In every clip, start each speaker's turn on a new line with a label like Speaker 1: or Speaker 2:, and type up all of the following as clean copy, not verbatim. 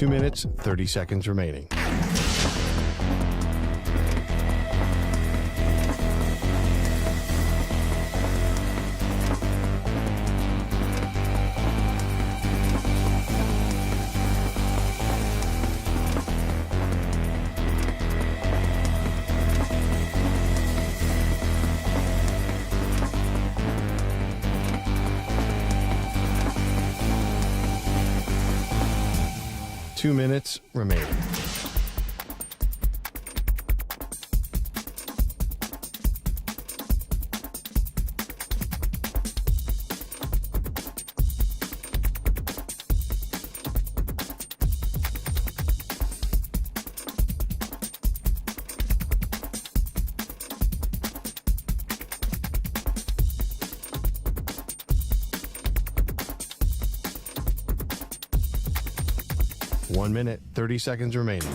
Speaker 1: 2 minutes, 30 seconds remaining. Two minutes remaining. One minute, 30 seconds remaining.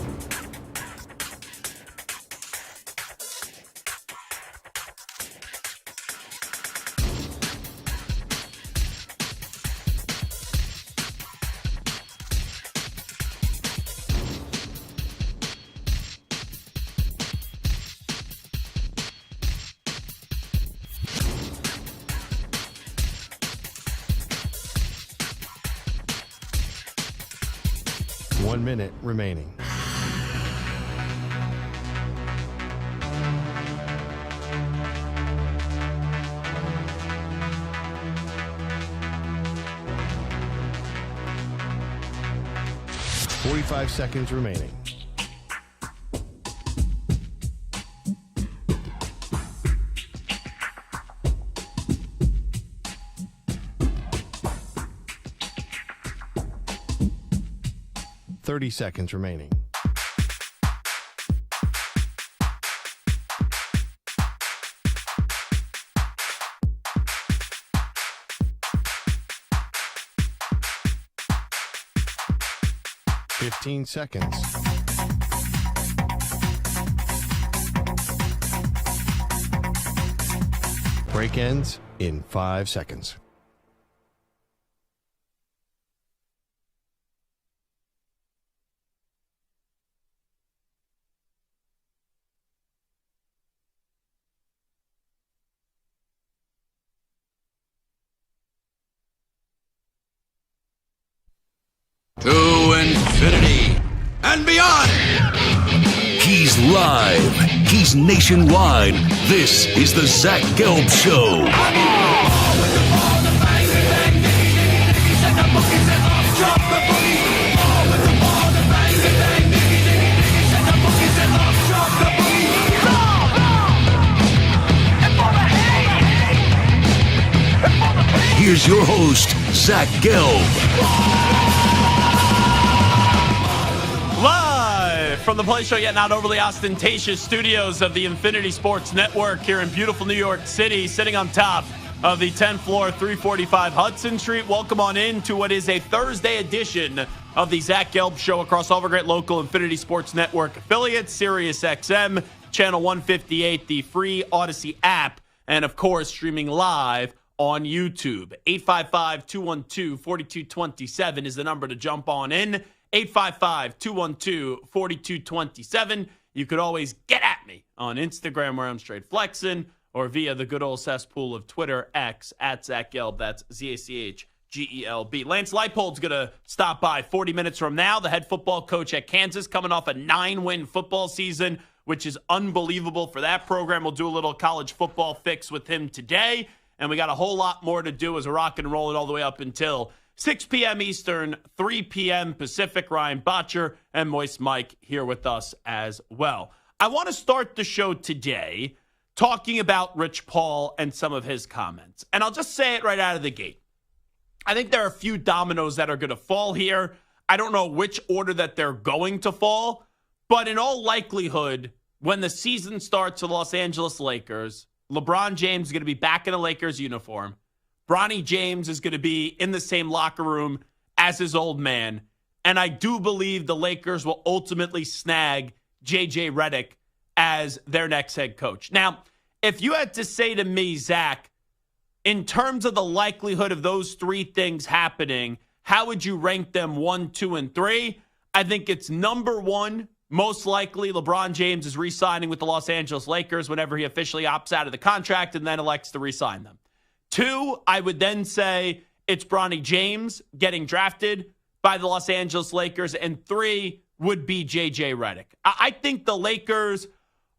Speaker 1: One minute remaining. Forty-five seconds remaining. Thirty seconds remaining. Fifteen seconds. Break ends in 5 seconds.
Speaker 2: To infinity and beyond.
Speaker 3: He's live. He's nationwide. This is the Zach Gelb Show. Here's your host, Zach Gelb.
Speaker 4: Live from the Play Show, yet not overly ostentatious studios of the Infinity Sports Network here in beautiful New York City, sitting on top of the 10th floor, 345 Hudson Street. Welcome on in to what is a Thursday edition of the Zach Gelb Show across all of our great local Infinity Sports Network affiliates, Sirius XM, Channel 158, the free Odyssey app, and of course, streaming live on YouTube. 855-212-4227 is the number to jump on in. 855-212-4227. You could always get at me on Instagram where I'm straight flexing, or via the good old cesspool of Twitter, X, at Zach Gelb. That's ZACHGELB. Lance Leipold's going to stop by 40 minutes from now, the head football coach at Kansas, coming off a 9-win football season, which is unbelievable for that program. We'll do a little college football fix with him today, and we got a whole lot more to do as we're rock and rolling all the way up until 6 p.m. Eastern, 3 p.m. Pacific. Ryan Botcher and Moist Mike here with us as well. I want to start the show today talking about Rich Paul and some of his comments. And I'll just say it right out of the gate. I think there are a few dominoes that are going to fall here. I don't know which order that they're going to fall, but in all likelihood, when the season starts for the Los Angeles Lakers, LeBron James is going to be back in a Lakers uniform. Bronny James is going to be in the same locker room as his old man. And I do believe the Lakers will ultimately snag J.J. Redick as their next head coach. Now, if you had to say to me, Zach, in terms of the likelihood of those three things happening, how would you rank them 1, 2, and 3? I think it's number one, most likely LeBron James is re-signing with the Los Angeles Lakers whenever he officially opts out of the contract and then elects to re-sign them. 2, I would then say it's Bronny James getting drafted by the Los Angeles Lakers. And 3 would be JJ Redick. I think the Lakers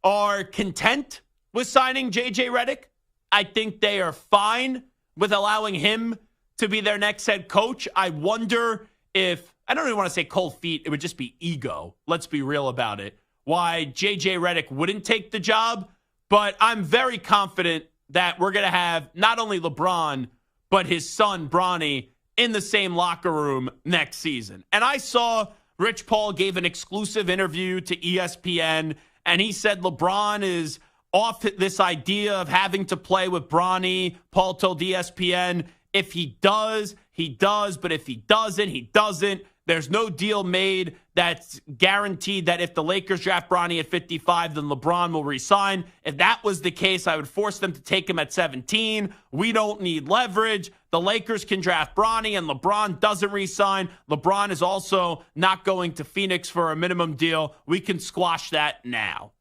Speaker 4: are content with signing JJ Redick. I think they are fine with allowing him to be their next head coach. I wonder if, I don't even want to say cold feet, it would just be ego. Let's be real about it. Why JJ Redick wouldn't take the job, but I'm very confident that we're going to have not only LeBron, but his son, Bronny, in the same locker room next season. And I saw Rich Paul gave an exclusive interview to ESPN, and he said LeBron is off this idea of having to play with Bronny. Paul told ESPN, if he does, he does, but if he doesn't, he doesn't. There's no deal made that's guaranteed that if the Lakers draft Bronny at 55, then LeBron will resign. If that was the case, I would force them to take him at 17. We don't need leverage. The Lakers can draft Bronny and LeBron doesn't resign. LeBron is also not going to Phoenix for a minimum deal. We can squash that now.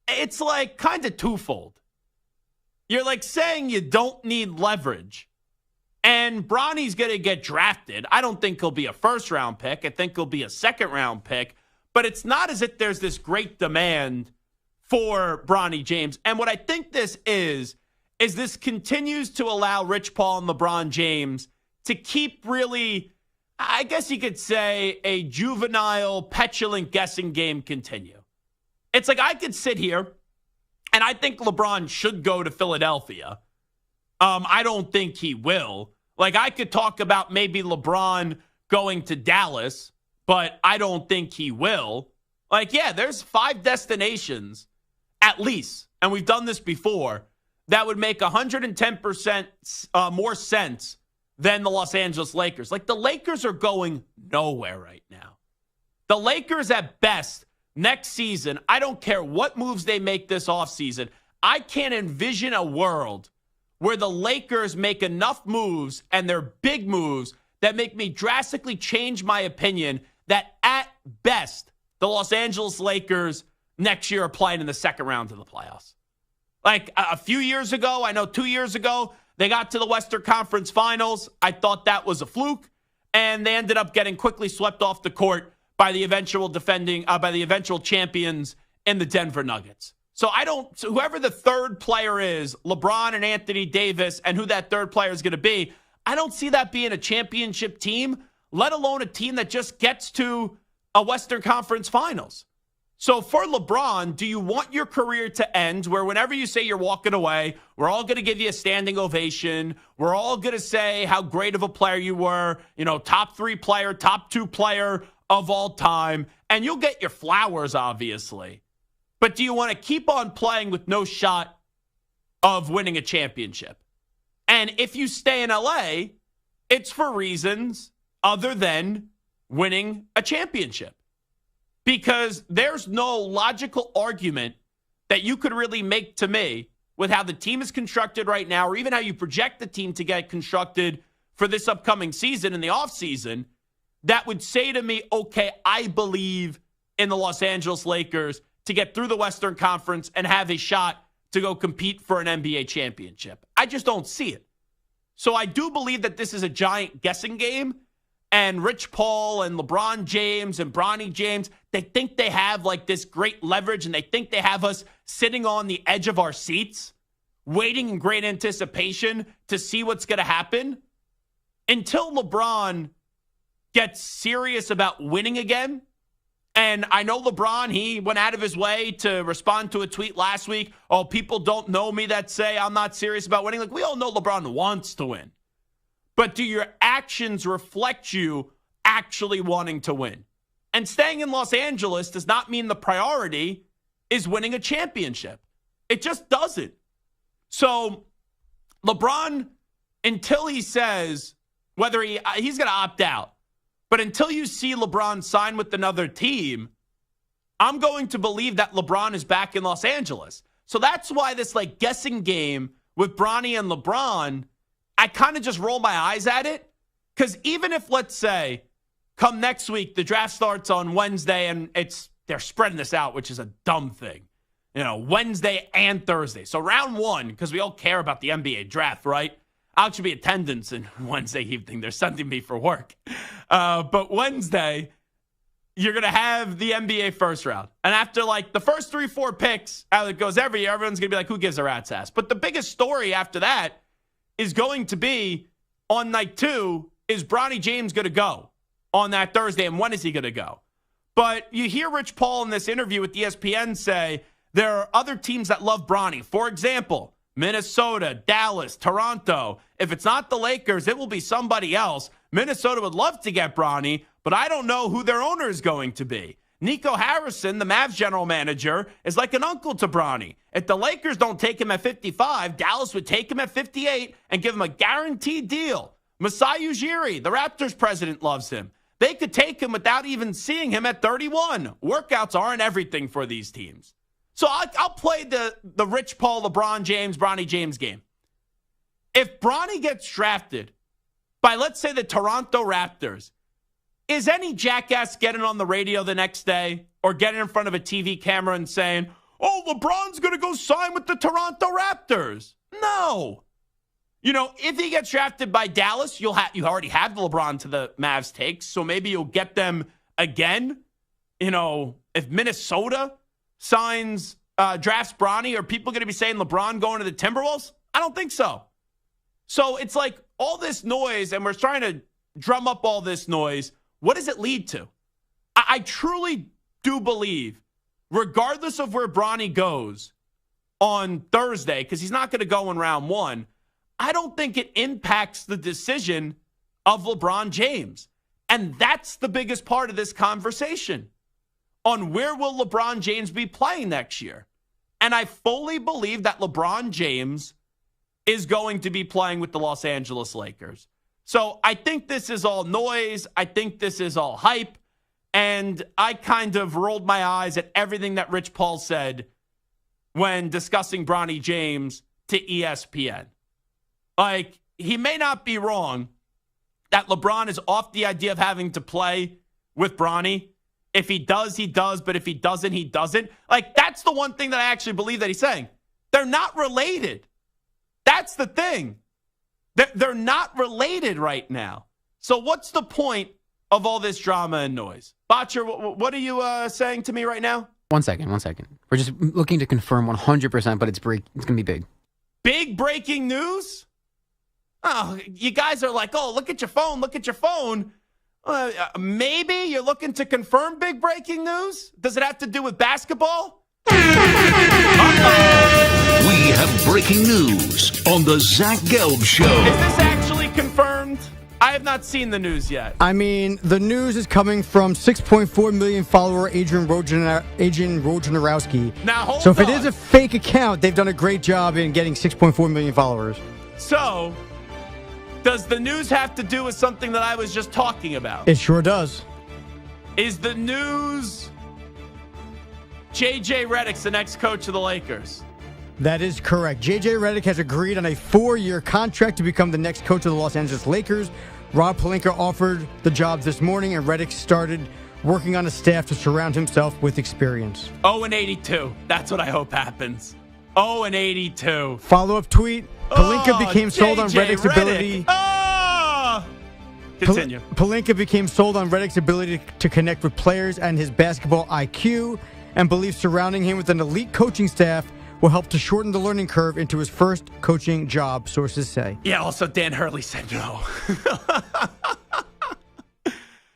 Speaker 4: It's like kind of twofold. You're like saying you don't need leverage. And Bronny's going to get drafted. I don't think he'll be a first-round pick. I think he'll be a second-round pick. But it's not as if there's this great demand for Bronny James. And what I think this is this continues to allow Rich Paul and LeBron James to keep really, I guess you could say, a juvenile, petulant guessing game continue. It's like I could sit here, and I think LeBron should go to Philadelphia. I don't think he will. Like, I could talk about maybe LeBron going to Dallas, but I don't think he will. Like, yeah, there's 5 destinations at least, and we've done this before, that would make 110% more sense than the Los Angeles Lakers. Like, the Lakers are going nowhere right now. The Lakers at best next season, I don't care what moves they make this offseason, I can't envision a world where the Lakers make enough moves, and they're big moves, that make me drastically change my opinion that at best, the Los Angeles Lakers next year are playing in the second round of the playoffs. Like a few years ago, I know 2 years ago, they got to the Western Conference Finals. I thought that was a fluke, and they ended up getting quickly swept off the court by the eventual champions in the Denver Nuggets. So whoever the third player is, LeBron and Anthony Davis, and who that third player is going to be, I don't see that being a championship team, let alone a team that just gets to a Western Conference Finals. So for LeBron, do you want your career to end where whenever you say you're walking away, we're all going to give you a standing ovation, we're all going to say how great of a player you were, top 3 player, top 2 player of all time, and you'll get your flowers, obviously. But do you want to keep on playing with no shot of winning a championship? And if you stay in LA, it's for reasons other than winning a championship. Because there's no logical argument that you could really make to me with how the team is constructed right now, or even how you project the team to get constructed for this upcoming season in the offseason, that would say to me, okay, I believe in the Los Angeles Lakers to get through the Western Conference and have a shot to go compete for an NBA championship. I just don't see it. So I do believe that this is a giant guessing game, and Rich Paul and LeBron James and Bronny James, they think they have like this great leverage, and they think they have us sitting on the edge of our seats, waiting in great anticipation to see what's going to happen. Until LeBron gets serious about winning again. And I know LeBron, he went out of his way to respond to a tweet last week. Oh, people don't know me that say I'm not serious about winning. Like, we all know LeBron wants to win. But do your actions reflect you actually wanting to win? And staying in Los Angeles does not mean the priority is winning a championship. It just doesn't. So LeBron, until he says whether he's going to opt out, but until you see LeBron sign with another team, I'm going to believe that LeBron is back in Los Angeles. So that's why this like guessing game with Bronny and LeBron, I kind of just roll my eyes at it. Because even if, let's say, come next week, the draft starts on Wednesday, and they're spreading this out, which is a dumb thing. Wednesday and Thursday. So round one, because we all care about the NBA draft, right? I'll actually be attendance in Wednesday evening. They're sending me for work. But Wednesday, you're going to have the NBA first round. And after like the first 3-4 picks, how it goes every year, everyone's going to be like, who gives a rat's ass? But the biggest story after that is going to be on night 2, is Bronny James going to go on that Thursday? And when is he going to go? But you hear Rich Paul in this interview with ESPN say there are other teams that love Bronny. For example, Minnesota, Dallas, Toronto. If it's not the Lakers, it will be somebody else. Minnesota would love to get Bronny, but I don't know who their owner is going to be. Nico Harrison, the Mavs general manager, is like an uncle to Bronny. If the Lakers don't take him at 55, Dallas would take him at 58 and give him a guaranteed deal. Masai Ujiri, the Raptors president, loves him. They could take him without even seeing him at 31. Workouts aren't everything for these teams. So I'll play the Rich Paul, LeBron James, Bronny James game. If Bronny gets drafted by, let's say, the Toronto Raptors, is any jackass getting on the radio the next day or getting in front of a TV camera and saying, oh, LeBron's going to go sign with the Toronto Raptors? No. If he gets drafted by Dallas, you already have the LeBron to the Mavs takes, so maybe you'll get them again. If Minnesota drafts Bronny, are people going to be saying LeBron going to the Timberwolves? I don't think so. So it's like all this noise, and we're trying to drum up all this noise. What does it lead to? I truly do believe, regardless of where Bronny goes on Thursday, because he's not going to go in round 1, I don't think it impacts the decision of LeBron James. And that's the biggest part of this conversation on where will LeBron James be playing next year. And I fully believe that LeBron James is going to be playing with the Los Angeles Lakers. So I think this is all noise. I think this is all hype. And I kind of rolled my eyes at everything that Rich Paul said when discussing Bronny James to ESPN. Like, he may not be wrong that LeBron is off the idea of having to play with Bronny. If he does, he does. But if he doesn't, he doesn't. Like, that's the one thing that I actually believe that he's saying. They're not related. That's the thing. They're not related right now. So what's the point of all this drama and noise? Botcher, what are you saying to me right now?
Speaker 5: One second. We're just looking to confirm 100%, but it's going to be big.
Speaker 4: Big breaking news? Oh, you guys are like, oh, look at your phone. Maybe you're looking to confirm big breaking news? Does it have to do with basketball?
Speaker 3: We have breaking news on the Zach Gelb Show.
Speaker 4: Is this actually confirmed? I have not seen the news yet.
Speaker 6: I mean, the news is coming from 6.4 million follower Adrian Wojnarowski.
Speaker 4: Now, hold on.
Speaker 6: So if it is a fake account, they've done a great job in getting 6.4 million followers.
Speaker 4: So, does the news have to do with something that I was just talking about?
Speaker 6: It sure does.
Speaker 4: Is the news JJ Redick's the next coach of the Lakers?
Speaker 6: That is correct. JJ Redick has agreed on a 4-year contract to become the next coach of the Los Angeles Lakers. Rob Pelinka offered the job this morning, and Redick started working on a staff to surround himself with experience.
Speaker 4: 0-82. That's what I hope happens. 0-82.
Speaker 6: Follow-up tweet. Pelinka became sold on Redick's ability.
Speaker 4: Continue.
Speaker 6: Pelinka became sold on Redick's ability to connect with players and his basketball IQ, and believes surrounding him with an elite coaching staff will help to shorten the learning curve into his first coaching job, sources say.
Speaker 4: Yeah, also Dan Hurley said no.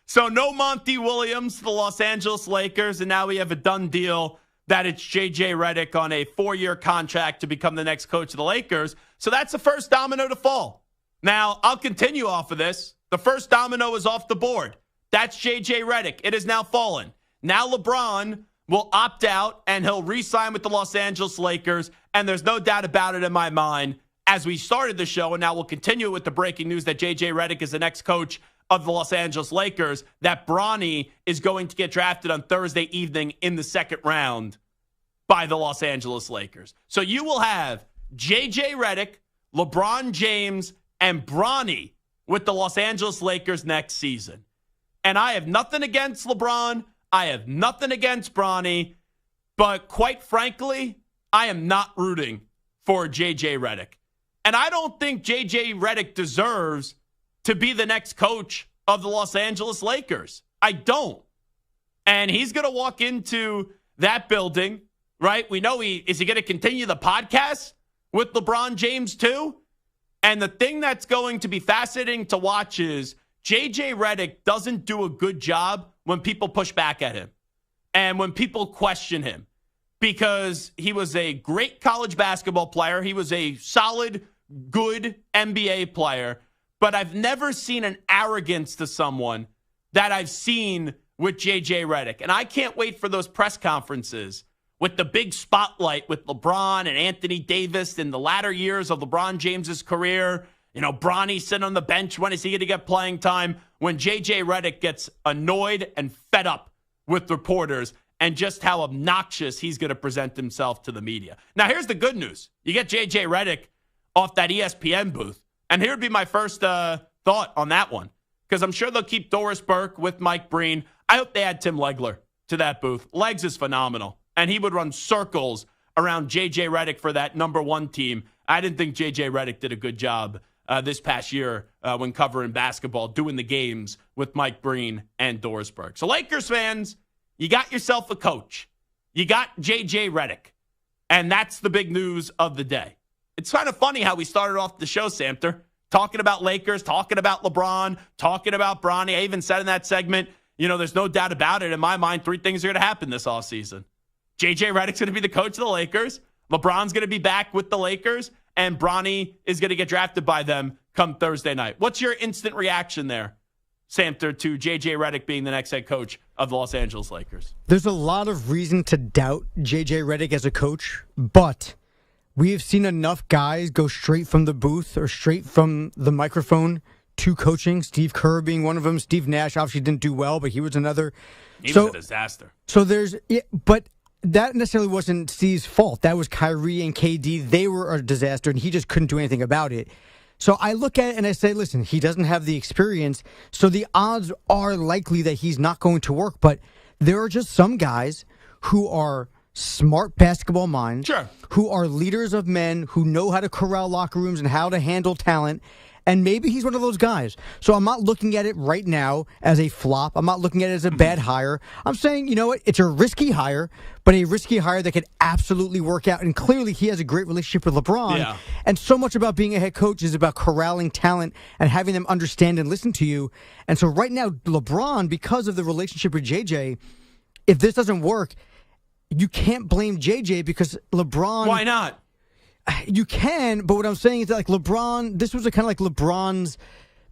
Speaker 4: So no Monty Williams to the Los Angeles Lakers, and now we have a done deal that it's JJ Redick on a 4-year contract to become the next coach of the Lakers. So that's the first domino to fall. Now, I'll continue off of this. The first domino is off the board. That's JJ Redick. It has now fallen. Now LeBron will opt out, and he'll re-sign with the Los Angeles Lakers. And there's no doubt about it in my mind, as we started the show, and now we'll continue with the breaking news that JJ Redick is the next coach of the Los Angeles Lakers, that Bronny is going to get drafted on Thursday evening in the second round by the Los Angeles Lakers. So you will have JJ Redick, LeBron James, and Bronny with the Los Angeles Lakers next season. And I have nothing against LeBron. I have nothing against Bronny. But quite frankly, I am not rooting for J.J. Redick. And I don't think J.J. Redick deserves to be the next coach of the Los Angeles Lakers. I don't. And he's going to walk into that building, right? We know is he going to continue the podcast with LeBron James too? And the thing that's going to be fascinating to watch is J.J. Redick doesn't do a good job when people push back at him and when people question him, because he was a great college basketball player. He was a solid, good NBA player, but I've never seen an arrogance to someone that I've seen with J.J. Redick. And I can't wait for those press conferences with the big spotlight with LeBron and Anthony Davis in the latter years of LeBron James's career. You know, Bronny sitting on the bench. When is he going to get playing time? When J.J. Redick gets annoyed and fed up with reporters and just how obnoxious he's going to present himself to the media. Now, here's the good news. You get J.J. Redick off that ESPN booth. And here would be my first thought on that one, because I'm sure they'll keep Doris Burke with Mike Breen. I hope they add Tim Legler to that booth. Legs is phenomenal, and he would run circles around J.J. Redick for that number one team. I didn't think J.J. Redick did a good job this past year when covering basketball, doing the games with Mike Breen and Doris Burke. So Lakers fans, you got yourself a coach. You got J.J. Redick, and that's the big news of the day. It's kind of funny how we started off the show, Samter, talking about Lakers, talking about LeBron, talking about Bronny. I even said in that segment, you know, there's no doubt about it. In my mind, three things are going to happen this offseason. J.J. Redick's going to be the coach of the Lakers. LeBron's going to be back with the Lakers. And Bronny is going to get drafted by them come Thursday night. What's your instant reaction there, Samter, to J.J. Redick being the next head coach of the Los Angeles Lakers?
Speaker 6: There's a lot of reason to doubt J.J. Redick as a coach, but we have seen enough guys go straight from the booth or straight from the microphone to coaching. Steve Kerr being one of them. Steve Nash obviously didn't do well, but he was another.
Speaker 4: He was a disaster.
Speaker 6: So but that necessarily wasn't Steve's fault. That was Kyrie and KD. They were a disaster, and he just couldn't do anything about it. So I look at it and I say, listen, he doesn't have the experience, so the odds are likely that he's not going to work. But there are just some guys who are smart basketball minds,
Speaker 4: sure,
Speaker 6: who are leaders of men, who know how to corral locker rooms and how to handle talent. And maybe he's one of those guys. So I'm not looking at it right now as a flop. I'm not looking at it as a bad hire. I'm saying, you know what? It's a risky hire, but a risky hire that could absolutely work out. And clearly he has a great relationship with LeBron.
Speaker 4: Yeah.
Speaker 6: And so much about being a head coach is about corralling talent and having them understand and listen to you. And so right now, LeBron, because of the relationship with JJ, if this doesn't work, you can't blame JJ because LeBron.
Speaker 4: Why not?
Speaker 6: You can, but what I'm saying is that, like, LeBron, this was kind of like LeBron's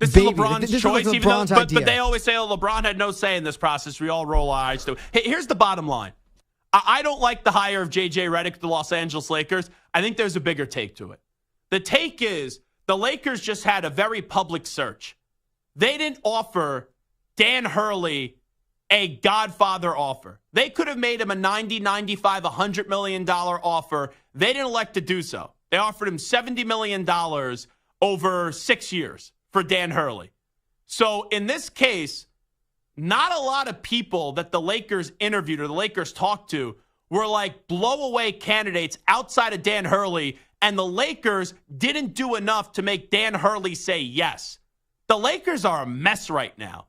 Speaker 4: This
Speaker 6: baby.
Speaker 4: is LeBron's
Speaker 6: This
Speaker 4: choice,
Speaker 6: was like
Speaker 4: even though,
Speaker 6: LeBron's
Speaker 4: but
Speaker 6: idea.
Speaker 4: they always say, oh, LeBron had no say in this process. We all roll our eyes to it. Hey, here's the bottom line. I don't like the hire of J.J. Redick to the Los Angeles Lakers. I think there's a bigger take to it. The take is the Lakers just had a very public search. They didn't offer Dan Hurley a Godfather offer. They could have made him a $90, $95, $100 million offer. They didn't elect to do so. They offered him $70 million over 6 years for Dan Hurley. So in this case, not a lot of people that the Lakers interviewed or the Lakers talked to were like blow-away candidates outside of Dan Hurley, and the Lakers didn't do enough to make Dan Hurley say yes. The Lakers are a mess right now.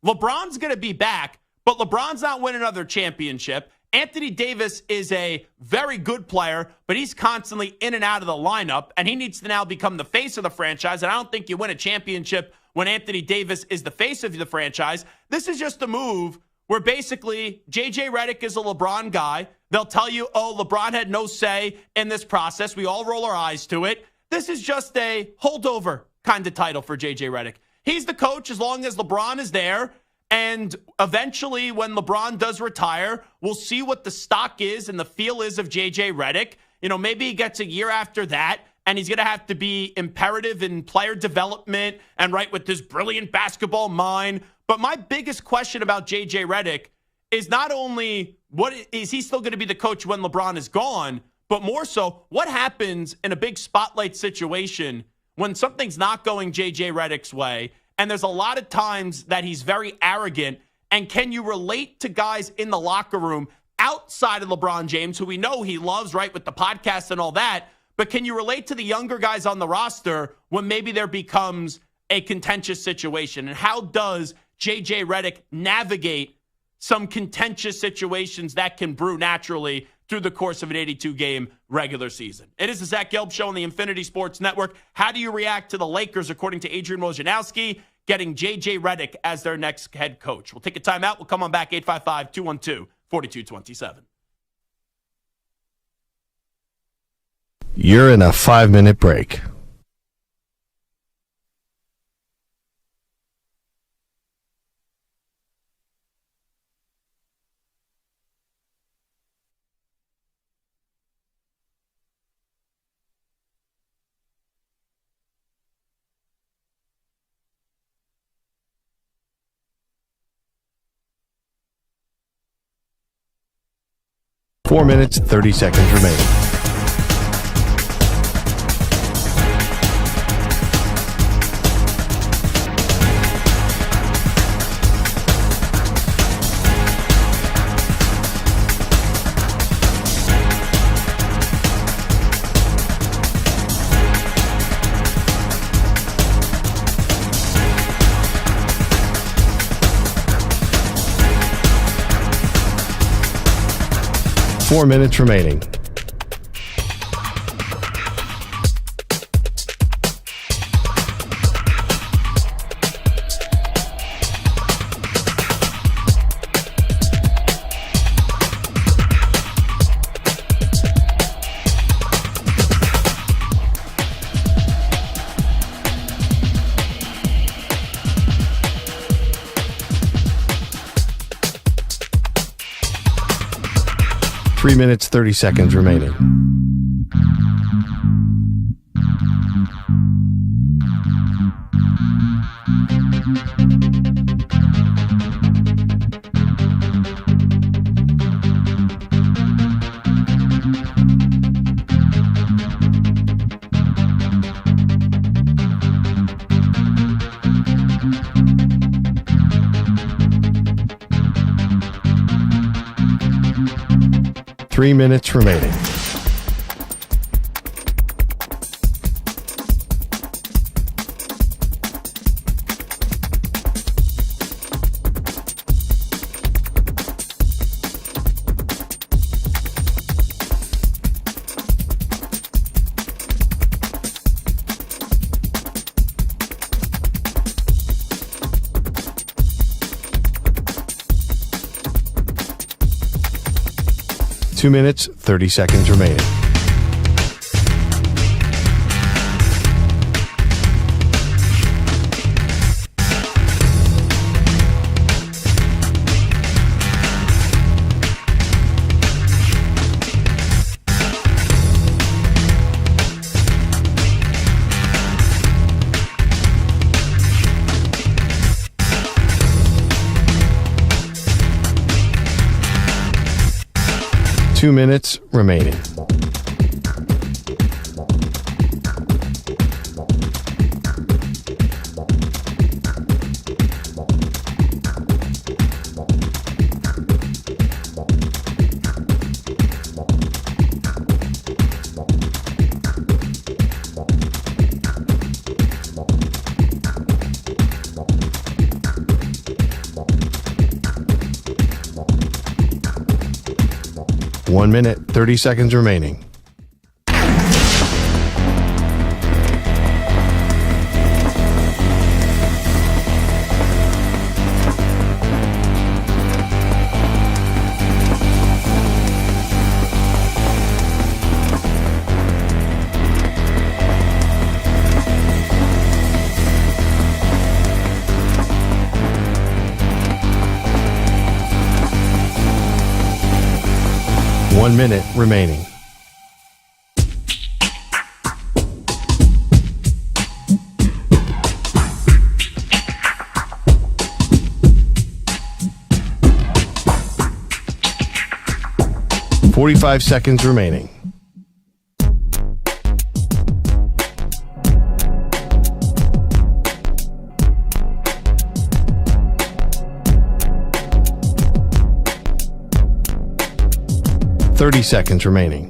Speaker 4: LeBron's going to be back, but LeBron's not winning another championship. Anthony Davis is a very good player, but he's constantly in and out of the lineup, and he needs to now become the face of the franchise, and I don't think you win a championship when Anthony Davis is the face of the franchise. This is just a move where basically J.J. Redick is a LeBron guy. They'll tell you, oh, LeBron had no say in this process. We all roll our eyes to it. This is just a holdover kind of title for J.J. Redick. He's the coach as long as LeBron is there. And eventually, when LeBron does retire, we'll see what the stock is and the feel is of J.J. Redick. You know, maybe he gets a year after that, and he's going to have to be imperative in player development and right with this brilliant basketball mind. But my biggest question about J.J. Redick is not only what is he still going to be the coach when LeBron is gone, but more so, what happens in a big spotlight situation when something's not going J.J. Redick's way And there's a lot of times that he's very arrogant. And can you relate to guys in the locker room outside of LeBron James, who we know he loves, right, with the podcast and all that? But can you relate to the younger guys on the roster when maybe there becomes a contentious situation? And how does J.J. Redick navigate some contentious situations that can brew naturally through the course of an 82-game regular season? It is the Zach Gelb Show on the Infinity Sports Network. How do you react to the Lakers, according to Adrian Wojnarowski, getting J.J. Redick as their next head coach? We'll take a timeout. We'll come on back, 855-212-4227.
Speaker 1: You're in a 5-minute break. Four minutes, 30 seconds remaining. Four minutes remaining. Three minutes, 30 seconds remaining. Three minutes remaining. Two minutes, 30 seconds remaining. Two minutes remaining. One minute, 30 seconds remaining. One minute remaining. .45 seconds remaining. 30 seconds remaining.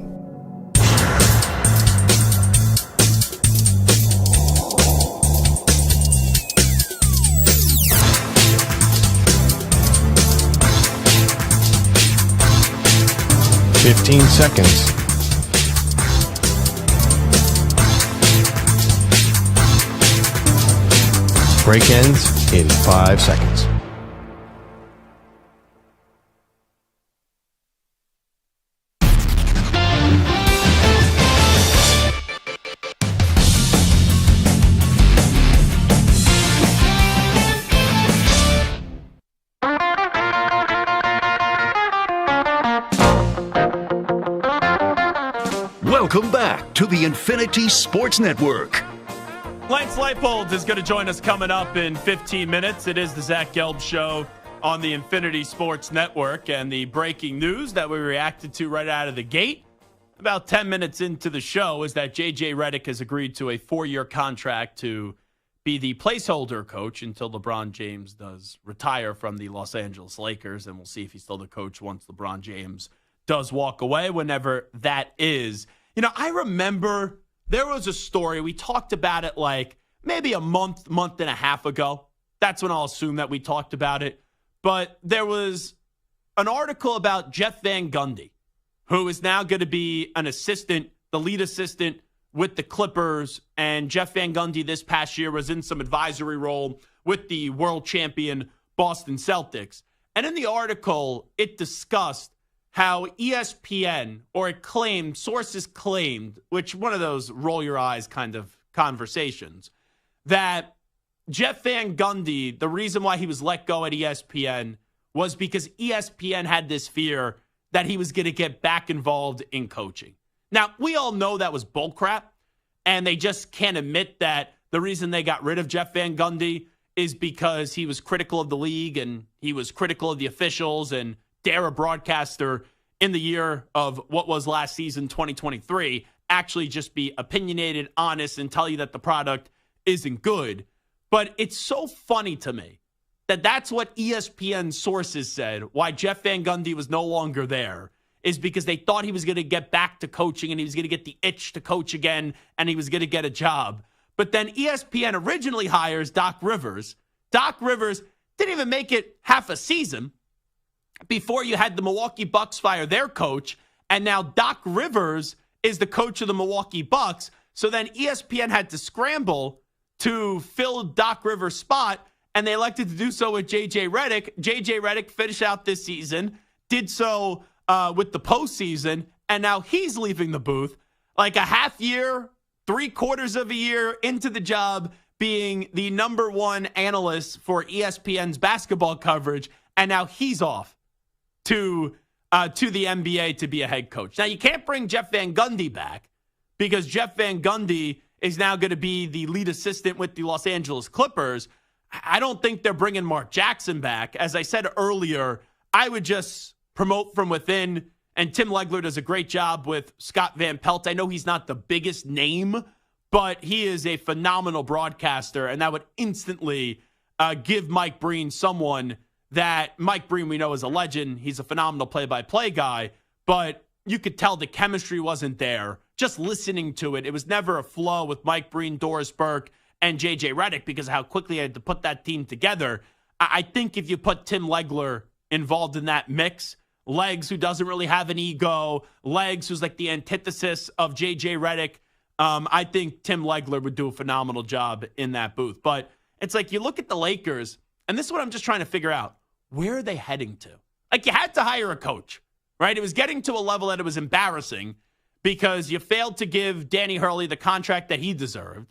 Speaker 1: Fifteen seconds. Break ends in 5 seconds.
Speaker 3: Welcome back to the Infinity Sports Network.
Speaker 4: Lance Leipold is going to join us coming up in 15 minutes. It is the Zach Gelb Show on the Infinity Sports Network, and the breaking news that we reacted to right out of the gate about 10 minutes into the show is that J.J. Redick has agreed to a 4-year contract to be the placeholder coach until LeBron James does retire from the Los Angeles Lakers, and we'll see if he's still the coach once LeBron James does walk away, whenever that is. You know, I remember there was a story. We talked about it like maybe a month and a half ago. That's when I'll assume that we talked about it. But there was an article about Jeff Van Gundy, who is now going to be an assistant, the lead assistant with the Clippers. And Jeff Van Gundy this past year was in some advisory role with the world champion Boston Celtics. And in the article, it discussed how ESPN, or it claimed, sources claimed, which one of those roll your eyes kind of conversations, that Jeff Van Gundy, the reason why he was let go at ESPN was because ESPN had this fear that he was going to get back involved in coaching. Now, we all know that was bullcrap, and they just can't admit that the reason they got rid of Jeff Van Gundy is because he was critical of the league and he was critical of the officials and dare a broadcaster in the year of what was last season, 2023, actually just be opinionated, honest, and tell you that the product isn't good. But it's so funny to me that that's what ESPN sources said, why Jeff Van Gundy was no longer there, is because they thought he was going to get back to coaching and he was going to get the itch to coach again and he was going to get a job. But then ESPN originally hires Doc Rivers. Doc Rivers didn't even make it half a season before you had the Milwaukee Bucks fire their coach, and now Doc Rivers is the coach of the Milwaukee Bucks. So then ESPN had to scramble to fill Doc Rivers' spot, and they elected to do so with J.J. Redick. J.J. Redick finished out this season, did so with the postseason, and now he's leaving the booth like a half year, 3/4 of a year into the job, being the number one analyst for ESPN's basketball coverage, and now he's off to the NBA to be a head coach. Now, you can't bring Jeff Van Gundy back because Jeff Van Gundy is now going to be the lead assistant with the Los Angeles Clippers. I don't think they're bringing Mark Jackson back. As I said earlier, I would just promote from within, and Tim Legler does a great job with Scott Van Pelt. I know he's not the biggest name, but he is a phenomenal broadcaster, and that would instantly give Mike Breen someone that Mike Breen, we know, is a legend. He's a phenomenal play-by-play guy, but you could tell the chemistry wasn't there. Just listening to it, it was never a flow with Mike Breen, Doris Burke, and J.J. Redick because of how quickly I had to put that team together. I think if you put Tim Legler involved in that mix, Legs, who doesn't really have an ego, Legs, who's like the antithesis of J.J. Redick, I think Tim Legler would do a phenomenal job in that booth. But it's like you look at the Lakers, and this is what I'm just trying to figure out. Where are they heading to? Like, you had to hire a coach, right? It was getting to a level that it was embarrassing because you failed to give Danny Hurley the contract that he deserved,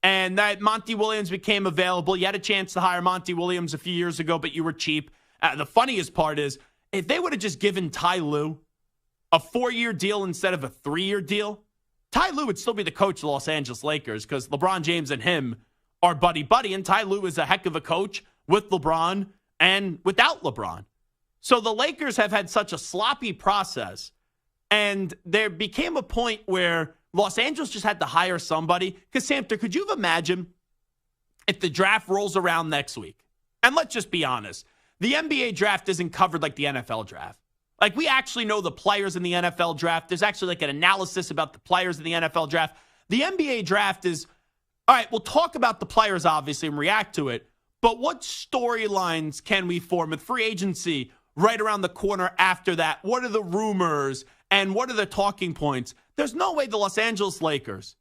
Speaker 4: and that Monty Williams became available. You had a chance to hire Monty Williams a few years ago, but you were cheap. The funniest part is, if they would have just given Ty Lue a 4-year deal instead of a 3-year deal, Ty Lue would still be the coach of the Los Angeles Lakers because LeBron James and him are buddy-buddy, and Ty Lue is a heck of a coach with LeBron and without LeBron. So the Lakers have had such a sloppy process, and there became a point where Los Angeles just had to hire somebody. Because, Samter, could you have imagined if the draft rolls around next week? And let's just be honest. The NBA draft isn't covered like the NFL draft. Like, we actually know the players in the NFL draft. There's actually like an analysis about the players in the NFL draft. The NBA draft is, all right, we'll talk about the players, obviously, and react to it. But what storylines can we form with free agency right around the corner after that? What are the rumors and what are the talking points? There's no way the Los Angeles Lakers,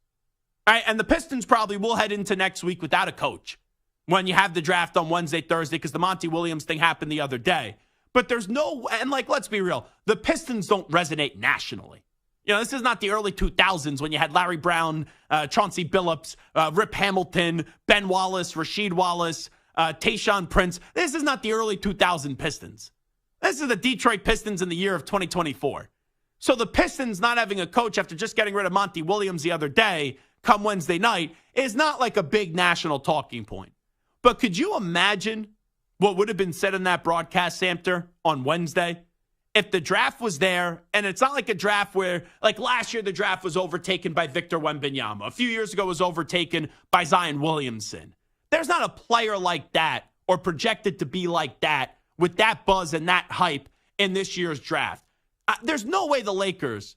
Speaker 4: all right, and the Pistons probably will head into next week without a coach when you have the draft on Wednesday, Thursday, because the Monty Williams thing happened the other day. But there's no, and like, let's be real, the Pistons don't resonate nationally. You know, this is not the early 2000s when you had Larry Brown, Chauncey Billups, Rip Hamilton, Ben Wallace, Rasheed Wallace, Tayshaun Prince. This is not the early 2000 Pistons. This is the Detroit Pistons in the year of 2024. So the Pistons not having a coach after just getting rid of Monty Williams the other day, come Wednesday night, is not like a big national talking point. But could you imagine what would have been said in that broadcast, Samter, on Wednesday? If the draft was there, and it's not like a draft where, like last year, the draft was overtaken by Victor Wembanyama. A few years ago, it was overtaken by Zion Williamson. There's not a player like that or projected to be like that with that buzz and that hype in this year's draft. There's no way the Lakers,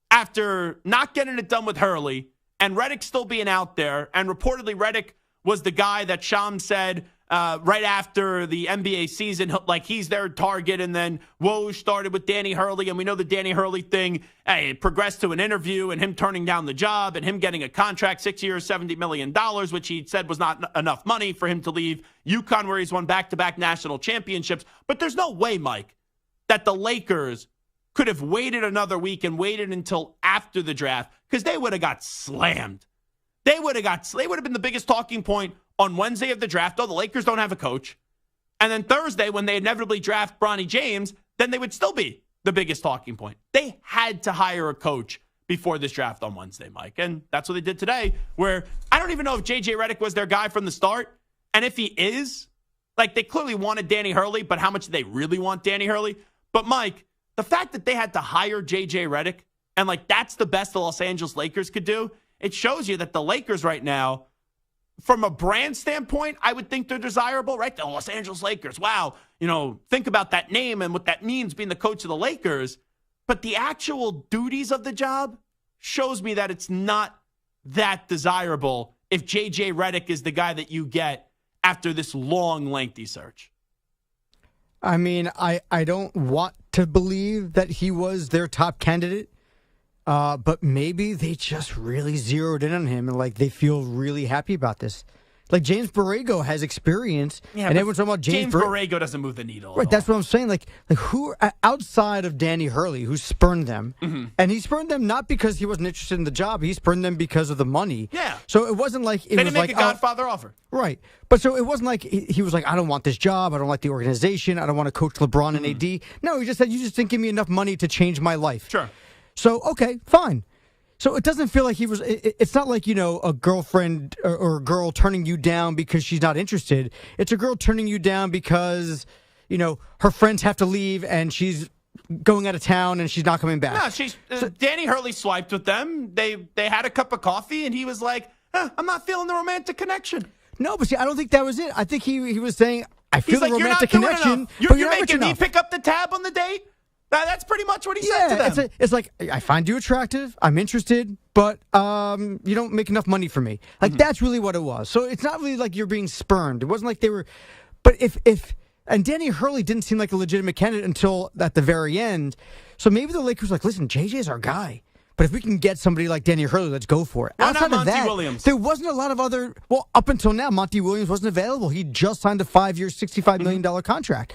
Speaker 4: after not getting it done with Hurley and REDICK still being out there, and reportedly REDICK was the guy that Shams said right after the NBA season, like he's their target, and then Woj started with Danny Hurley, and we know the Danny Hurley thing, it progressed to an interview and him turning down the job and him getting a contract, 6 years, $70 million, which he said was not enough money for him to leave UConn, where he's won back-to-back national championships. But there's no way, Mike, that the Lakers could have waited another week and waited until after the draft, because they would have got slammed. They would have been the biggest talking point on Wednesday of the draft. Oh, the Lakers don't have a coach. And then Thursday, when they inevitably draft Bronny James, then they would still be the biggest talking point. They had to hire a coach before this draft on Wednesday, Mike. And that's what they did today, where I don't even know if JJ Redick was their guy from the start. And if he is, like, they clearly wanted Danny Hurley, but how much do they really want Danny Hurley? But Mike, the fact that they had to hire JJ Redick, and like that's the best the Los Angeles Lakers could do, it shows you that the Lakers right now, from a brand standpoint, I would think they're desirable, right? The Los Angeles Lakers. Wow. You know, think about that name and what that means being the coach of the Lakers. But the actual duties of the job shows me that it's not that desirable if JJ Redick is the guy that you get after this long, lengthy search.
Speaker 6: I mean, I don't want to believe that he was their top candidate. But maybe they just really zeroed in on him and like they feel really happy about this. Like James Borrego has experience, and everyone's talking about James
Speaker 4: Borrego doesn't move the needle.
Speaker 6: Right, that's what I'm saying. Like who outside of Danny Hurley, who spurned them, and he spurned them not because he wasn't interested in the job, he spurned them because of the money.
Speaker 4: Yeah.
Speaker 6: So it wasn't like
Speaker 4: they didn't make a Godfather offer.
Speaker 6: Right, but so it wasn't like he was like, I don't want this job, I don't like the organization, I don't want to coach LeBron and AD. No, he just said, you just didn't give me enough money to change my life.
Speaker 4: Sure.
Speaker 6: So, okay, fine. So it doesn't feel like he was, it's not like, you know, a girlfriend or a girl turning you down because she's not interested. It's a girl turning you down because, you know, her friends have to leave and she's going out of town and she's not coming back.
Speaker 4: No, Danny Hurley swiped with them. They had a cup of coffee and he was like, I'm not feeling the romantic connection.
Speaker 6: No, but see, I don't think that was it. I think he was saying, I feel the
Speaker 4: like,
Speaker 6: romantic connection.
Speaker 4: You're making me pick up the tab on the date? That's pretty much what he said to them.
Speaker 6: It's like, I find you attractive, I'm interested, but you don't make enough money for me. Like, that's really what it was. So it's not really like you're being spurned. It wasn't like they were, but and Danny Hurley didn't seem like a legitimate candidate until at the very end. So maybe the Lakers were like, listen, JJ's our guy. But if we can get somebody like Danny Hurley, let's go for it.
Speaker 4: Why
Speaker 6: Outside
Speaker 4: not
Speaker 6: of that,
Speaker 4: Williams?
Speaker 6: There wasn't a lot of other, well, up until now, Monty Williams wasn't available. He just signed a 5-year, $65 million contract.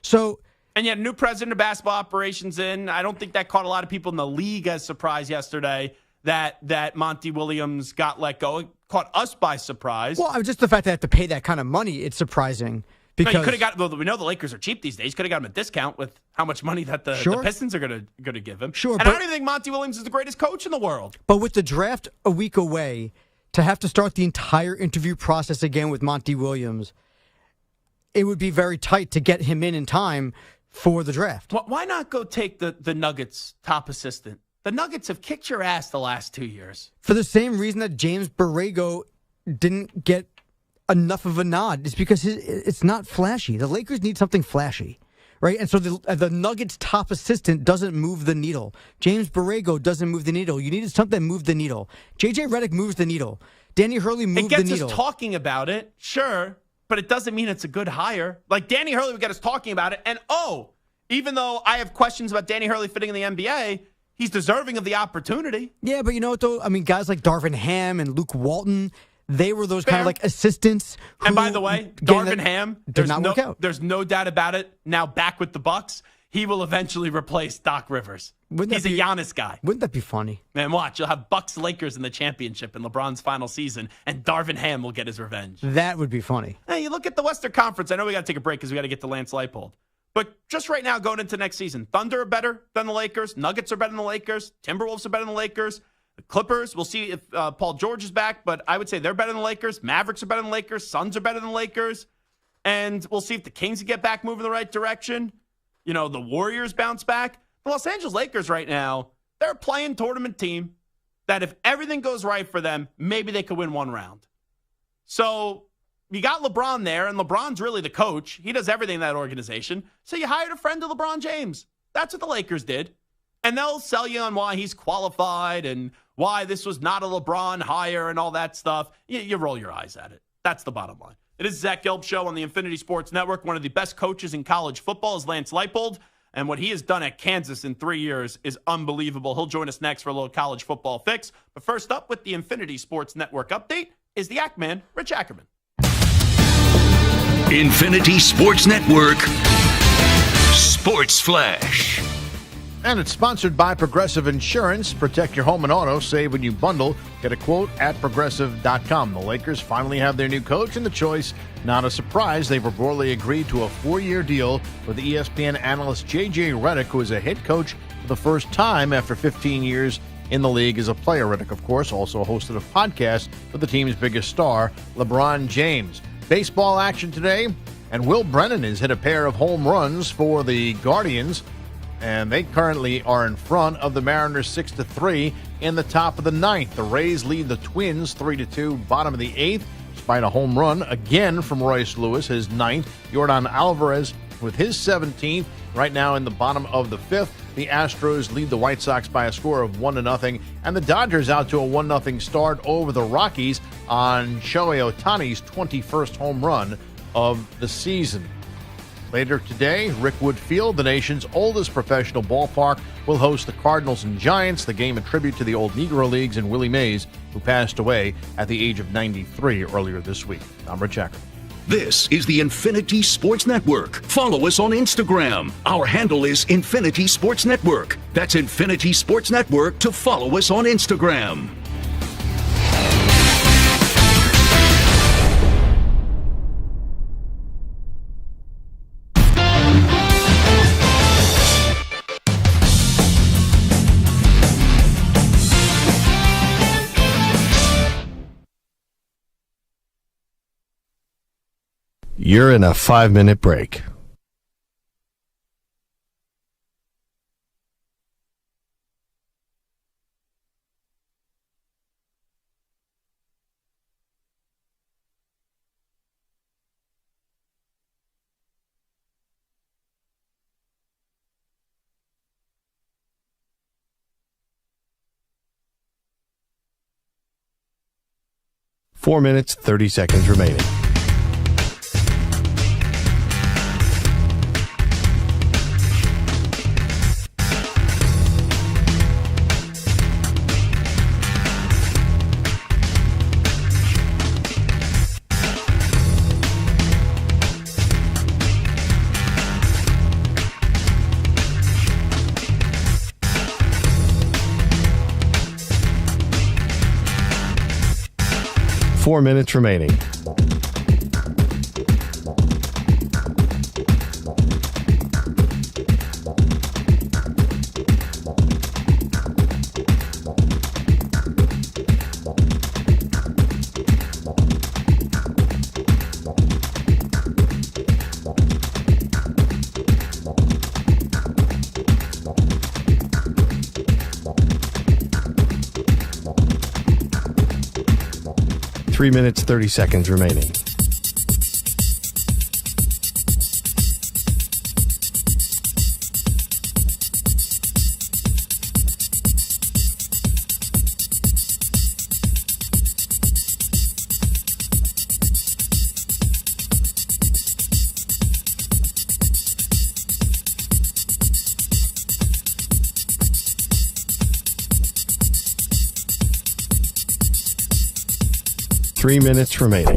Speaker 6: So...
Speaker 4: And you had a new president of basketball operations in. I don't think that caught a lot of people in the league as surprised yesterday that Monty Williams got let go. It caught us by surprise.
Speaker 6: Well, just the fact that they have to pay that kind of money, it's surprising. Because
Speaker 4: you could have got. Well, we know the Lakers are cheap these days. Could have got him a discount with how much money that the Pistons are going to give him.
Speaker 6: Sure,
Speaker 4: and I don't even think Monty Williams is the greatest coach in the world.
Speaker 6: But with the draft a week away, to have to start the entire interview process again with Monty Williams, it would be very tight to get him in time for the draft.
Speaker 4: Why not go take the Nuggets top assistant? The Nuggets have kicked your ass the last 2 years.
Speaker 6: For the same reason that James Borrego didn't get enough of a nod. It's because it's not flashy. The Lakers need something flashy, right? And so the Nuggets' top assistant doesn't move the needle. James Borrego doesn't move the needle. You needed something to move the needle. J.J. Redick moves the needle. Danny Hurley moved the needle.
Speaker 4: It gets us talking about it, sure, but it doesn't mean it's a good hire. Like, Danny Hurley would get us talking about it, and even though I have questions about Danny Hurley fitting in the NBA, he's deserving of the opportunity.
Speaker 6: Yeah, but you know what, though? I mean, guys like Darvin Ham and Luke Walton, they were those kind of like assistants.
Speaker 4: And by the way, Darvin Ham, there's no doubt about it. Now back with the Bucks, he will eventually replace Doc Rivers. He's a Giannis guy.
Speaker 6: Wouldn't that be funny?
Speaker 4: Man, watch. You'll have Bucks Lakers in the championship in LeBron's final season, and Darvin Ham will get his revenge.
Speaker 6: That would be funny.
Speaker 4: Hey, you look at the Western Conference. I know we got to take a break because we got to get to Lance Leipold. But just right now, going into next season, Thunder are better than the Lakers. Nuggets are better than the Lakers. Timberwolves are better than the Lakers. The Clippers, we'll see if Paul George is back, but I would say they're better than the Lakers. Mavericks are better than the Lakers. Suns are better than the Lakers. And we'll see if the Kings get back moving the right direction. You know, the Warriors bounce back. The Los Angeles Lakers right now, they're a playing tournament team that if everything goes right for them, maybe they could win one round. So you got LeBron there, and LeBron's really the coach. He does everything in that organization. So you hired a friend of LeBron James. That's what the Lakers did. And they'll sell you on why he's qualified and why this was not a LeBron hire and all that stuff. You roll your eyes at it. That's the bottom line. It is Zach Gelb Show on the Infinity Sports Network. One of the best coaches in college football is Lance Leipold. And what he has done at Kansas in 3 years is unbelievable. He'll join us next for a little college football fix. But first up with the Infinity Sports Network update is the Ackman, Rich Ackerman.
Speaker 3: Infinity Sports Network Sports Flash.
Speaker 1: And it's sponsored by Progressive Insurance. Protect your home and auto. Save when you bundle. Get a quote at Progressive.com. The Lakers finally have their new coach, and the choice, not a surprise. They've reportedly agreed to a 4-year deal with the ESPN analyst J.J. Redick, who is a head coach for the first time after 15 years in the league as a player. Redick, of course, also hosted a podcast with the team's biggest star, LeBron James. Baseball action today, and Will Brennan has hit a pair of home runs for the Guardians, and they currently are in front of the Mariners 6-3 in the top of the ninth. The Rays lead the Twins 3-2, bottom of the eighth, despite a home run again from Royce Lewis, his ninth. Yordan Alvarez with his 17th, right now in the bottom of the fifth. The Astros lead the White Sox by a score of 1-0, and the Dodgers out to a 1-0 start over the Rockies on Shohei Ohtani's 21st home run of the season. Later today, Rickwood Field, the nation's oldest professional ballpark, will host the Cardinals and Giants, the game a tribute to the old Negro Leagues and Willie Mays, who passed away at the age of 93 earlier this week. I'm Rich Ackerman.
Speaker 3: This is the Infinity Sports Network. Follow us on Instagram. Our handle is Infinity Sports Network. That's Infinity Sports Network to follow us on Instagram.
Speaker 1: You're in a 5-minute break. Four minutes, 30 seconds remaining. Four minutes remaining. Three minutes, 30 seconds remaining.
Speaker 7: 3 minutes remaining.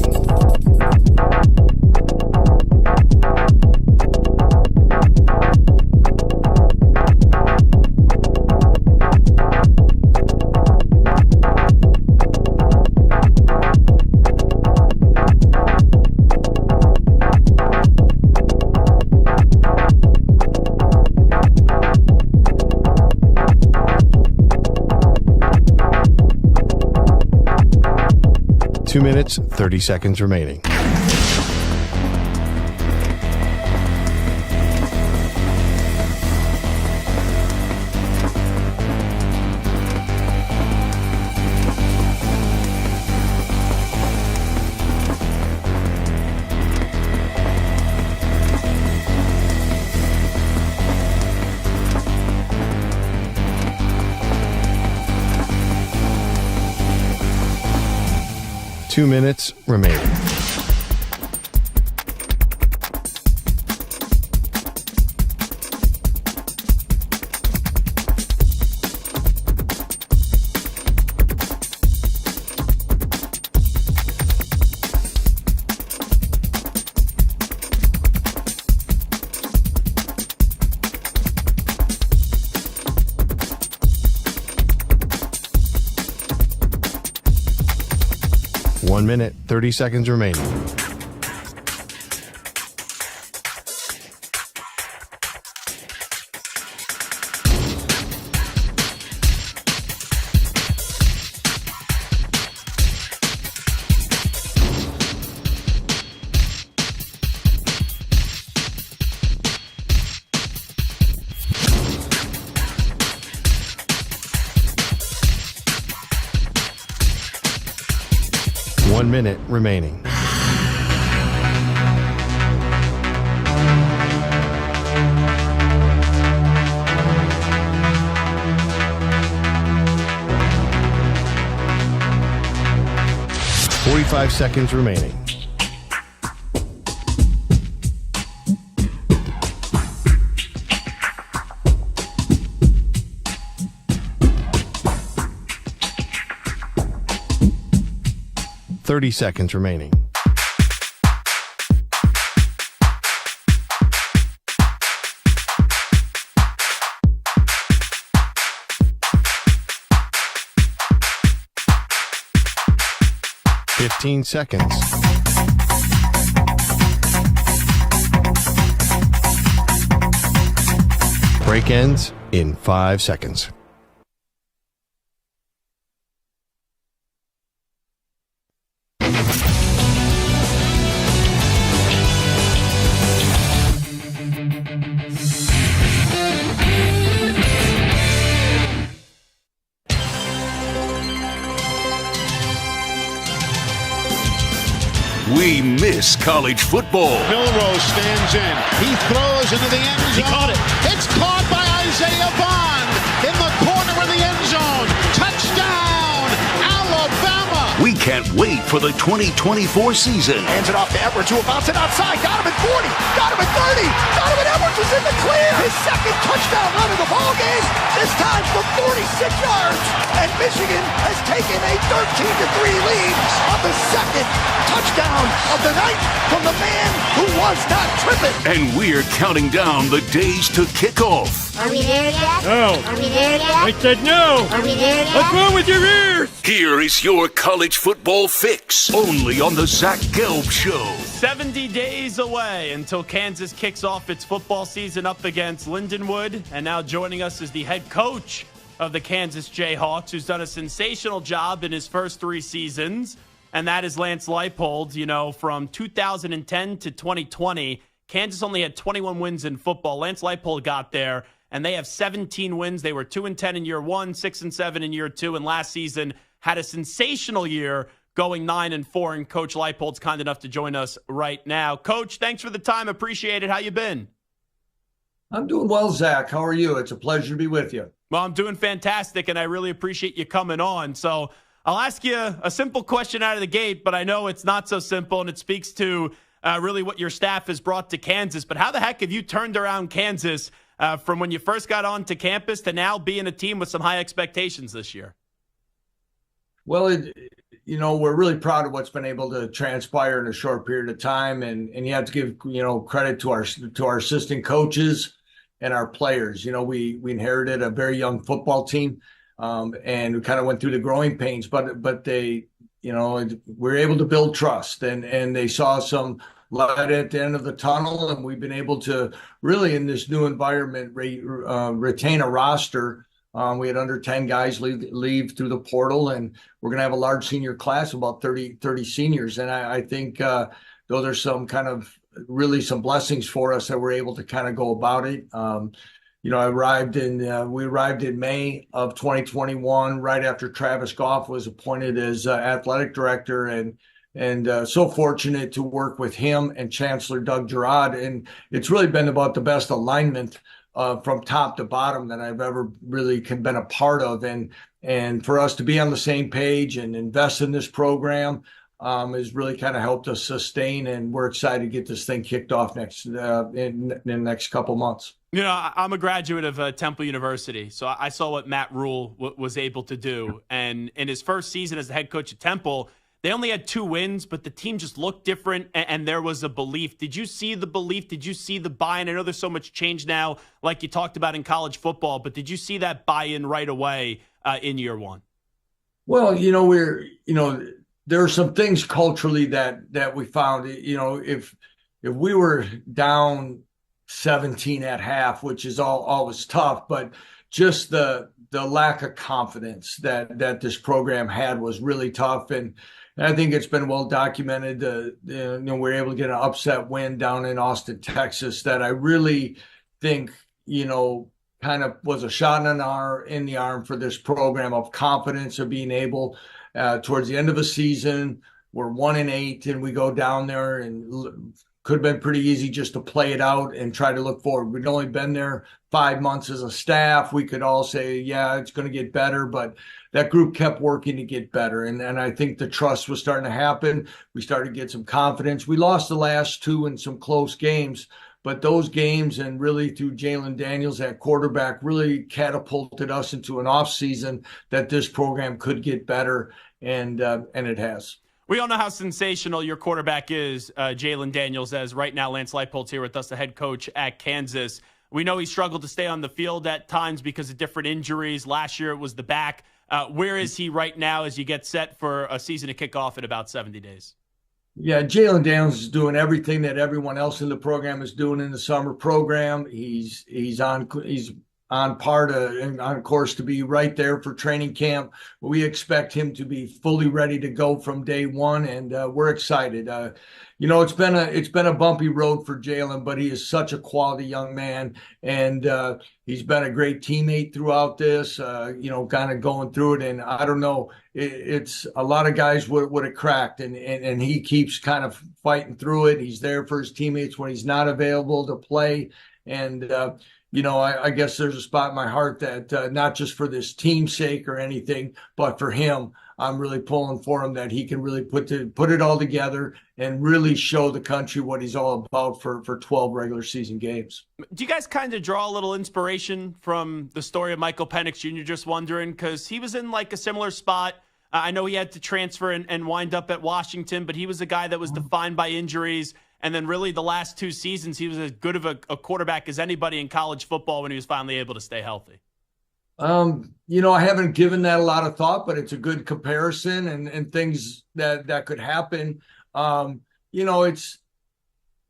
Speaker 7: Two minutes, 30 seconds remaining. Two minutes remaining. One minute, 30 seconds remaining. One minute remaining. Forty-five seconds remaining. Thirty seconds remaining. Fifteen seconds. Break ends in 5 seconds.
Speaker 3: We miss college football.
Speaker 8: Milrose stands in. He throws into the end zone. He caught it. It's caught by Isaiah Bond in the corner of the end zone. Touchdown, Alabama.
Speaker 3: We can't wait for the 2024 season.
Speaker 9: Hands it off to Edwards, who bounce it outside. Got him at 40. Got him at 30. Donovan Edwards is in the clear. His second touchdown run of the ball game. This time from 46 yards. And Michigan has taken a 13-3 lead on the second touchdown of the night from the man who was not tripping.
Speaker 3: And we're counting down the days to kick off.
Speaker 10: Are we there yet?
Speaker 11: No.
Speaker 10: Are we there yet?
Speaker 11: I said no.
Speaker 10: Are we there yet?
Speaker 11: What's wrong with your ears?
Speaker 3: Here is your college football fix, only on the Zach Gelb Show.
Speaker 4: 70 days away until Kansas kicks off its football season up against Lindenwood. And now joining us is the head coach of the Kansas Jayhawks, who's done a sensational job in his first 3 seasons. And that is Lance Leipold. You know, from 2010 to 2020, Kansas only had 21 wins in football. Lance Leipold got there, and they have 17 wins. They were 2-10 in year 1, 6-7 in year 2, and last season had a sensational year going 9-4. And Coach Leipold's kind enough to join us right now. Coach, thanks for the time. Appreciate it. How you been?
Speaker 12: I'm doing well, Zach. How are you? It's a pleasure to be with you.
Speaker 4: Well, I'm doing fantastic, and I really appreciate you coming on. So I'll ask you a simple question out of the gate, but I know it's not so simple, and it speaks to really what your staff has brought to Kansas. But how the heck have you turned around Kansas from when you first got onto campus to now being a team with some high expectations this year?
Speaker 12: Well, we're really proud of what's been able to transpire in a short period of time, and you have to give credit to our assistant coaches and our players. We inherited a very young football team, and we kind of went through the growing pains, but they we're able to build trust, and they saw some light at the end of the tunnel, and we've been able to really, in this new environment, retain a roster. We had under 10 guys leave through the portal, and we're going to have a large senior class, about 30 seniors. And I think those are some kind of really some blessings for us that we're able to kind of go about it. We arrived in May of 2021, right after Travis Goff was appointed as athletic director, and so fortunate to work with him and Chancellor Doug Girard. And it's really been about the best alignment from top to bottom that I've ever really been a part of. And for us to be on the same page and invest in this program has really kind of helped us sustain. And we're excited to get this thing kicked off in the next couple months.
Speaker 4: I'm a graduate of Temple University, so I saw what Matt Rule was able to do. And in his first season as the head coach at Temple, they only had 2 wins, but the team just looked different, and there was a belief. Did you see the belief? Did you see the buy-in? I know there's so much change now, like you talked about in college football, but did you see that buy-in right away in year one?
Speaker 12: Well, there are some things culturally that we found. If we were down 17 at half, which is always tough, but just the lack of confidence that this program had was really tough. And I think it's been well documented. We're able to get an upset win down in Austin, Texas, that I really think, kind of was a shot in the arm for this program of confidence of being able towards the end of the season. We're 1-8, and we go down there, and could have been pretty easy just to play it out and try to look forward. We'd only been there 5 months as a staff. We could all say, yeah, it's going to get better, but that group kept working to get better. And I think the trust was starting to happen. We started to get some confidence. We lost the last 2 in some close games, but those games, and really through Jalen Daniels at quarterback, really catapulted us into an off season that this program could get better. And it has.
Speaker 4: We all know how sensational your quarterback is, Jalen Daniels, as right now Lance Leipold's here with us, the head coach at Kansas. We know he struggled to stay on the field at times because of different injuries. Last year it was the back. Where is he right now as you get set for a season to kick off in about 70 days?
Speaker 12: Yeah, Jalen Daniels is doing everything that everyone else in the program is doing in the summer program. He's on course to be right there for training camp. We expect him to be fully ready to go from day one, and we're excited. It's been a bumpy road for Jalen, but he is such a quality young man, and he's been a great teammate throughout this. Kind of going through it, and I don't know, it's a lot of guys would have cracked, and he keeps kind of fighting through it. He's there for his teammates when he's not available to play, and I guess there's a spot in my heart that not just for this team's sake or anything, but for him, I'm really pulling for him that he can really put it all together and really show the country what he's all about for 12 regular season games.
Speaker 4: Do you guys kind of draw a little inspiration from the story of Michael Penix Jr., just wondering, because he was in like a similar spot? I know he had to transfer and wind up at Washington, but he was a guy that was defined by injuries. And then really the last 2 seasons, he was as good of a quarterback as anybody in college football when he was finally able to stay healthy.
Speaker 12: I haven't given that a lot of thought, but it's a good comparison and things that could happen.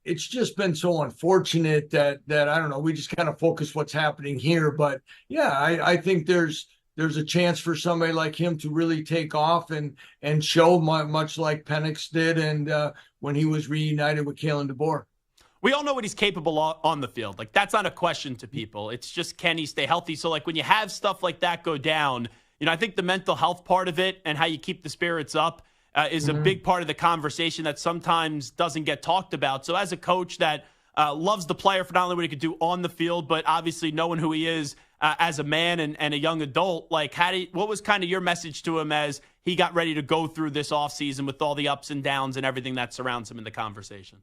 Speaker 12: It's just been so unfortunate that I don't know, we just kind of focus what's happening here. But yeah, I think there's a chance for somebody like him to really take off and show much like Penix did and when he was reunited with Kalen DeBoer.
Speaker 4: We all know what he's capable of on the field. Like, that's not a question to people. It's just, can he stay healthy? So, like, when you have stuff like that go down, I think the mental health part of it and how you keep the spirits up is a big part of the conversation that sometimes doesn't get talked about. So as a coach that loves the player for not only what he could do on the field, but obviously knowing who he is as a man and a young adult, like, what was kind of your message to him as he got ready to go through this offseason with all the ups and downs and everything that surrounds him in the conversation?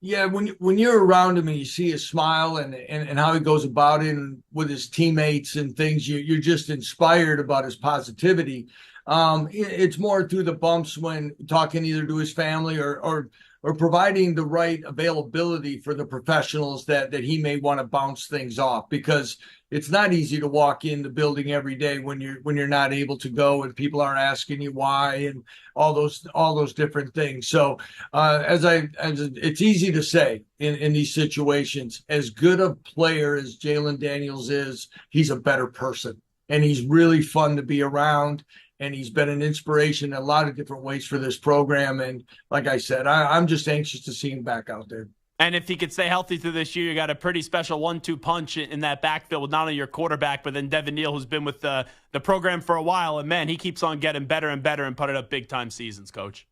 Speaker 12: Yeah, when you're around him and you see his smile and how he goes about it and with his teammates and things, you're just inspired about his positivity. It's more through the bumps when talking either to his family or providing the right availability for the professionals that he may want to bounce things off, because it's not easy to walk in the building every day when you're not able to go and people are asking you why and all those different things. So it's easy to say in these situations, as good a player as Jalen Daniels is, he's a better person and he's really fun to be around. And he's been an inspiration in a lot of different ways for this program. And like I said, I'm just anxious to see him back out there.
Speaker 4: And if he could stay healthy through this year, you got a pretty special 1-2 punch in that backfield with not only your quarterback, but then Devin Neal, who's been with the program for a while. And, man, he keeps on getting better and better and putting up big-time seasons, Coach.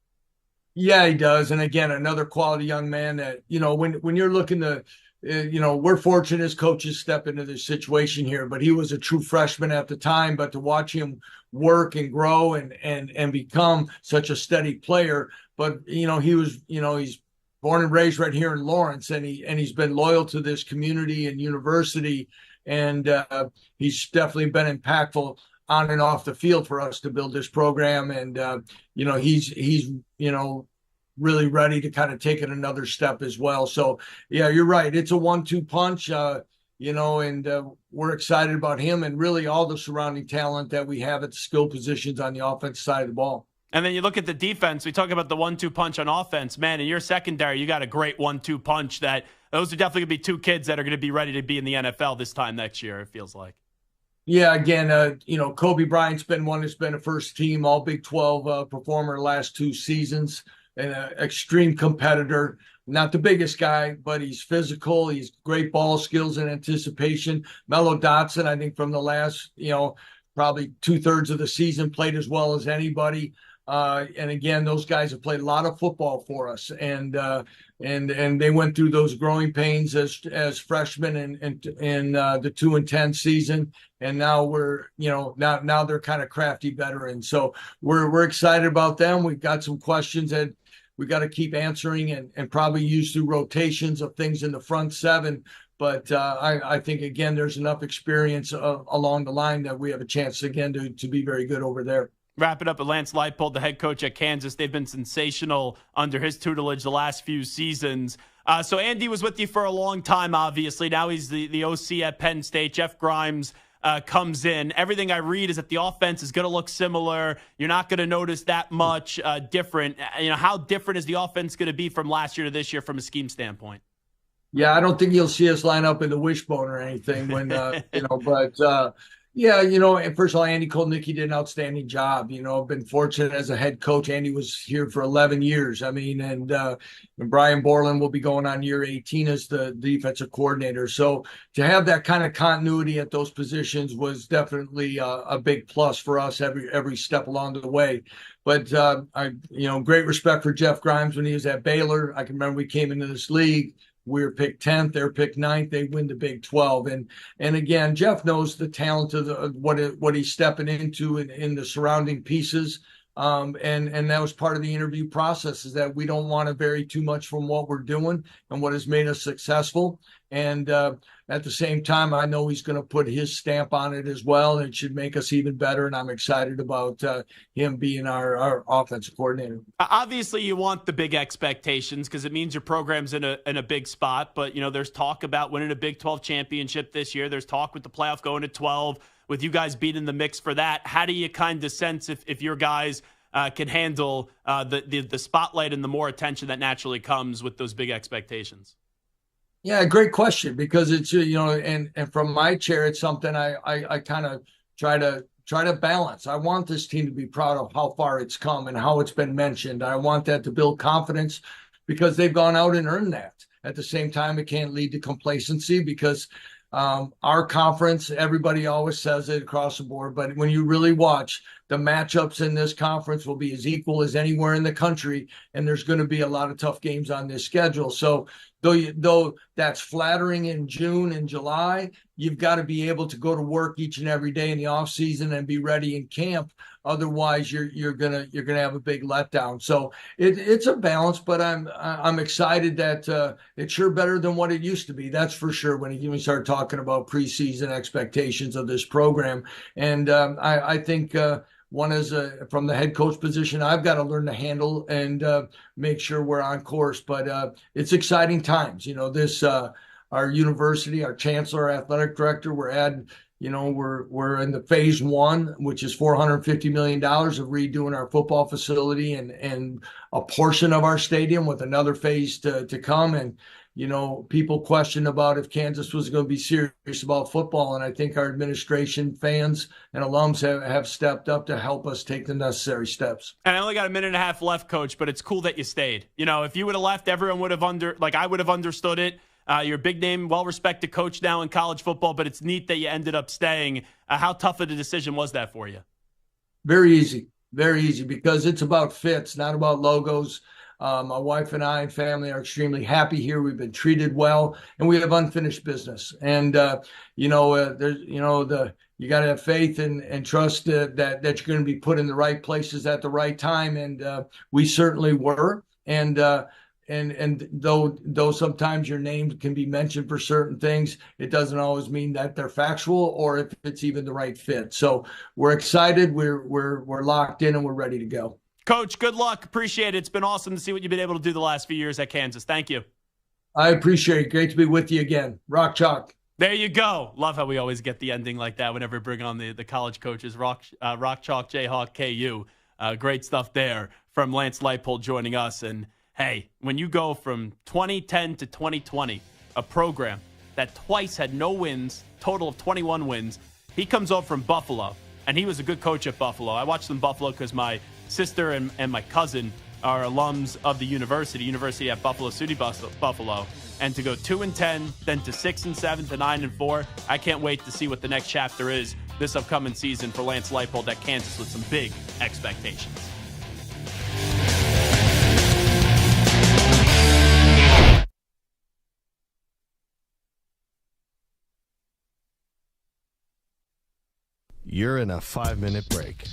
Speaker 12: Yeah, he does. And, again, another quality young man that, when you're looking to we're fortunate as coaches step into this situation here, but he was a true freshman at the time. But to watch him work and grow and become such a steady player, but he was, he's born and raised right here in Lawrence, and he's been loyal to this community and university, and he's definitely been impactful on and off the field for us to build this program. And he's really ready to kind of take it another step as well. So, yeah, you're right. It's a 1-2 punch, and we're excited about him and really all the surrounding talent that we have at the skill positions on the offense side of the ball.
Speaker 4: And then you look at the defense. We talk about the 1-2 punch on offense. Man, in your secondary, you got a great 1-2 punch that those are definitely going to be two kids that are going to be ready to be in the NFL this time next year, it feels like.
Speaker 12: Yeah, again, Kobe Bryant's been one that's been a first team All Big 12 performer the last 2 seasons. An extreme competitor, not the biggest guy, but he's physical. He's great ball skills and anticipation. Mello Dotson, I think from the last, probably 2/3 of the season played as well as anybody. And again, those guys have played a lot of football for us, and they went through those growing pains as freshmen in the 2-10 season, and now now they're kind of crafty veterans. So we're excited about them. We've got some questions that we got to keep answering and probably use through rotations of things in the front seven. But I think, again, there's enough experience along the line that we have a chance, again, to be very good over there.
Speaker 4: Wrap it up with Lance Leipold, the head coach at Kansas. They've been sensational under his tutelage the last few seasons. So Andy was with you for a long time, obviously. Now he's the OC at Penn State. Jeff Grimes comes in. Everything I read is that the offense is going to look similar. You're not going to notice that much different. How different is the offense going to be from last year to this year from a scheme standpoint?
Speaker 12: Yeah, I don't think you'll see us line up in the wishbone or anything when, and first of all, Andy Kolnicki did an outstanding job. I've been fortunate as a head coach. Andy was here for 11 years. And Brian Borland will be going on year 18 as the defensive coordinator. So to have that kind of continuity at those positions was definitely a big plus for us every step along the way. But great respect for Jeff Grimes when he was at Baylor. I can remember we came into this league. We were picked 10th, they were picked 9th. They win the Big 12, and again, Jeff knows the talent of what he's stepping into in the surrounding pieces, and that was part of the interview process. Is that we don't want to vary too much from what we're doing and what has made us successful. And at the same time, I know he's going to put his stamp on it as well, and it should make us even better. And I'm excited about him being our offensive coordinator.
Speaker 4: Obviously, you want the big expectations because it means your program's in a big spot. But, there's talk about winning a Big 12 championship this year. There's talk with the playoff going to 12, with you guys being in the mix for that. How do you kind of sense if your guys can handle the spotlight and the more attention that naturally comes with those big expectations?
Speaker 12: Yeah, great question, because it's, and from my chair, it's something I kind of try to balance. I want this team to be proud of how far it's come and how it's been mentioned. I want that to build confidence because they've gone out and earned that. At the same time, it can't lead to complacency because our conference, everybody always says it across the board, but when you really watch, the matchups in this conference will be as equal as anywhere in the country, and there's going to be a lot of tough games on this schedule. So though that's flattering in June and July, you've got to be able to go to work each and every day in the off season and be ready in camp. Otherwise, you're gonna have a big letdown. So it's a balance, but I'm excited that it's sure better than what it used to be. That's for sure. When you start talking about preseason expectations of this program, and I think one is from the head coach position, I've got to learn to handle and make sure we're on course. But it's exciting times. This our university, our chancellor, athletic director, we're in the phase one, which is $450 million of redoing our football facility and a portion of our stadium, with another phase to come. And people question about if Kansas was going to be serious about football. And I think our administration, fans, and alums have stepped up to help us take the necessary steps.
Speaker 4: And I only got a minute and a half left, Coach, but it's cool that you stayed. If you would have left, everyone would have I would have understood it. You're a big name, well-respected coach now in college football, but it's neat that you ended up staying. How tough of a decision was that for you?
Speaker 12: Very easy, because it's about fits, not about logos. My wife and I and family are extremely happy here. We've been treated well, and we have unfinished business. And you got to have faith and trust that you're going to be put in the right places at the right time, and we certainly were. And though sometimes your name can be mentioned for certain things, it doesn't always mean that they're factual or if it's even the right fit. So we're excited. We're locked in and we're ready to go.
Speaker 4: Coach, good luck. Appreciate it. It's been awesome to see what you've been able to do the last few years at Kansas. Thank you.
Speaker 12: I appreciate it. Great to be with you again. Rock Chalk.
Speaker 4: There you go. Love how we always get the ending like that whenever we bring on the college coaches. Rock Chalk, Jayhawk, KU. Great stuff there from Lance Leipold joining us. And hey, when you go from 2010 to 2020, a program that twice had no wins, total of 21 wins, he comes over from Buffalo, and he was a good coach at Buffalo. I watched them Buffalo because my sister and my cousin are alums of the University at Buffalo City, Buffalo. And to go 2-10, then to 6-7 to 9-4, I can't wait to see what the next chapter is this upcoming season for Lance Leipold at Kansas with some big expectations.
Speaker 7: You're in a 5-minute break.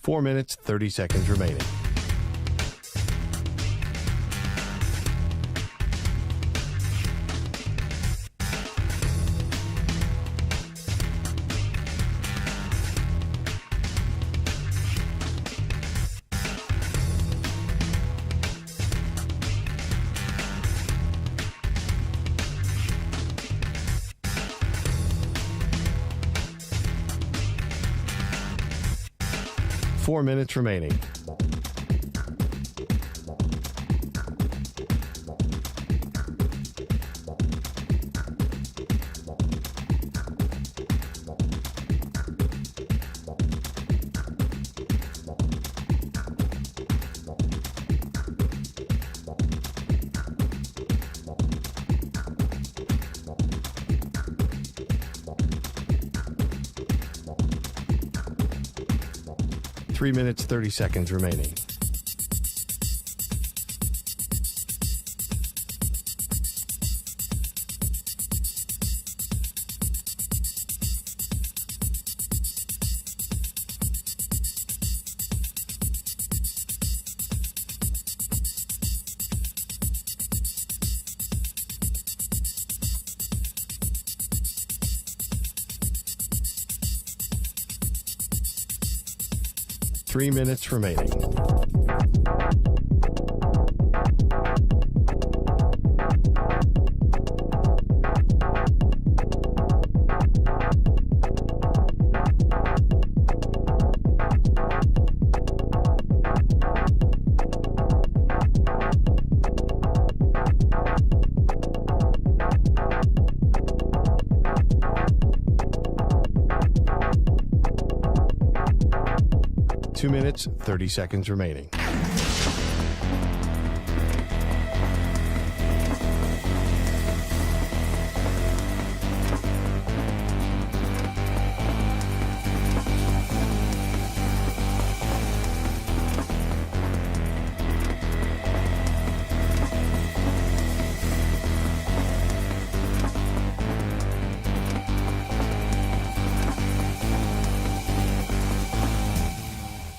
Speaker 7: Four minutes, 30 seconds remaining. Four minutes remaining. Three minutes, 30 seconds remaining. Three minutes remaining. Two minutes, 30 seconds remaining.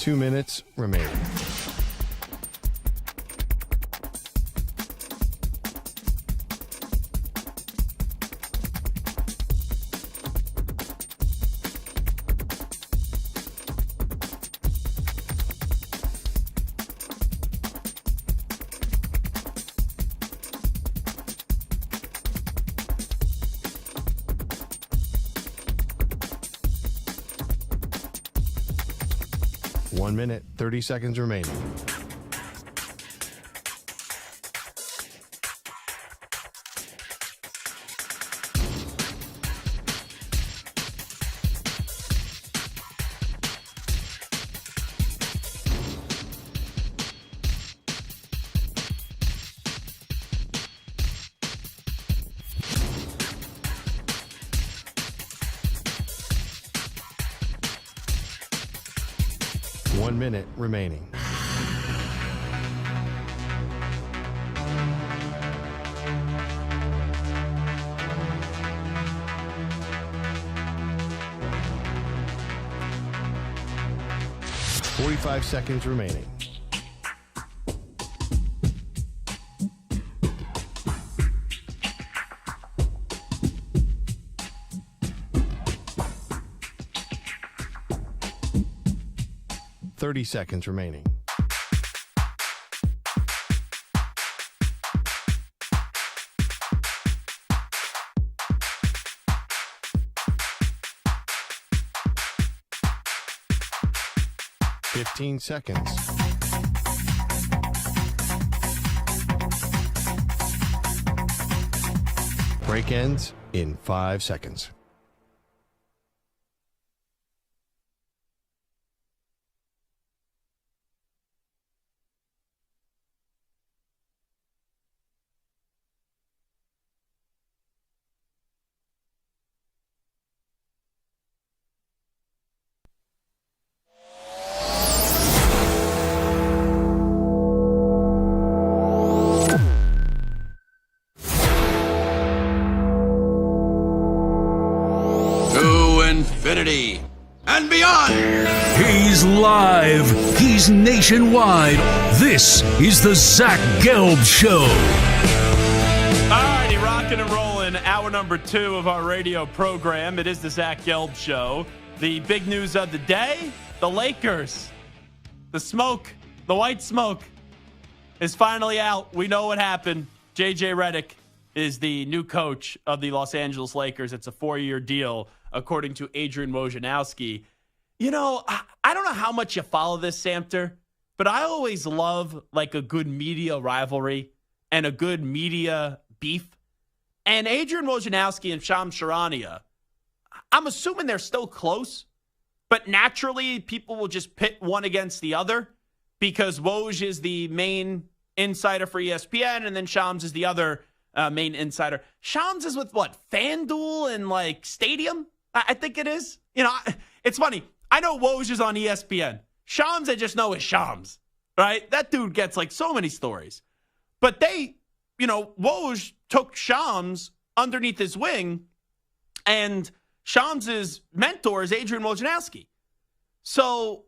Speaker 7: 2 minutes remaining. One minute, 30 seconds remaining. One minute remaining. Forty-five seconds remaining. Thirty seconds remaining. Fifteen seconds. Break ends in 5 seconds.
Speaker 2: Infinity and beyond.
Speaker 3: He's live. He's nationwide. This is the Zach Gelb Show.
Speaker 4: Alrighty, rocking and rolling. Hour number 2 of our radio program. It is the Zach Gelb Show. The big news of the day, the Lakers. The smoke, the white smoke is finally out. We know what happened. JJ Redick is the new coach of the Los Angeles Lakers. It's a 4-year deal, according to Adrian Wojnarowski. You know, I don't know how much you follow this, Samter, but I always love like a good media rivalry and a good media beef. And Adrian Wojnarowski and Shams Charania, I'm assuming they're still close, but naturally people will just pit one against the other because Woj is the main insider for ESPN and then Shams is the other main insider. Shams is with what? FanDuel and like Stadium? I think it is. You know, it's funny. I know Woj is on ESPN. Shams, I just know is Shams, right? That dude gets like so many stories. But they, you know, Woj took Shams underneath his wing, and Shams' mentor is Adrian Wojnarowski. So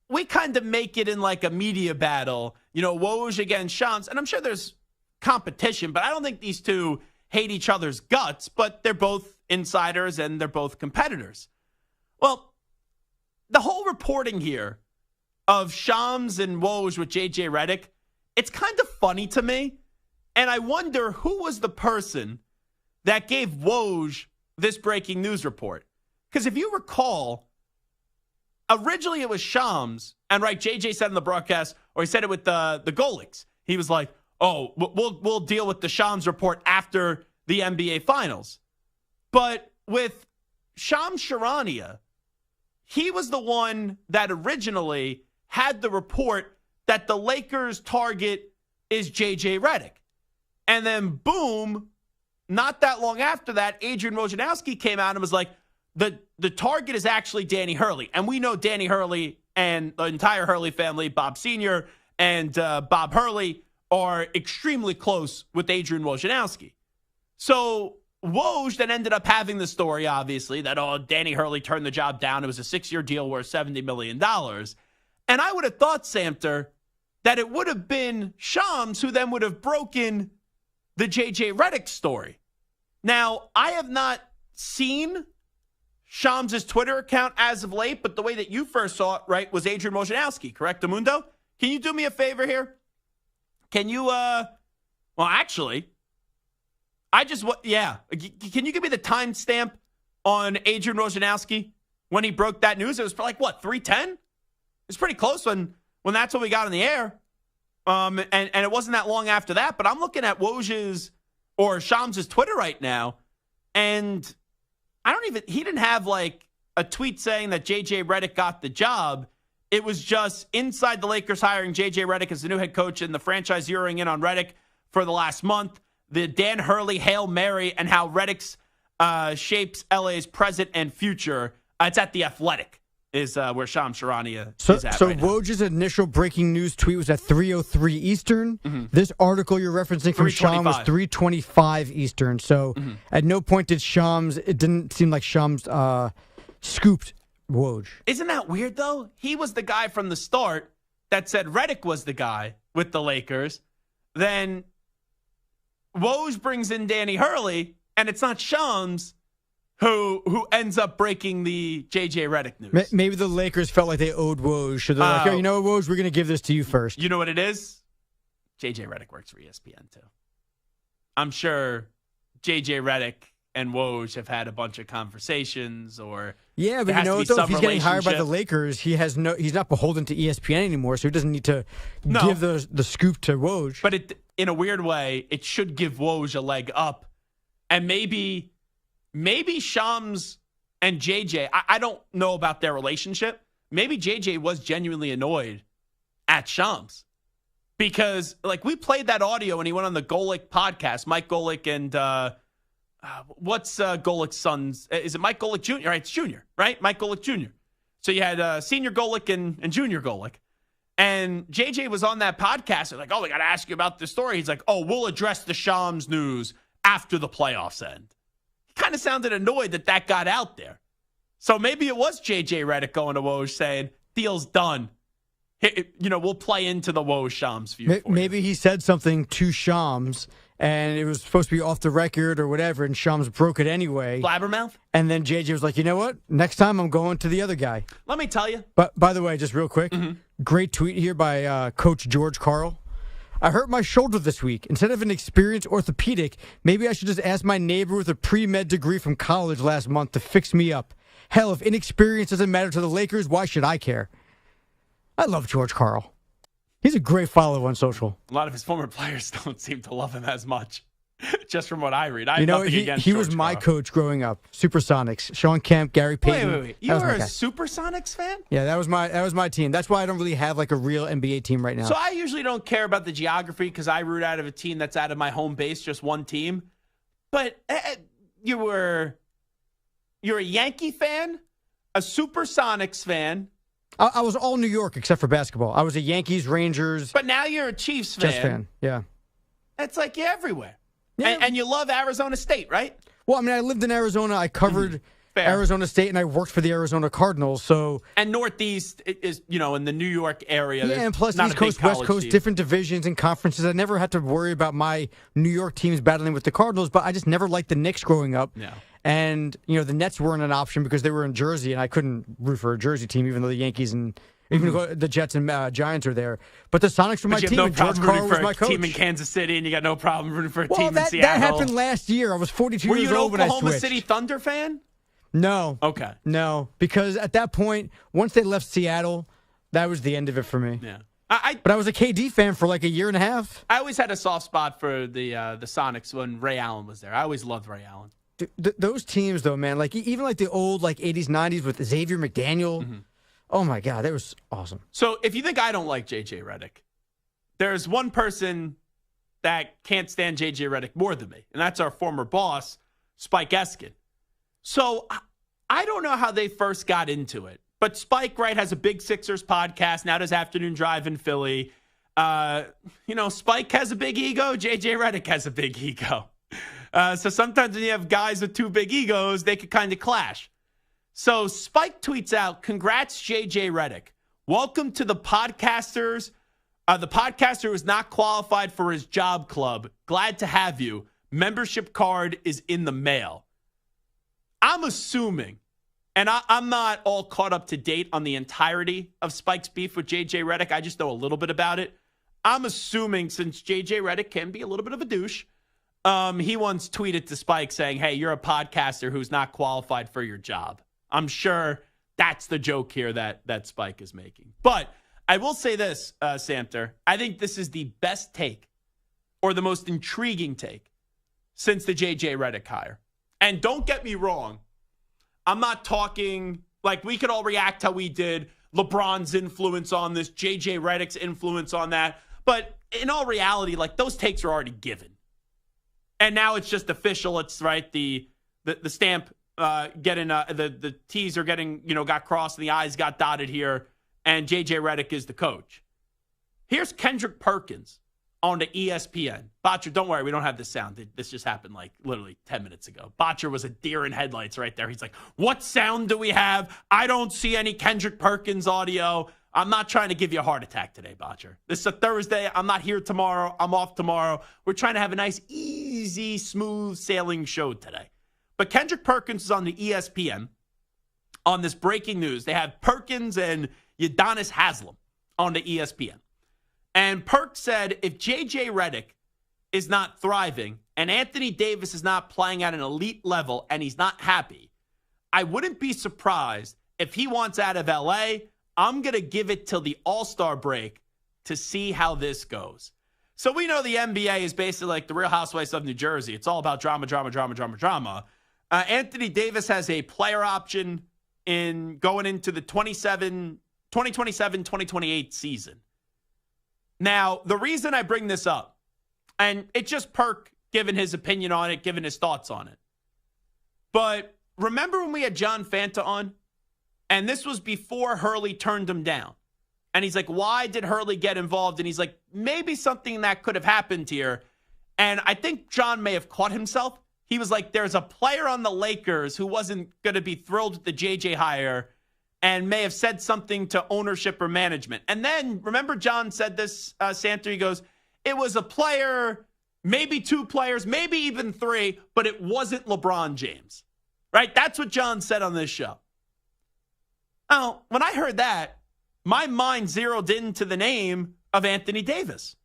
Speaker 4: we kind of make it in like a media battle, you know, Woj against Shams. And I'm sure there's competition, but I don't think these two hate each other's guts, but they're both insiders and they're both competitors. Well, the whole reporting here of Shams and Woj with JJ Redick, it's kind of funny to me. And I wonder who was the person that gave Woj this breaking news report. Because if you recall, originally it was Shams, and right, JJ said in the broadcast, or he said it with the Golics. He was like, oh, we'll deal with the Shams report after the NBA Finals. But with Shams Charania, he was the one that originally had the report that the Lakers' target is JJ Redick. And then, boom, not that long after that, Adrian Wojnarowski came out and was like, the target is actually Danny Hurley. And we know Danny Hurley and the entire Hurley family, Bob Sr. and Bob Hurley, are extremely close with Adrian Wojnarowski. So Woj then ended up having the story, obviously, that, Danny Hurley turned the job down. It was a 6-year deal worth $70 million. And I would have thought, Samter, that it would have been Shams who then would have broken the J.J. Redick story. Now, I have not seen Shams' Twitter account as of late, but the way that you first saw it, right, was Adrian Wojnarowski, correct, Amundo? Can you do me a favor here? Can you, well, actually, can you give me the timestamp on Adrian Wojnarowski when he broke that news? It was like, what, 3:10? It's pretty close when that's when we got on the air. And it wasn't that long after that, but I'm looking at Woj's or Shams' Twitter right now, and he didn't have like a tweet saying that J.J. Redick got the job. It was just inside the Lakers hiring J.J. Redick as the new head coach and the franchise zeroing in on Redick for the last month. The Dan Hurley Hail Mary and how Redick's shapes LA's present and future. It's at The Athletic is where Shams Charania is at right now.
Speaker 6: Woj's initial breaking news tweet was at 3:03 Eastern. Mm-hmm. This article you're referencing from Shams was 3:25 Eastern. So at no point did it didn't seem like Shams scooped Woj.
Speaker 4: Isn't that weird, though? He was the guy from the start that said Redick was the guy with the Lakers. Then Woj brings in Danny Hurley, and it's not Shams who ends up breaking the J.J. Redick news.
Speaker 6: Maybe the Lakers felt like they owed Woj. So they're like, you know what, Woj, we're going to give this to you first.
Speaker 4: You know what it is? J.J. Redick works for ESPN, too. I'm sure J.J. Redick and Woj have had a bunch of conversations or
Speaker 6: yeah, but you know what, though? If he's getting hired by the Lakers, he's not beholden to ESPN anymore, so he doesn't need to give the scoop to Woj.
Speaker 4: But in a weird way, it should give Woj a leg up. And maybe Shams and JJ, I don't know about their relationship. Maybe JJ was genuinely annoyed at Shams because, like, we played that audio when he went on the Golick podcast, Mike Golick and what's Golick's son's? Is it Mike Golick Jr.? Right, it's Jr., right? Mike Golick Jr. So you had Senior Golick and Junior Golick. And JJ was on that podcast. They're like, oh, we got to ask you about this story. He's like, oh, we'll address the Shams news after the playoffs end. Kind of sounded annoyed that got out there. So maybe it was J.J. Redick going to Woj saying, deal's done. We'll play into the Woj Shams feud.
Speaker 6: Maybe he said something to Shams, and it was supposed to be off the record or whatever, and Shams broke it anyway.
Speaker 4: Blabbermouth?
Speaker 6: And then J.J. was like, you know what? Next time I'm going to the other guy.
Speaker 4: Let me tell you.
Speaker 6: But by the way, just real quick, great tweet here by Coach George Carl. I hurt my shoulder this week. Instead of an experienced orthopedic, maybe I should just ask my neighbor with a pre-med degree from college last month to fix me up. Hell, if inexperience doesn't matter to the Lakers, why should I care? I love George Carl. He's a great follow on social.
Speaker 4: A lot of his former players don't seem to love him as much. Just from what I read. I have nothing against
Speaker 6: he
Speaker 4: George
Speaker 6: was my
Speaker 4: Carl.
Speaker 6: coach growing up. Supersonics. Sean Kemp, Gary Payton.
Speaker 4: Wait. You were a Supersonics fan?
Speaker 6: Yeah, that was my team. That's why I don't really have like a real NBA team right now.
Speaker 4: So I usually don't care about the geography because I root out of a team that's out of my home base, just one team. But you're a Yankee fan, a Supersonics fan.
Speaker 6: I was all New York except for basketball. I was a Yankees, Rangers.
Speaker 4: But now you're a Chiefs fan.
Speaker 6: Jets fan, yeah.
Speaker 4: It's like you're everywhere.
Speaker 6: Yeah.
Speaker 4: And you love Arizona State, right?
Speaker 6: Well, I mean, I lived in Arizona. I covered Arizona State, and I worked for the Arizona Cardinals. So
Speaker 4: and Northeast is, in the New York area.
Speaker 6: Yeah, and plus East Coast, West Coast, different divisions and conferences. I never had to worry about my New York teams battling with the Cardinals, but I just never liked the Knicks growing up.
Speaker 4: Yeah.
Speaker 6: And, the Nets weren't an option because they were in Jersey, and I couldn't root for a Jersey team, even though the Yankees and even the Jets and Giants are there. But the Sonics were my team, and George Carl was my coach.
Speaker 4: Team in Kansas City, and you got no problem rooting for a team in Seattle.
Speaker 6: That happened last year. I was 42 years old when I switched.
Speaker 4: Were you an Oklahoma City Thunder fan?
Speaker 6: No.
Speaker 4: Okay.
Speaker 6: No, because at that point, once they left Seattle, that was the end of it for me.
Speaker 4: Yeah.
Speaker 6: But I was a KD fan for like a year and a half.
Speaker 4: I always had a soft spot for the Sonics when Ray Allen was there. I always loved Ray Allen.
Speaker 6: Those teams, though, man, like even like the old like 80s, 90s with Xavier McDaniel. Mm-hmm. Oh, my God, that was awesome.
Speaker 4: So if you think I don't like J.J. Redick, there's one person that can't stand J.J. Redick more than me, and that's our former boss, Spike Eskin. So I don't know how they first got into it, but Spike, right, has a big Sixers podcast, now does Afternoon Drive in Philly. Spike has a big ego, J.J. Redick has a big ego. So sometimes when you have guys with two big egos, they could kind of clash. So Spike tweets out, congrats, J.J. Redick. Welcome to the podcaster who is not qualified for his job club. Glad to have you. Membership card is in the mail. I'm assuming, and I'm not all caught up to date on the entirety of Spike's beef with J.J. Redick. I just know a little bit about it. I'm assuming since J.J. Redick can be a little bit of a douche, he once tweeted to Spike saying, hey, you're a podcaster who's not qualified for your job. I'm sure that's the joke here that Spike is making. But I will say this, Samter. I think this is the best take or the most intriguing take since the J.J. Redick hire. And don't get me wrong. I'm not talking like we could all react how we did. LeBron's influence on this, J.J. Redick's influence on that. But in all reality, like those takes are already given. And now it's just official. It's right. The stamp getting the T's are getting, got crossed and the I's got dotted here. And J.J. Redick is the coach. Here's Kendrick Perkins on the ESPN. Botcher, don't worry. We don't have this sound. This just happened like literally 10 minutes ago. Botcher was a deer in headlights right there. He's like, what sound do we have? I don't see any Kendrick Perkins audio. I'm not trying to give you a heart attack today, Botcher. This is a Thursday. I'm not here tomorrow. I'm off tomorrow. We're trying to have a nice, easy, smooth sailing show today. But Kendrick Perkins is on the ESPN on this breaking news. They have Perkins and Udonis Haslem on the ESPN. And Perk said if J.J. Redick is not thriving and Anthony Davis is not playing at an elite level and he's not happy, I wouldn't be surprised if he wants out of L.A., I'm going to give it till the All-Star break to see how this goes. So we know the NBA is basically like the Real Housewives of New Jersey. It's all about drama, drama, drama, drama, drama. Anthony Davis has a player option in going into the 2027-2028 season. Now, the reason I bring this up, and it's just Perk giving his opinion on it, giving his thoughts on it. But remember when we had John Fanta on? And this was before Hurley turned him down. And he's like, why did Hurley get involved? And he's like, maybe something that could have happened here. And I think John may have caught himself. He was like, there's a player on the Lakers who wasn't going to be thrilled with the JJ hire and may have said something to ownership or management. And then, remember John said this, Santer, he goes, it was a player, maybe two players, maybe even three, but it wasn't LeBron James. Right? That's what John said on this show. Oh, when I heard that, my mind zeroed into the name of Anthony Davis.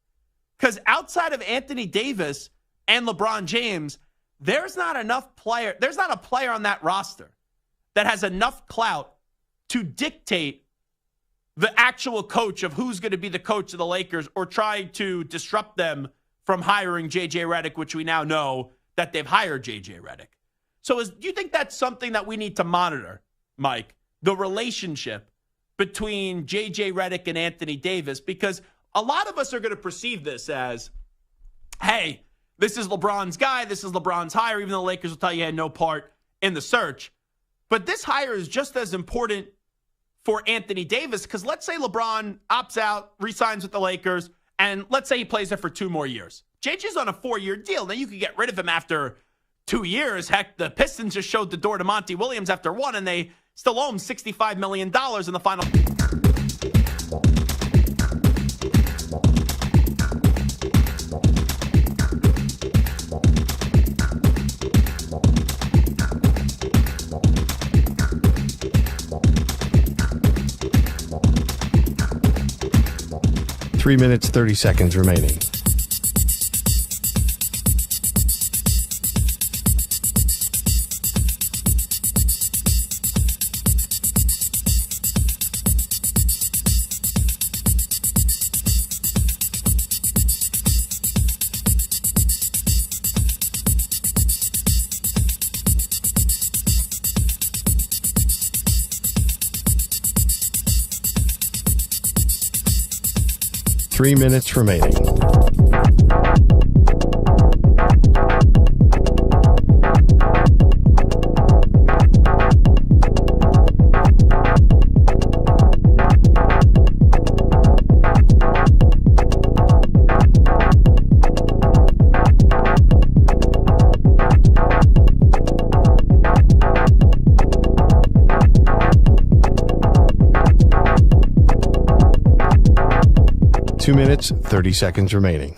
Speaker 4: Because outside of Anthony Davis and LeBron James, there's not a player on that roster that has enough clout to dictate the actual coach of who's going to be the coach of the Lakers or try to disrupt them from hiring J.J. Redick, which we now know that they've hired J.J. Redick. So do you think that's something that we need to monitor, Mike? The relationship between J.J. Redick and Anthony Davis, because a lot of us are going to perceive this as, hey, this is LeBron's guy, this is LeBron's hire, even though the Lakers will tell you he had no part in the search. But this hire is just as important for Anthony Davis, because let's say LeBron opts out, re-signs with the Lakers, and let's say he plays there for 2 more years. JJ's on a 4-year deal. Now you could get rid of him after 2 years. Heck, the Pistons just showed the door to Monty Williams after 1, and they still owe him $65 million in the final.
Speaker 7: Three minutes, 30 seconds remaining. Three minutes remaining. 2 minutes, 30 seconds remaining.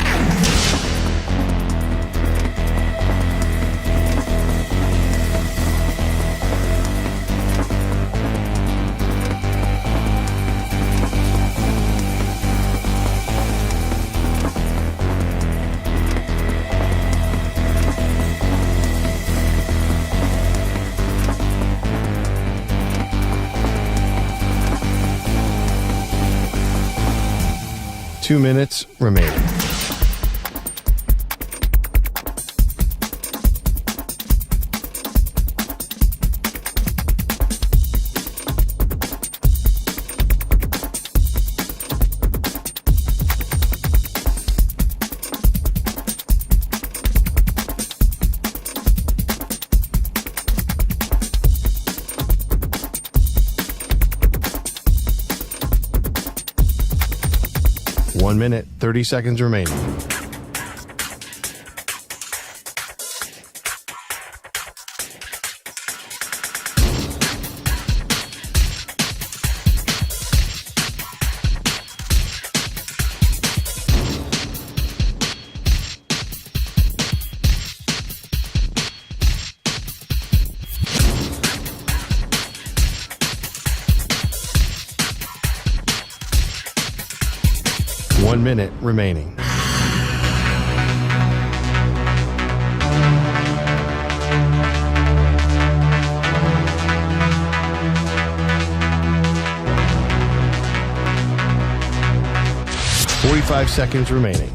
Speaker 7: Two minutes remaining. One minute, 30 seconds remaining. One minute remaining. Five seconds remaining.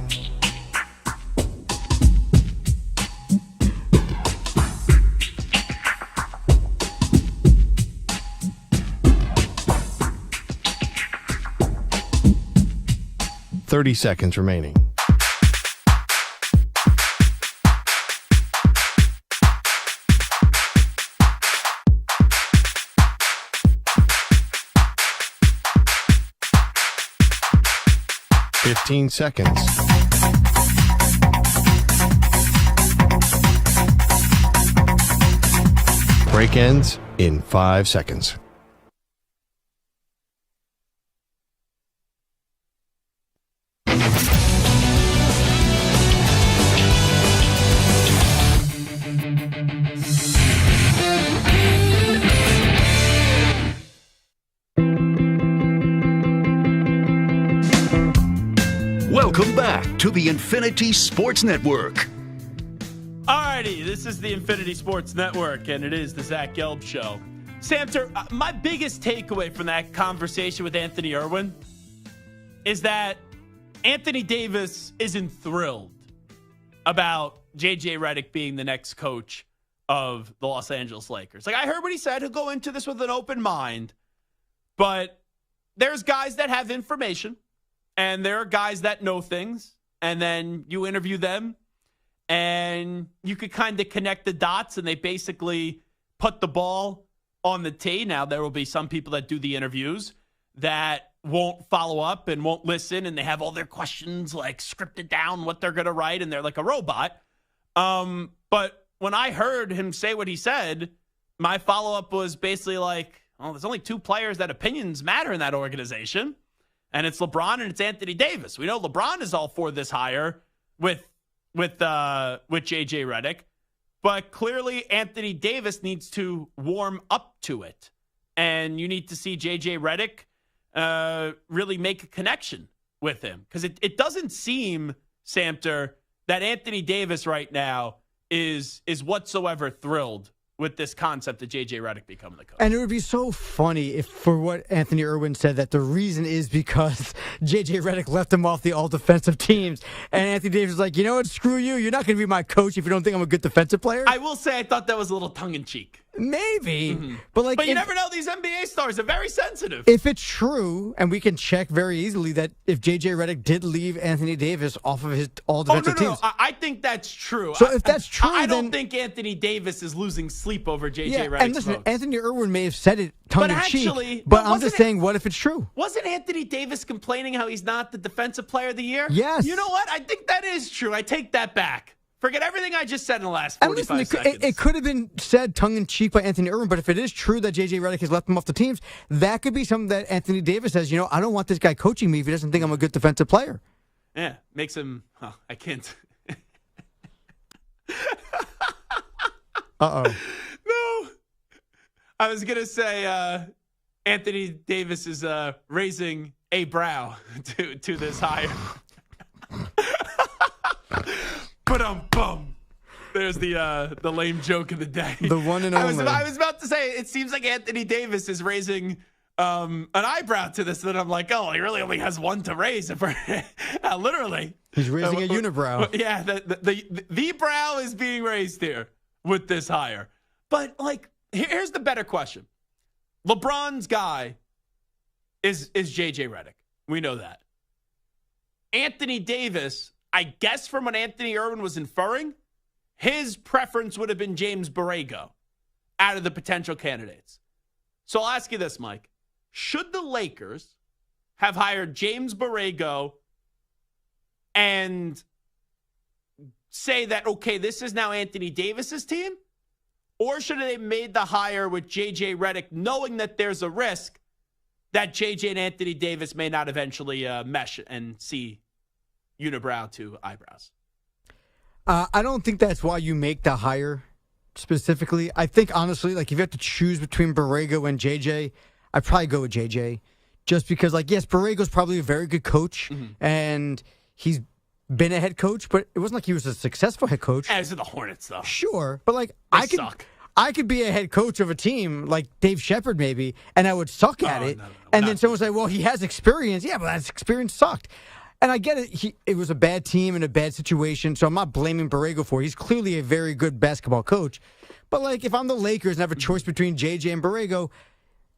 Speaker 7: Thirty seconds remaining. Fifteen seconds. Break ends in 5 seconds.
Speaker 3: Welcome back to the Infinity Sports Network.
Speaker 4: Alrighty, this is the Infinity Sports Network, and it is the Zach Gelb Show. Samter, my biggest takeaway from that conversation with Anthony Irwin is that Anthony Davis isn't thrilled about J.J. Redick being the next coach of the Los Angeles Lakers. Like, I heard what he said. He'll go into this with an open mind, but there's guys that have information, and there are guys that know things, and then you interview them, and you could kind of connect the dots, and they basically put the ball on the tee. Now, there will be some people that do the interviews that won't follow up and won't listen, and they have all their questions like scripted down what they're going to write, and they're like a robot. But when I heard him say what he said, my follow-up was basically like, well, there's only two players that opinions matter in that organization, and it's LeBron and it's Anthony Davis. We know LeBron is all for this hire with J.J. Redick, but clearly Anthony Davis needs to warm up to it, and you need to see J.J. Redick really make a connection with him, because it doesn't seem, Samter, that Anthony Davis right now is whatsoever thrilled with this concept of J.J. Redick becoming the coach.
Speaker 6: And it would be so funny if, for what Anthony Irwin said, that the reason is because J.J. Redick left him off the all-defensive teams. And Anthony Davis was like, you know what, screw you. You're not going to be my coach if you don't think I'm a good defensive player.
Speaker 4: I will say I thought that was a little tongue-in-cheek.
Speaker 6: Maybe.
Speaker 4: Mm-hmm.
Speaker 6: But
Speaker 4: you never know. These NBA stars are very sensitive.
Speaker 6: If it's true, and we can check very easily that if J.J. Redick did leave Anthony Davis off of his all-defensive teams.
Speaker 4: No. I think that's true.
Speaker 6: So if that's true,
Speaker 4: I don't think Anthony Davis is losing sleep over J.J. Redick's
Speaker 6: and listen,
Speaker 4: votes.
Speaker 6: Anthony Irwin may have said it tongue-in-cheek,
Speaker 4: but
Speaker 6: I'm just saying, what if it's true?
Speaker 4: Wasn't Anthony Davis complaining how he's not the defensive player of the year?
Speaker 6: Yes.
Speaker 4: You know what? I think that is true. I take that back. Forget everything I just said in the last
Speaker 6: And
Speaker 4: 45
Speaker 6: listen,
Speaker 4: seconds.
Speaker 6: it could have been said tongue-in-cheek by Anthony Irvin, but if it is true that J.J. Redick has left him off the teams, that could be something that Anthony Davis says, I don't want this guy coaching me if he doesn't think I'm a good defensive player.
Speaker 4: Yeah, makes him, I can't.
Speaker 6: Uh-oh.
Speaker 4: No. I was going to say Anthony Davis is raising a brow to this hire. Bum. There's the lame joke of the day.
Speaker 6: The one and only.
Speaker 4: I was about to say, it seems like Anthony Davis is raising an eyebrow to this, and I'm like, oh, he really only has one to raise. Literally.
Speaker 6: He's raising a unibrow.
Speaker 4: Yeah, the brow is being raised here with this hire. But, here's the better question. LeBron's guy is J.J. Redick. We know that. Anthony Davis, I guess from what Anthony Irwin was inferring, his preference would have been James Borrego out of the potential candidates. So I'll ask you this, Mike. Should the Lakers have hired James Borrego and say that, okay, this is now Anthony Davis's team? Or should they have made the hire with J.J. Redick knowing that there's a risk that J.J. and Anthony Davis may not eventually mesh and see unibrow to eyebrows?
Speaker 6: I don't think that's why you make the hire specifically. I think, honestly, if you have to choose between Borrego and J.J., I'd probably go with J.J. Just because, yes, Borrego's probably a very good coach, and he's been a head coach, but it wasn't like he was a successful head coach.
Speaker 4: As in the Hornets, though.
Speaker 6: Sure, but
Speaker 4: suck.
Speaker 6: I could be a head coach of a team like Dave Shepard maybe, and I would suck at it. No, and then someone would say, well, he has experience. Yeah, but that experience sucked. And I get it. It was a bad team and a bad situation, so I'm not blaming Borrego for it. He's clearly a very good basketball coach. But, if I'm the Lakers and have a choice between JJ and Borrego,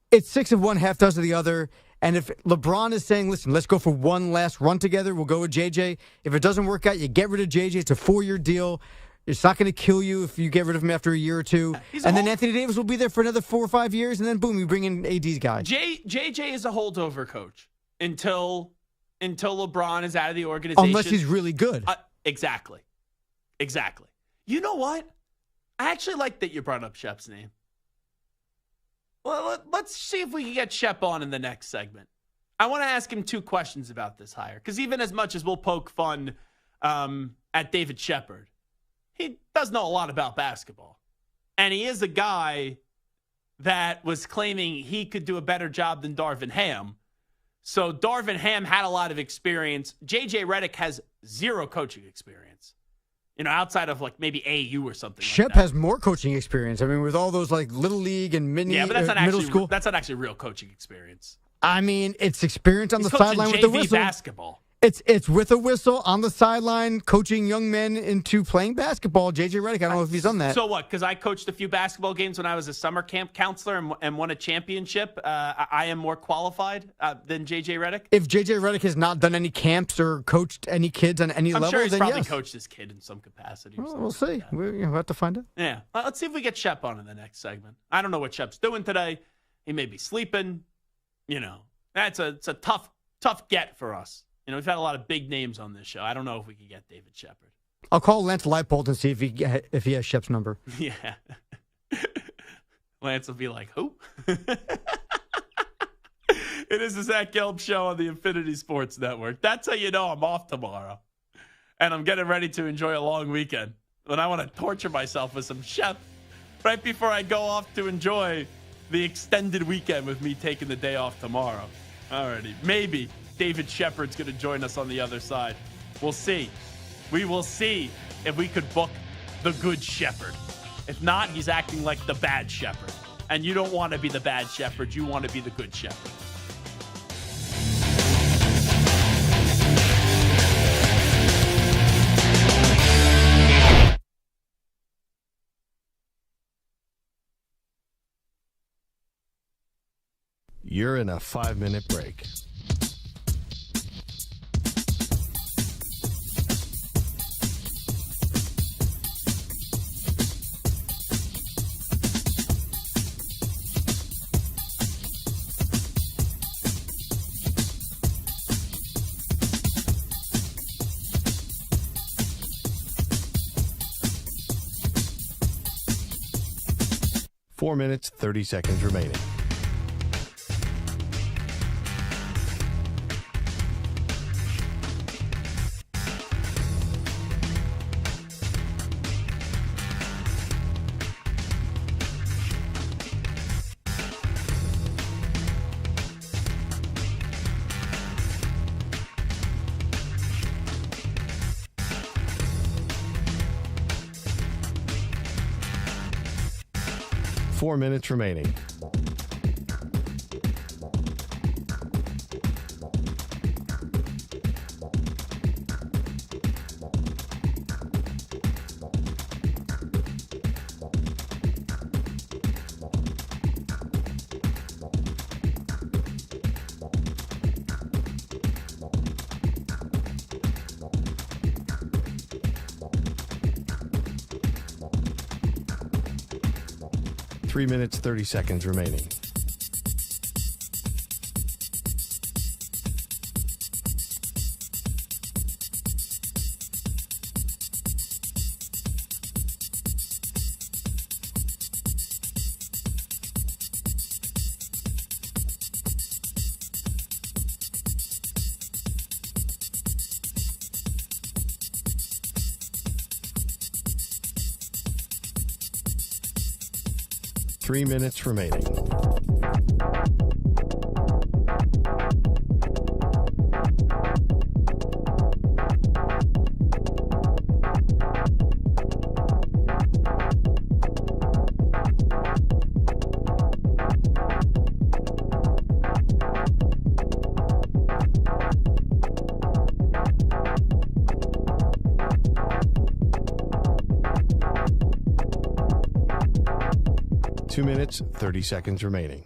Speaker 6: it's 6 of one, half dozen of the other. And if LeBron is saying, listen, let's go for one last run together, we'll go with JJ. If it doesn't work out, you get rid of JJ. It's a 4-year deal. It's not going to kill you if you get rid of him after a year or two. And then Anthony Davis will be there for another 4 or 5 years, and then, boom, you bring in AD's guy.
Speaker 4: JJ is a holdover coach until LeBron is out of the organization.
Speaker 6: Unless he's really good.
Speaker 4: Exactly. You know what? I actually like that you brought up Shep's name. Well, let's see if we can get Shep on in the next segment. I want to ask him 2 questions about this hire, because even as much as we'll poke fun at David Shepard, he does know a lot about basketball. And he is a guy that was claiming he could do a better job than Darvin Ham. So Darvin Ham had a lot of experience. J.J. Redick has 0 coaching experience. Outside of maybe AU or something.
Speaker 6: Shep has more coaching experience. I mean, with all those little league and middle school.
Speaker 4: That's not actually real coaching experience.
Speaker 6: I mean, it's experience on the sideline with the whistle.
Speaker 4: Basketball.
Speaker 6: It's with a whistle on the sideline, coaching young men into playing basketball. J.J. Redick, I don't know if he's done that.
Speaker 4: So what? Because I coached a few basketball games when I was a summer camp counselor and won a championship. I am more qualified than J.J. Redick.
Speaker 6: If J.J. Redick has not done any camps or coached any kids on any level,
Speaker 4: I'm sure he's
Speaker 6: then
Speaker 4: probably
Speaker 6: yes.
Speaker 4: coached his kid in some capacity.
Speaker 6: Well, we'll see. We'll have to find out.
Speaker 4: Yeah. Let's see if we get Shep on in the next segment. I don't know what Shep's doing today. He may be sleeping. It's a tough get for us. We've had a lot of big names on this show. I don't know if we can get David Shepard.
Speaker 6: I'll call Lance Leipold and see if he has Shep's number.
Speaker 4: Yeah. Lance will be like, who? It is the Zach Gelb Show on the Infinity Sports Network. That's how you know I'm off tomorrow. And I'm getting ready to enjoy a long weekend. When I want to torture myself with some Shep right before I go off to enjoy the extended weekend with me taking the day off tomorrow. Alrighty. Maybe David Shepard's going to join us on the other side. We'll see. We will see if we could book the good Shepherd. If not, he's acting like the bad Shepherd. And you don't want to be the bad Shepherd. You want to be the good Shepherd.
Speaker 7: You're in a 5-minute break. 4 minutes, 30 seconds remaining. Four minutes remaining. Three minutes, 30 seconds remaining. Three minutes remaining. Two minutes, 30 seconds remaining.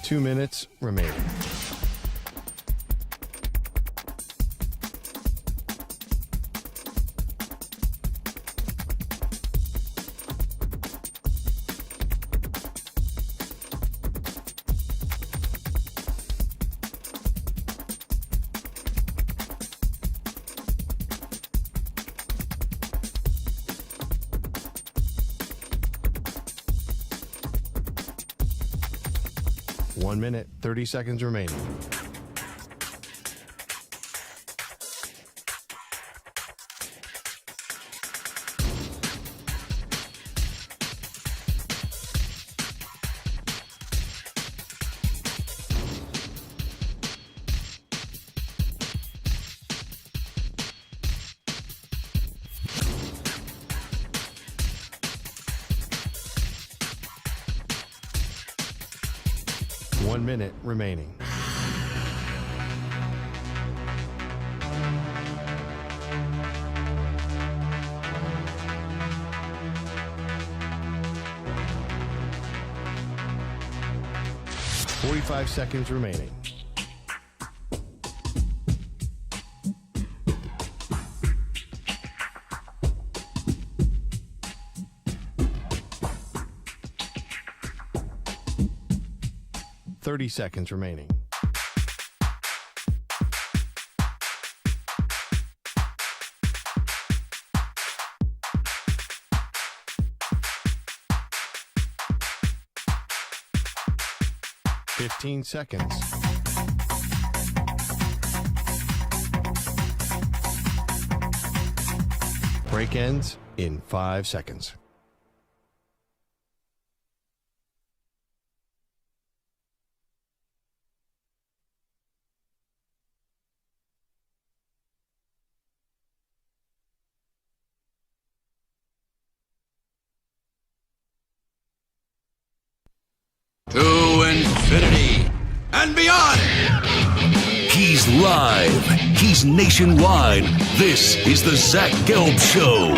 Speaker 7: Two minutes remaining. One minute, 30 seconds remaining. One minute remaining. Forty-five seconds remaining. Thirty seconds remaining. Fifteen seconds. Break ends in 5 seconds.
Speaker 2: To infinity and beyond.
Speaker 3: He's live. He's nationwide. This is the Zach Gelb Show.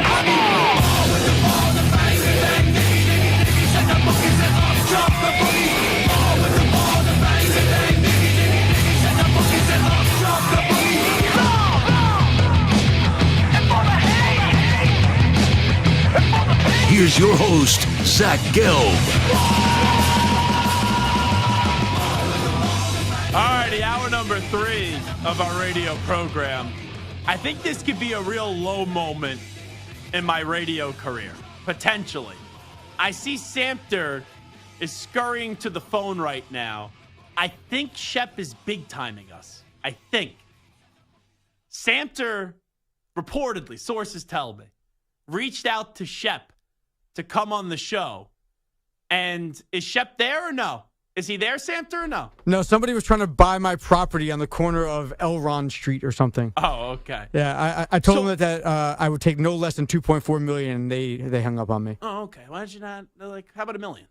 Speaker 3: here's your host, Zach Gelb.
Speaker 4: All righty, hour number 3 of our radio program. I think this could be a real low moment in my radio career, potentially. I see Samter is scurrying to the phone right now. I think Shep is big-timing us. I think. Samter, reportedly, sources tell me, reached out to Shep to come on the show. And is Shep there or no? Is he there, Samter, or no?
Speaker 6: No, somebody was trying to buy my property on the corner of Elron Street or something.
Speaker 4: Oh, okay.
Speaker 6: Yeah, I told them that I would take no less than $2.4 million, and they hung up on me.
Speaker 4: Oh, okay. Why did you not, how about $1 million?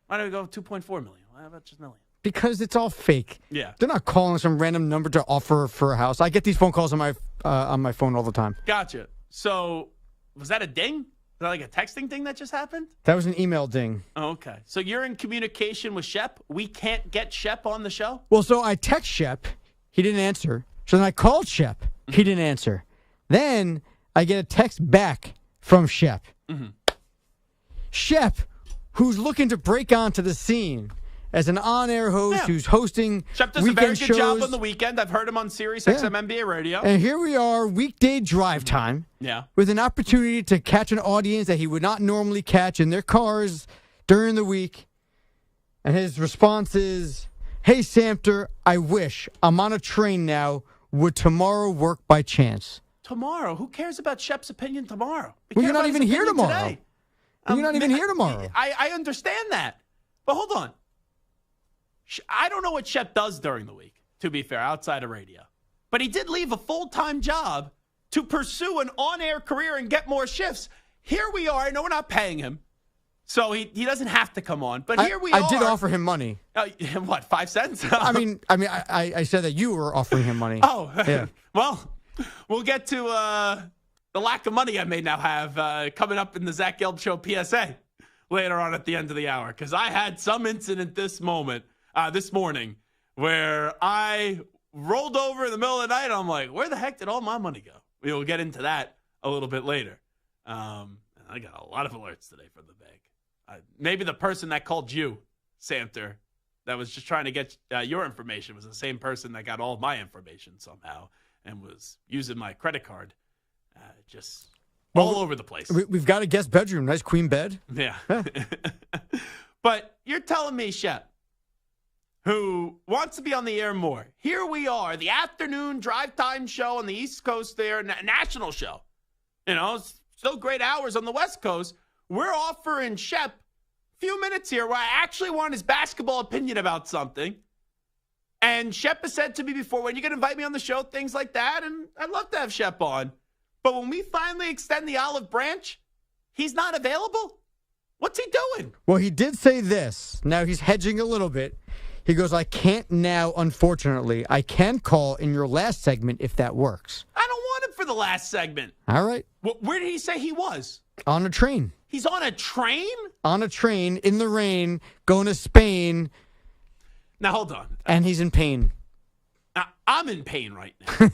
Speaker 4: Why don't we go $2.4 million? Why about just $1 million?
Speaker 6: Because it's all fake.
Speaker 4: Yeah.
Speaker 6: They're not calling some random number to offer for a house. I get these phone calls on my phone all the time.
Speaker 4: Gotcha. So, was that a ding? Was that like a texting thing that just happened?
Speaker 6: That was an email ding.
Speaker 4: Oh, okay. So you're in communication with Shep? We can't get Shep on the show?
Speaker 6: Well, so I text Shep. He didn't answer. So then I called Shep. He didn't answer. Then I get a text back from Shep.
Speaker 4: Mm-hmm.
Speaker 6: Shep, who's looking to break onto the scene as an on-air host who's hosting
Speaker 4: Shep does a very good job on the weekend. I've heard him on Sirius XM NBA Radio.
Speaker 6: And here we are, weekday drive time.
Speaker 4: Yeah.
Speaker 6: With an opportunity to catch an audience that he would not normally catch in their cars during the week. And his response is, "Hey, Samter, I wish. I'm on a train now. Would tomorrow work by chance?"
Speaker 4: Tomorrow? Who cares about Shep's opinion tomorrow?
Speaker 6: Well, you're not even here tomorrow. You're not even here tomorrow.
Speaker 4: I understand that. But hold on. I don't know what Shep does during the week, to be fair, outside of radio. But he did leave a full-time job to pursue an on-air career and get more shifts. Here we are. I know we're not paying him, so he doesn't have to come on. But here we are.
Speaker 6: I did offer him money.
Speaker 4: What, 5 cents?
Speaker 6: I said that you were offering him money.
Speaker 4: Oh,
Speaker 6: yeah.
Speaker 4: Well, we'll get to the lack of money I may now have coming up in the Zach Gelb Show PSA later on at the end of the hour, because I had some incident this morning where I rolled over in the middle of the night and I'm like, where the heck did all my money go? We will get into that a little bit later. I got a lot of alerts today from the bank. Maybe the person that called you, Samter, that was just trying to get your information was the same person that got all of my information somehow and was using my credit card all over the place.
Speaker 6: We've got a guest bedroom. Nice queen bed.
Speaker 4: Yeah. But you're telling me, Shep, who wants to be on the air more. Here we are, the afternoon drive time show on the East Coast there, national show. You know, still great hours on the West Coast. We're offering Shep a few minutes here where I actually want his basketball opinion about something. And Shep has said to me before, when you can invite me on the show, things like that, and I'd love to have Shep on. But when we finally extend the olive branch, he's not available? What's he doing?
Speaker 6: Well, he did say this. Now he's hedging a little bit. He goes, I can't now, unfortunately. I can call in your last segment if that works.
Speaker 4: I don't want him for the last segment.
Speaker 6: All right.
Speaker 4: Where did he say he was?
Speaker 6: On a train.
Speaker 4: He's on a train?
Speaker 6: On a train, in the rain, going to Spain.
Speaker 4: Now, hold on.
Speaker 6: And he's in pain.
Speaker 4: I'm in pain right now.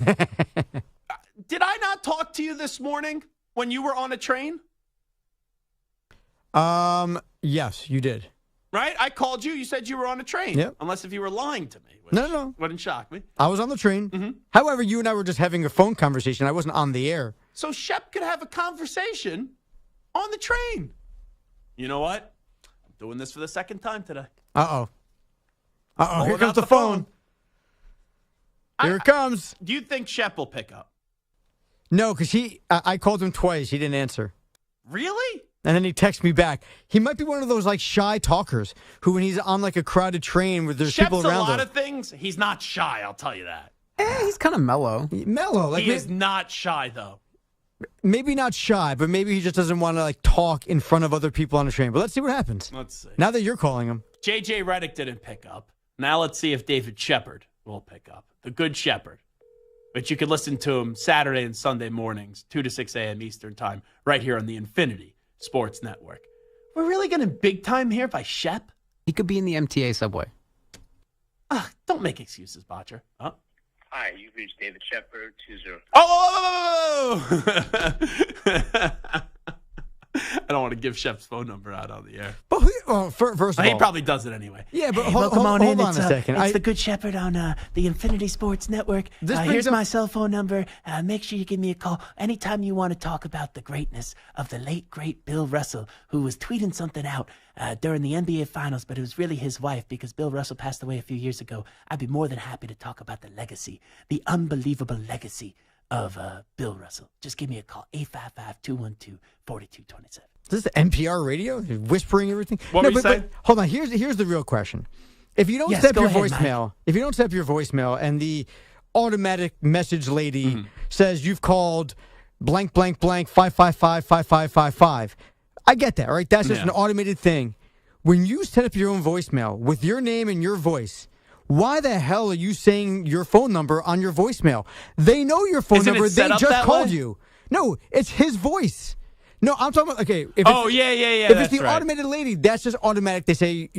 Speaker 4: Did I not talk to you this morning when you were on a train?
Speaker 6: Yes, you did.
Speaker 4: Right? I called you. You said you were on a train.
Speaker 6: Yep.
Speaker 4: Unless if you were lying to me. Which
Speaker 6: No.
Speaker 4: Wouldn't shock me.
Speaker 6: I was on the train.
Speaker 4: Mm-hmm.
Speaker 6: However, you and I were just having a phone conversation. I wasn't on the air.
Speaker 4: So Shep could have a conversation on the train. You know what? I'm doing this for the second time today.
Speaker 6: Uh-oh. Here comes the phone. Here it comes.
Speaker 4: Do you think Shep will pick up?
Speaker 6: No, because I called him twice. He didn't answer.
Speaker 4: Really?
Speaker 6: And then he texts me back. He might be one of those, like, shy talkers who, when he's on, like, a crowded train where there's people around him.
Speaker 4: Shep's a lot of things. He's not shy, I'll tell you that.
Speaker 5: He's kind of mellow.
Speaker 6: Mellow.
Speaker 4: He is not shy, though.
Speaker 6: Maybe not shy, but maybe he just doesn't want to, like, talk in front of other people on a train. But let's see what happens.
Speaker 4: Let's see.
Speaker 6: Now that you're calling him.
Speaker 4: J.J. Redick didn't pick up. Now let's see if David Shepard will pick up. The Good Shepherd. But you can listen to him Saturday and Sunday mornings, 2 to 6 a.m. Eastern Time, right here on the Infinity Sports Network. We're really getting big time here by Shep?
Speaker 5: He could be in the MTA subway.
Speaker 4: Don't make excuses, Botcher. Huh?
Speaker 11: Hi, you've reached David Shepard, 20.
Speaker 4: don't want to give Shep's phone number out on the air.
Speaker 6: But first of all,
Speaker 4: he probably does it anyway.
Speaker 6: Yeah, but
Speaker 4: hey,
Speaker 6: hold on a second.
Speaker 13: It's the Good Shepherd on the Infinity Sports Network. Here's my cell phone number. Make sure you give me a call anytime you want to talk about the greatness of the late, great Bill Russell, who was tweeting something out during the NBA Finals, but it was really his wife because Bill Russell passed away a few years ago. I'd be more than happy to talk about the legacy, the unbelievable legacy of Bill Russell. Just give me a call, 855-212-4227.
Speaker 6: This is NPR radio? You're whispering everything?
Speaker 4: What were you saying?
Speaker 6: But hold on. Here's the real question. If you don't set up your voicemail, and the automatic message lady says you've called blank, blank, blank, 555-5555, I get that, right? That's just an automated thing. When you set up your own voicemail with your name and your voice, why the hell are you saying your phone number on your voicemail? They know your phone number. They just called you. No, it's his voice. No, I'm talking about, okay. If it's the automated lady, that's just automatic. They say,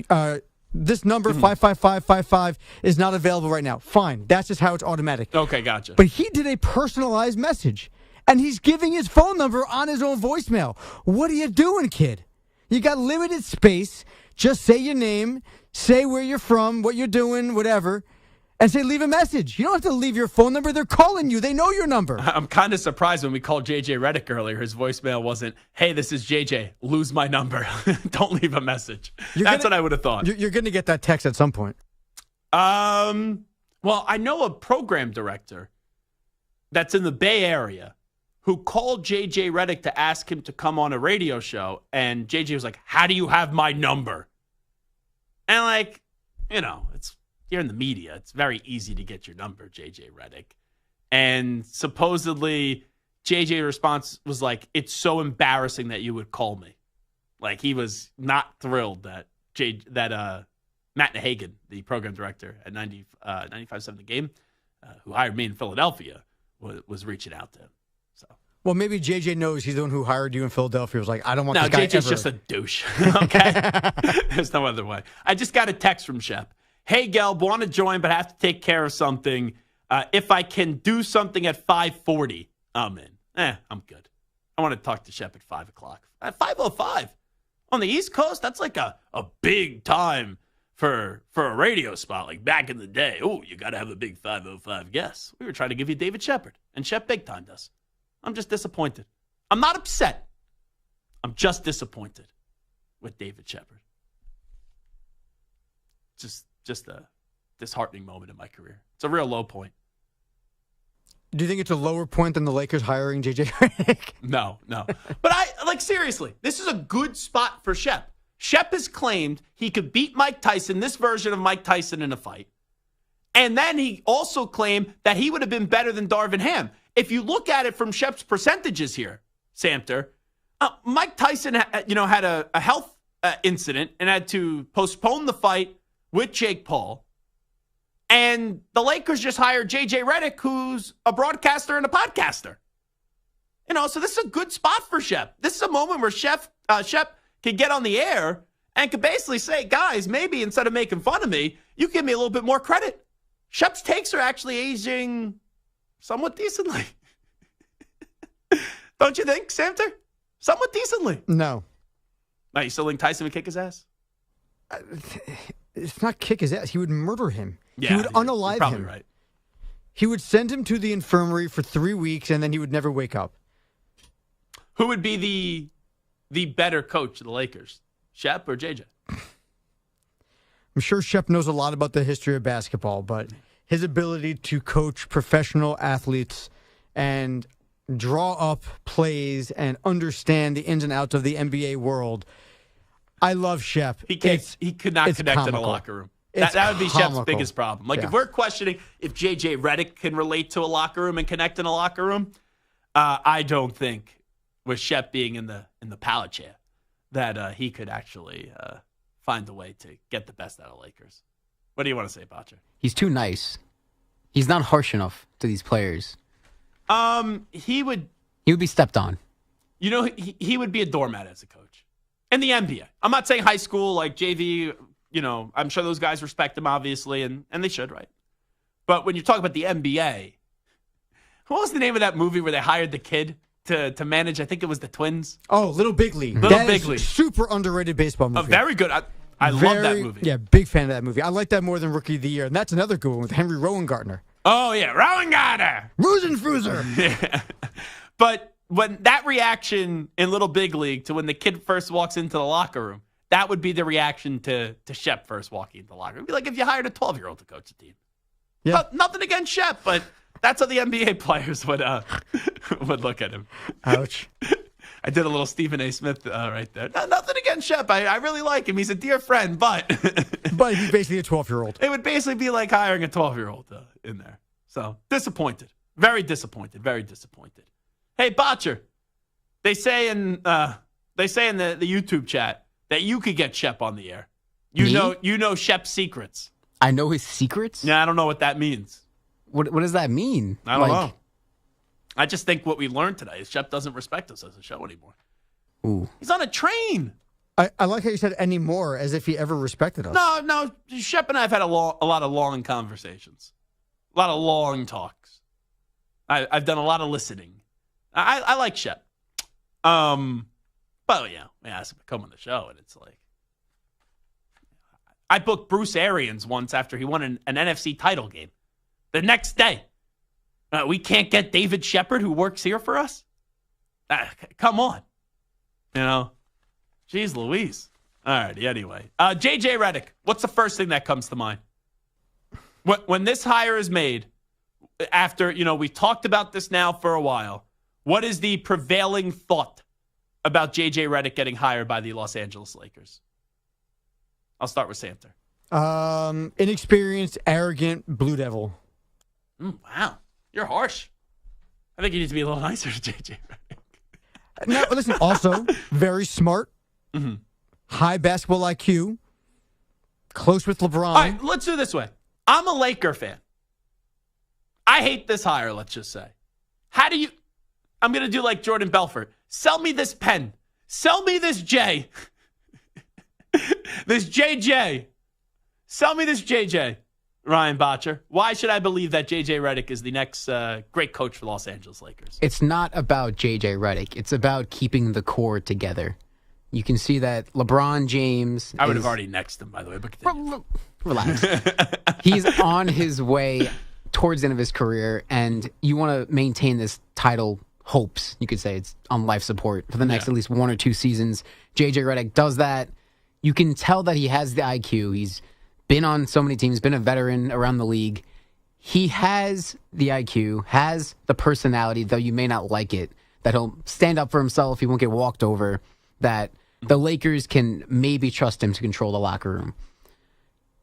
Speaker 6: this number, 55555, is not available right now. Fine. That's just how it's automatic.
Speaker 4: Okay, gotcha.
Speaker 6: But he did a personalized message, and he's giving his phone number on his own voicemail. What are you doing, kid? You got limited space. Just say your name, say where you're from, what you're doing, whatever, and say leave a message. You don't have to leave your phone number. They're calling you. They know your number.
Speaker 4: I'm kind of surprised when we called JJ Redick earlier. His voicemail wasn't, hey, this is JJ. Lose my number. Don't leave a message. That's what I would have thought.
Speaker 6: You're going to get that text at some point.
Speaker 4: Well, I know a program director that's in the Bay Area who called JJ Redick to ask him to come on a radio show, and JJ was like, how do you have my number? And you're in the media. It's very easy to get your number, JJ Redick. And supposedly JJ's response was like, it's so embarrassing that you would call me. Like, he was not thrilled that Matt Nahagan, the program director at 95.7 The Game, who hired me in Philadelphia, was reaching out to him.
Speaker 6: Well, maybe JJ knows he's the one who hired you in Philadelphia. Was like, I don't want this guy
Speaker 4: JJ's just a douche. Okay? There's no other way. I just got a text from Shep. Hey, Gelb, want to join, but have to take care of something. If I can do something at 5:40, I'm in. I'm good. I want to talk to Shep at 5 o'clock. At 5:05 on the East Coast, that's like a big time for a radio spot, like back in the day. Oh, you got to have a big 5:05 guess. We were trying to give you David Shepard, and Shep big timed us. I'm just disappointed. I'm not upset. I'm just disappointed with David Shepard. Just a disheartening moment in my career. It's a real low point.
Speaker 6: Do you think it's a lower point than the Lakers hiring JJ Redick?
Speaker 4: No. But seriously, this is a good spot for Shep. Shep has claimed he could beat Mike Tyson, this version of Mike Tyson, in a fight. And then he also claimed that he would have been better than Darvin Ham. If you look at it from Shep's percentages here, Samter, Mike Tyson had a health incident and had to postpone the fight with Jake Paul. And the Lakers just hired JJ Redick, who's a broadcaster and a podcaster. So this is a good spot for Shep. This is a moment where Shep can get on the air and could basically say, guys, maybe instead of making fun of me, you give me a little bit more credit. Shep's takes are actually aging somewhat decently. Don't you think, Samter? Somewhat decently.
Speaker 6: No.
Speaker 4: You still think Tyson would kick his ass?
Speaker 6: It's not kick his ass. He would murder him.
Speaker 4: Yeah,
Speaker 6: he would unalive
Speaker 4: probably
Speaker 6: him.
Speaker 4: Right.
Speaker 6: He would send him to the infirmary for 3 weeks, and then he would never wake up.
Speaker 4: Who would be the better coach of the Lakers, Shep or JJ?
Speaker 6: I'm sure Shep knows a lot about the history of basketball, but his ability to coach professional athletes and draw up plays and understand the ins and outs of the NBA world. I love Shep.
Speaker 4: He could not connect in a locker room. That would be Shep's biggest problem. If we're questioning if JJ Redick can relate to a locker room and connect in a locker room, I don't think with Shep being in the pallet chair that he could actually find a way to get the best out of Lakers. What do you want to say, Botcher?
Speaker 5: He's too nice. He's not harsh enough to these players.
Speaker 4: He would
Speaker 5: be stepped on.
Speaker 4: He would be a doormat as a coach. In the NBA. I'm not saying high school, like JV, I'm sure those guys respect him, obviously, and they should, right? But when you talk about the NBA, what was the name of that movie where they hired the kid to manage. I think it was the Twins.
Speaker 6: Oh, Little Big League.
Speaker 4: Little
Speaker 6: That
Speaker 4: Big
Speaker 6: is
Speaker 4: League.
Speaker 6: Super underrated baseball movie.
Speaker 4: Very good. I love that movie.
Speaker 6: Yeah, big fan of that movie. I like that more than Rookie of the Year. And that's another good one with Henry Rowengartner.
Speaker 4: Oh, yeah. Rowengartner.
Speaker 6: Rosenfruser.
Speaker 4: Yeah. But when that reaction in Little Big League to when the kid first walks into the locker room, that would be the reaction to Shep first walking into the locker room. It'd be like if you hired a 12-year-old to coach a team.
Speaker 6: Yeah.
Speaker 4: Nothing against Shep, but that's how the NBA players would look at him.
Speaker 6: Ouch.
Speaker 4: I did a little Stephen A. Smith right there. Nothing against Shep. I really like him. He's a dear friend, but...
Speaker 6: but he's basically a 12-year-old.
Speaker 4: It would basically be like hiring a 12-year-old in there. So, disappointed. Very disappointed. Very disappointed. Hey, Botcher, they say in the YouTube chat that you could get Shep on the air. You know Shep's secrets.
Speaker 5: I know his secrets?
Speaker 4: Yeah, I don't know what that means.
Speaker 5: What does that mean?
Speaker 4: I don't know. I just think what we learned today is Shep doesn't respect us as a show anymore.
Speaker 5: Ooh.
Speaker 4: He's on a train.
Speaker 6: I like how you said anymore, as if he ever respected us.
Speaker 4: No. Shep and I have had a lot of long conversations. A lot of long talks. I've done a lot of listening. I like Shep. But, yeah, I asked him to come on the show, and it's like... I booked Bruce Arians once after he won an NFC title game. The next day. We can't get David Shepard, who works here for us? Come on. You know? Jeez Louise. All righty, anyway. JJ Redick, what's the first thing that comes to mind? When this hire is made, after, we talked about this now for a while, what is the prevailing thought about JJ Redick getting hired by the Los Angeles Lakers? I'll start with Samter.
Speaker 6: Inexperienced, arrogant Blue Devil.
Speaker 4: Wow. You're harsh. I think you need to be a little nicer to JJ Redick.
Speaker 6: No, listen, also very smart, high basketball IQ, close with LeBron.
Speaker 4: All right, let's do it this way. I'm a Laker fan. I hate this hire, let's just say. I'm going to do like Jordan Belfort. Sell me this pen. Sell me this J. This JJ. Sell me this JJ. Ryan Botcher. Why should I believe that JJ Redick is the next great coach for Los Angeles Lakers?
Speaker 5: It's not about JJ Redick. It's about keeping the core together. You can see that LeBron James...
Speaker 4: I would have already nexted him, by the way, but continue.
Speaker 5: Relax. He's on his way towards the end of his career, and you want to maintain this title hopes. You could say it's on life support for the next at least 1 or 2 seasons. JJ Redick does that. You can tell that he has the IQ. He's been on so many teams, been a veteran around the league. He has the IQ, has the personality, though you may not like it, that he'll stand up for himself, he won't get walked over, that the Lakers can maybe trust him to control the locker room.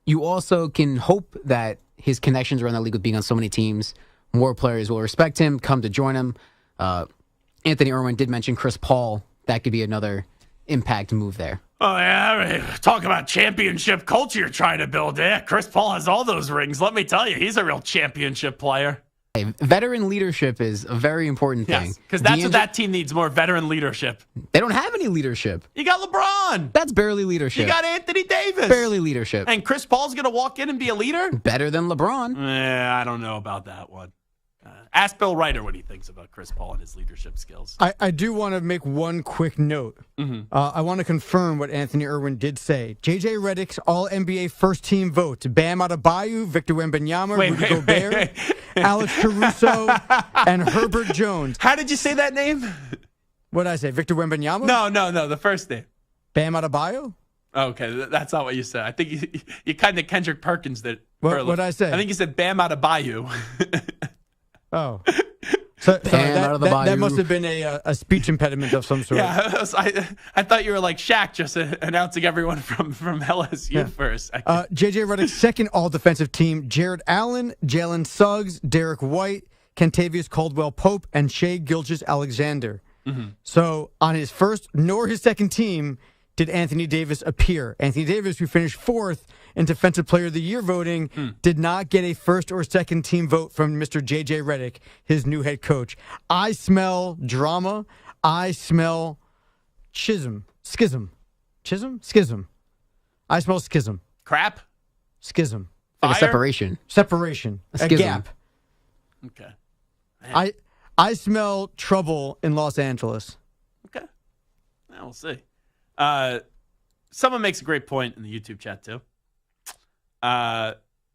Speaker 5: You also can hope that his connections around the league with being on so many teams, more players will respect him, come to join him. Anthony Irwin did mention Chris Paul. That could be another impact move there.
Speaker 4: Oh, yeah. Talk about championship culture you're trying to build. Yeah, Chris Paul has all those rings. Let me tell you, he's a real championship player.
Speaker 5: Hey, veteran leadership is a very important thing.
Speaker 4: Yes, because that's what that team needs, more veteran leadership.
Speaker 5: They don't have any leadership.
Speaker 4: You got LeBron.
Speaker 5: That's barely leadership.
Speaker 4: You got Anthony Davis.
Speaker 5: Barely leadership.
Speaker 4: And Chris Paul's going to walk in and be a leader?
Speaker 5: Better than LeBron.
Speaker 4: I don't know about that one. Ask Bill Ryder what he thinks about Chris Paul and his leadership skills.
Speaker 6: I do want to make one quick note. I want to confirm what Anthony Irwin did say. JJ Redick's All-NBA first-team votes: Bam Adebayo, Victor Wembanyama, Rudy Gobert, Alex Caruso, and Herbert Jones.
Speaker 4: How did you say that name?
Speaker 6: What did I say? Victor Wembanyama?
Speaker 4: No, the first name.
Speaker 6: Bam Adebayo?
Speaker 4: Okay, that's not what you said. I think you kind of Kendrick Perkins that.
Speaker 6: What did I say?
Speaker 4: I think you said Bam Adebayo.
Speaker 6: Oh. So that must have been a speech impediment of some sort.
Speaker 4: Yeah, I thought you were like Shaq, just announcing everyone from LSU first.
Speaker 6: JJ Redick's second all-defensive team: Jared Allen, Jalen Suggs, Derek White, Kentavious Caldwell-Pope, and Shai Gilgeous-Alexander. So on his first nor his second team did Anthony Davis appear. Anthony Davis, who finished 4th in Defensive Player of the Year voting, did not get a first or second team vote from Mr. J.J. Redick, his new head coach. I smell drama. I smell schism. Schism. I smell schism.
Speaker 4: Crap?
Speaker 6: Schism.
Speaker 5: Like a separation.
Speaker 6: Separation. A
Speaker 5: schism.
Speaker 6: gap.
Speaker 4: Okay.
Speaker 6: I smell trouble in Los Angeles.
Speaker 4: Okay. Well, we'll see. Someone makes a great point in the YouTube chat, too.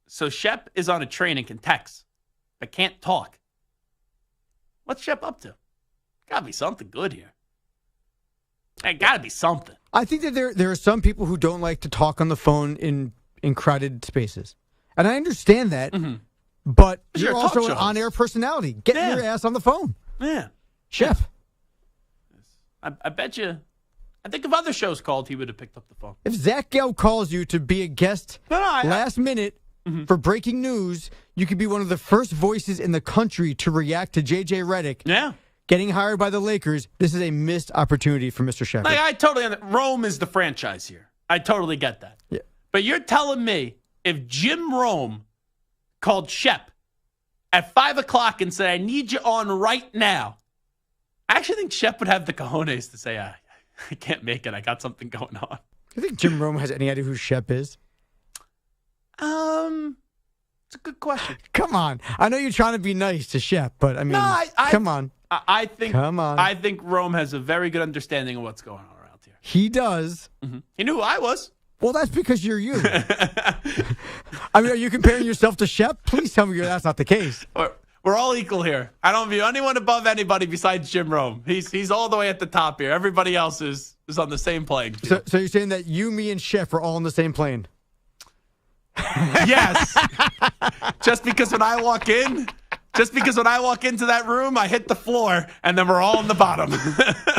Speaker 4: So Shep is on a train and can text, but can't talk. What's Shep up to? Gotta be something good here. Hey, gotta be something.
Speaker 6: I think that there are some people who don't like to talk on the phone in crowded spaces. And I understand that, but you're also an on-air personality. Get your ass on the phone.
Speaker 4: Yeah.
Speaker 6: Shep.
Speaker 4: I bet you, I think if other shows called, he would have picked up the phone.
Speaker 6: If Zach Gelb calls you to be a guest last minute for breaking news, you could be one of the first voices in the country to react to J.J. Redick getting hired by the Lakers. This is a missed opportunity for Mr. Shepard.
Speaker 4: Like, I totally understand. Rome is the franchise here. I totally get that.
Speaker 6: Yeah.
Speaker 4: But you're telling me if Jim Rome called Shep at 5 o'clock and said, I need you on right now, I actually think Shep would have the cojones to say, I can't make it. I got something going on.
Speaker 6: You think Jim Rome has any idea who Shep is?
Speaker 4: It's a good question.
Speaker 6: Come on. I know you're trying to be nice to Shep, but I mean, come on.
Speaker 4: I think
Speaker 6: Come on.
Speaker 4: I think Rome has a very good understanding of what's going on around here.
Speaker 6: He does.
Speaker 4: He knew who I was.
Speaker 6: Well, that's because you're you. I mean, are you comparing yourself to Shep? Please tell me that's not the case.
Speaker 4: We're all equal here. I don't view anyone above anybody besides Jim Rome. He's all the way at the top here. Everybody else is on the same plane.
Speaker 6: So you're saying that you, me, and Shep are all on the same plane?
Speaker 4: Yes. Just because when I walk into that room, I hit the floor, and then we're all on the bottom.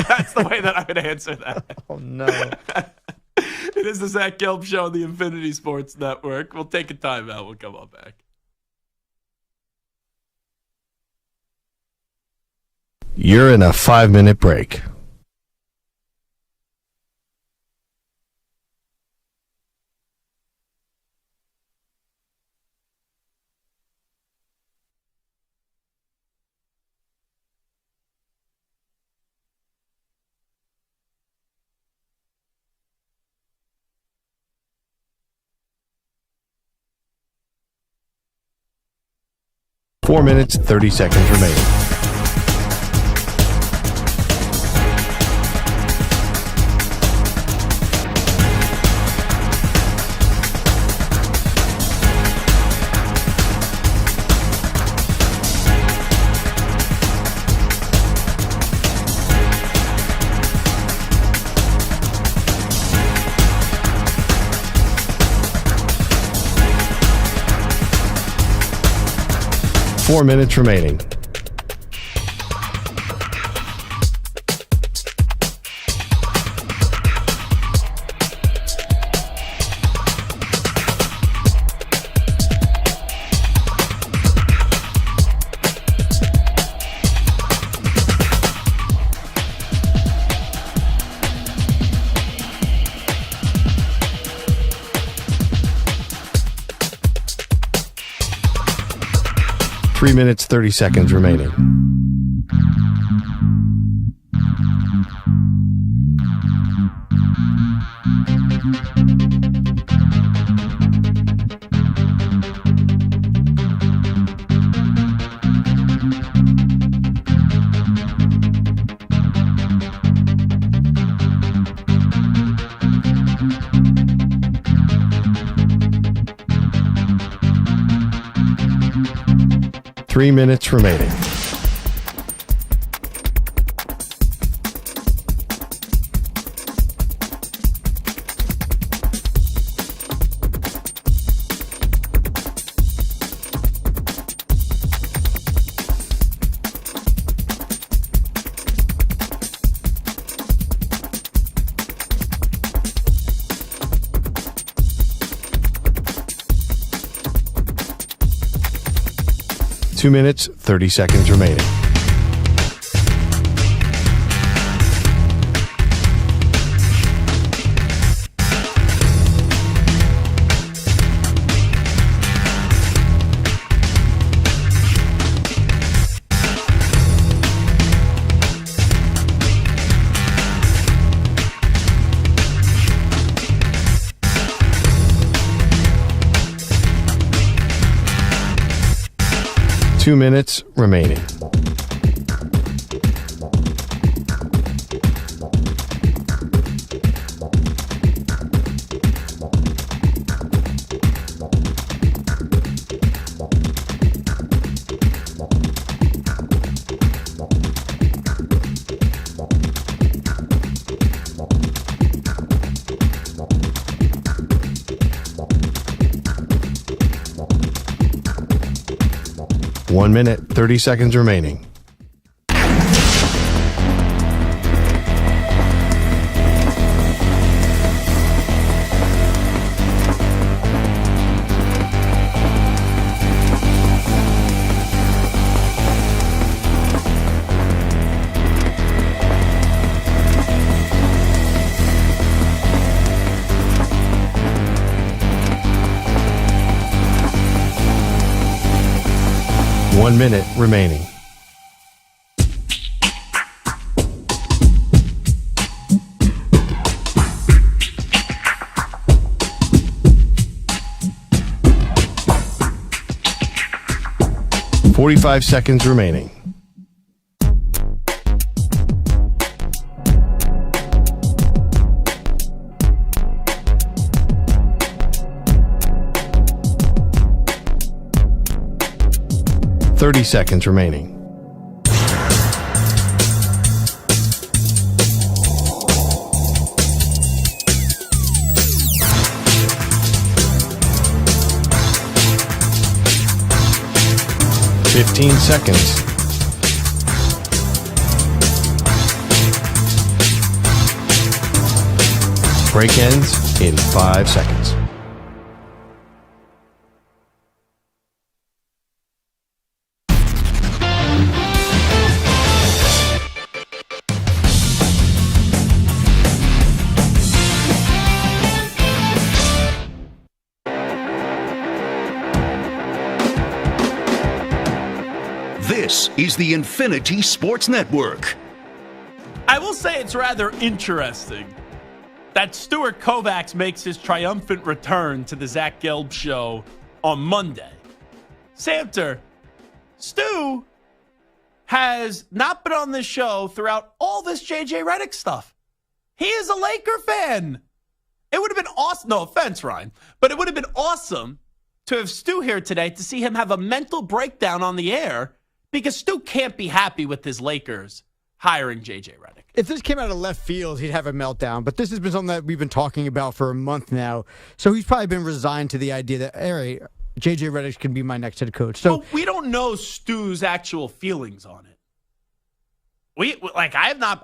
Speaker 4: That's the way that I would answer that.
Speaker 6: Oh, no.
Speaker 4: It is the Zach Gelb Show on the Infinity Sports Network. We'll take a time out. We'll come on back.
Speaker 7: You're in a 5-minute break. Four minutes, 30 seconds remaining. Four minutes remaining. Three minutes, 30 seconds remaining. Three minutes remaining. Two minutes, 30 seconds remaining. Two minutes remaining. 1 minute, 30 seconds remaining. One minute remaining. "45 seconds remaining. "30 seconds remaining. "15 seconds. Break ends in 5 seconds.
Speaker 3: This is the Infinity Sports Network.
Speaker 4: I will say it's rather interesting that Stuart Kovacs makes his triumphant return to the Zach Gelb Show on Monday. Samter, Stu has not been on this show throughout all this JJ Redick stuff. He is a Laker fan. It would have been awesome. No offense, Ryan, but it would have been awesome to have Stu here today to see him have a mental breakdown on the air, because Stu can't be happy with his Lakers hiring JJ Redick.
Speaker 6: If this came out of left field, he'd have a meltdown. But this has been something that we've been talking about for a month now. So he's probably been resigned to the idea that, all right, JJ Redick can be my next head coach. So
Speaker 4: we don't know Stu's actual feelings on it. I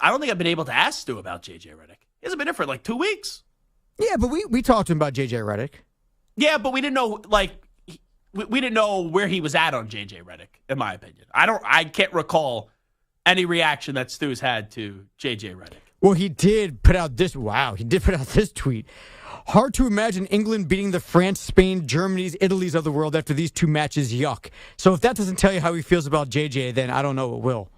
Speaker 4: don't think I've been able to ask Stu about JJ Redick. He hasn't been here for like 2 weeks.
Speaker 6: Yeah, but we talked to him about JJ Redick.
Speaker 4: Yeah, but we didn't know we didn't know where he was at on JJ Redick, in my opinion. I can't recall any reaction that Stu's had to JJ Redick.
Speaker 6: Well, he did put out this tweet. "Hard to imagine England beating the France, Spain, Germany's, Italy's of the world after these two matches. Yuck." So if that doesn't tell you how he feels about JJ, then I don't know what will.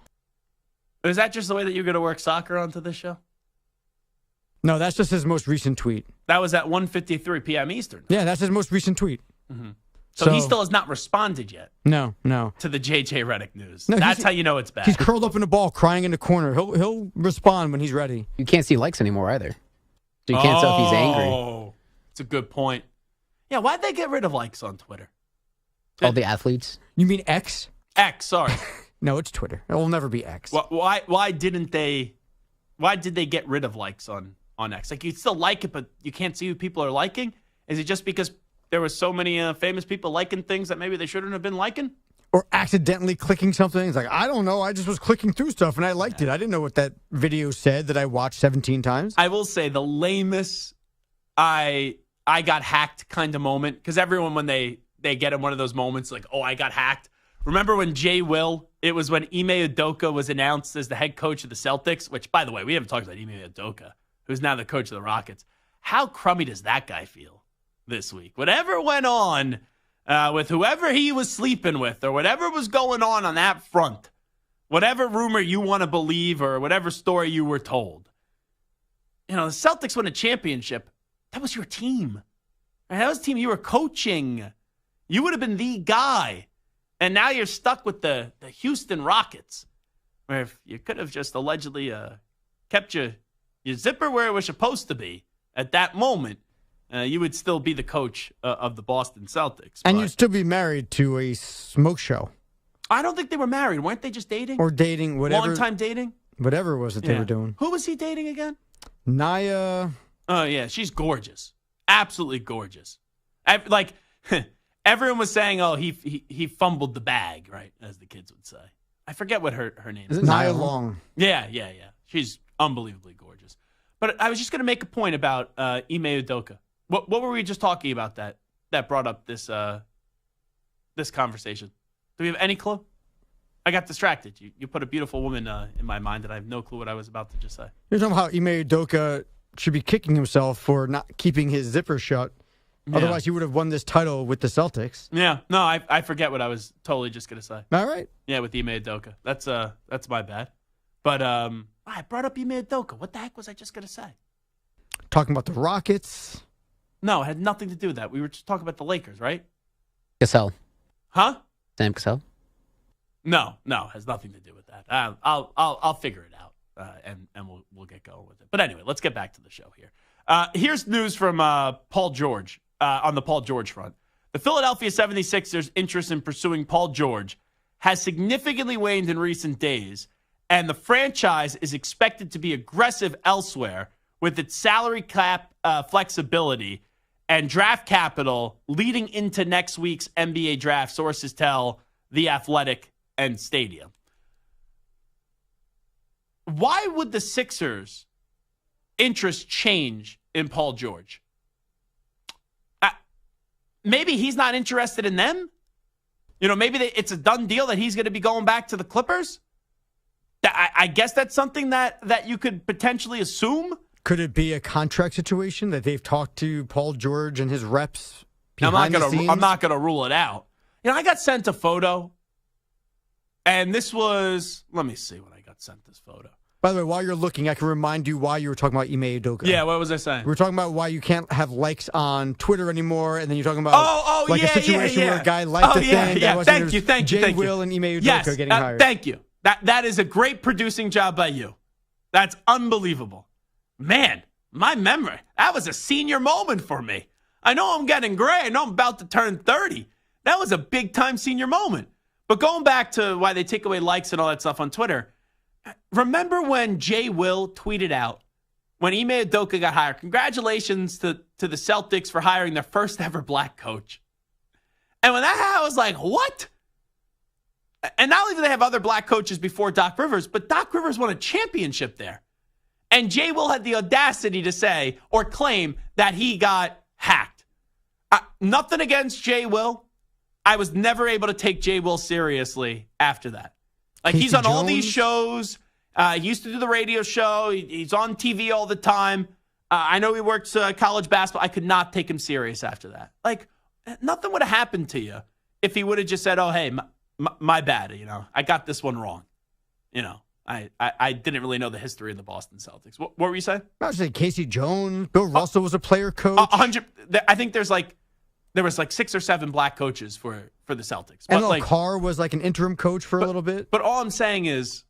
Speaker 4: Is that just the way that you're going to work soccer onto this show?
Speaker 6: No, that's just his most recent tweet.
Speaker 4: That was at 1:53 p.m. Eastern.
Speaker 6: Yeah, that's his most recent tweet.
Speaker 4: Mm-hmm. So he still has not responded yet.
Speaker 6: No.
Speaker 4: To the JJ Redick news.
Speaker 6: No,
Speaker 4: that's how you know it's bad.
Speaker 6: He's curled up in a ball, crying in the corner. He'll respond when he's ready.
Speaker 5: You can't see likes anymore either. So you can't tell if he's angry.
Speaker 4: Oh, it's a good point. Yeah, why'd they get rid of likes on Twitter?
Speaker 5: All the athletes.
Speaker 6: You mean X?
Speaker 4: X, sorry.
Speaker 6: No, it's Twitter. It will never be X.
Speaker 4: Why did they get rid of likes on X? Like, you still like it, but you can't see who people are liking? Is it just because there were so many famous people liking things that maybe they shouldn't have been liking?
Speaker 6: Or accidentally clicking something. It's like, I don't know. I just was clicking through stuff and I liked it. I didn't know what that video said that I watched 17 times.
Speaker 4: I will say the lamest I got hacked kind of moment, because everyone, when they get in one of those moments like, oh, I got hacked. Remember when it was when Ime Udoka was announced as the head coach of the Celtics, which, by the way, we haven't talked about Ime Udoka, who's now the coach of the Rockets. How crummy does that guy feel this week? Whatever went on with whoever he was sleeping with, or whatever was going on that front, whatever rumor you want to believe or whatever story you were told, the Celtics won a championship. That was your team. Right? That was the team you were coaching. You would have been the guy. And now you're stuck with the Houston Rockets, where if you could have just allegedly kept your zipper where it was supposed to be at that moment, you would still be the coach of the Boston Celtics.
Speaker 6: And you'd still be married to a smoke show.
Speaker 4: I don't think they were married. Weren't they just dating?
Speaker 6: Or dating, whatever.
Speaker 4: Long-time dating?
Speaker 6: Whatever it was that they were doing.
Speaker 4: Who was he dating again?
Speaker 6: Naya.
Speaker 4: Oh, yeah. She's gorgeous. Absolutely gorgeous. everyone was saying, oh, he fumbled the bag, right, as the kids would say. I forget what her name is.
Speaker 6: Is it Nia Long?
Speaker 4: Yeah. She's unbelievably gorgeous. But I was just going to make a point about Ime Udoka. What were we just talking about that brought up this this conversation? Do we have any clue? I got distracted. You put a beautiful woman in my mind, and I have no clue what I was about to just say.
Speaker 6: You're talking about how Ime Udoka should be kicking himself for not keeping his zipper shut. Yeah. Otherwise, he would have won this title with the Celtics.
Speaker 4: Yeah. No, I forget what I was totally just going to say.
Speaker 6: All right.
Speaker 4: Yeah, with Ime Udoka. That's my bad. But I brought up Ime Udoka. What the heck was I just going to say?
Speaker 6: Talking about the Rockets.
Speaker 4: No, it had nothing to do with that. We were just talking about the Lakers, right?
Speaker 5: Cassell.
Speaker 4: Huh?
Speaker 5: Sam Cassell.
Speaker 4: No, it has nothing to do with that. I'll figure it out, and we'll get going with it. But anyway, let's get back to the show here. Here's news from Paul George on the Paul George front. The Philadelphia 76ers' interest in pursuing Paul George has significantly waned in recent days, and the franchise is expected to be aggressive elsewhere with its salary cap flexibility and draft capital leading into next week's NBA draft, sources tell The Athletic and Stadium. Why would the Sixers' interest change in Paul George? Maybe he's not interested in them. Maybe it's a done deal that he's going to be going back to the Clippers. I guess that's something that you could potentially assume.
Speaker 6: Could it be a contract situation that they've talked to Paul George and his reps behind the scenes?
Speaker 4: I'm not going to rule it out. I got sent a photo, and this was, let me see when I got sent this photo.
Speaker 6: By the way, while you're looking, I can remind you why you were talking about Ime Udoka.
Speaker 4: Yeah, what was I saying?
Speaker 6: We were talking about why you can't have likes on Twitter anymore, and then you're talking about a situation where a guy liked a thing.
Speaker 4: Yeah, thank you.
Speaker 6: Jay Will and Ime Udoka getting hired.
Speaker 4: Thank you. That is a great producing job by you. That's unbelievable. Man, my memory, that was a senior moment for me. I know I'm getting gray. I know I'm about to turn 30. That was a big-time senior moment. But going back to why they take away likes and all that stuff on Twitter, remember when Jay Will tweeted out when Ime Udoka got hired, congratulations to the Celtics for hiring their first ever black coach. And when that happened, I was like, what? And not only do they have other black coaches before Doc Rivers, but Doc Rivers won a championship there. And Jay Will had the audacity to say or claim that he got hacked. Nothing against Jay Will. I was never able to take Jay Will seriously after that. Like, he's on all these shows. He used to do the radio show. He's on TV all the time. I know he works college basketball. I could not take him serious after that. Like, nothing would have happened to you if he would have just said, oh, hey, my bad. I got this one wrong. I didn't really know the history of the Boston Celtics. What were you saying?
Speaker 6: I was saying Casey Jones. Bill Russell was a player coach.
Speaker 4: 100. I think there was 6 or 7 black coaches for the Celtics.
Speaker 6: And Carr was like an interim coach for a little bit.
Speaker 4: But all I'm saying is,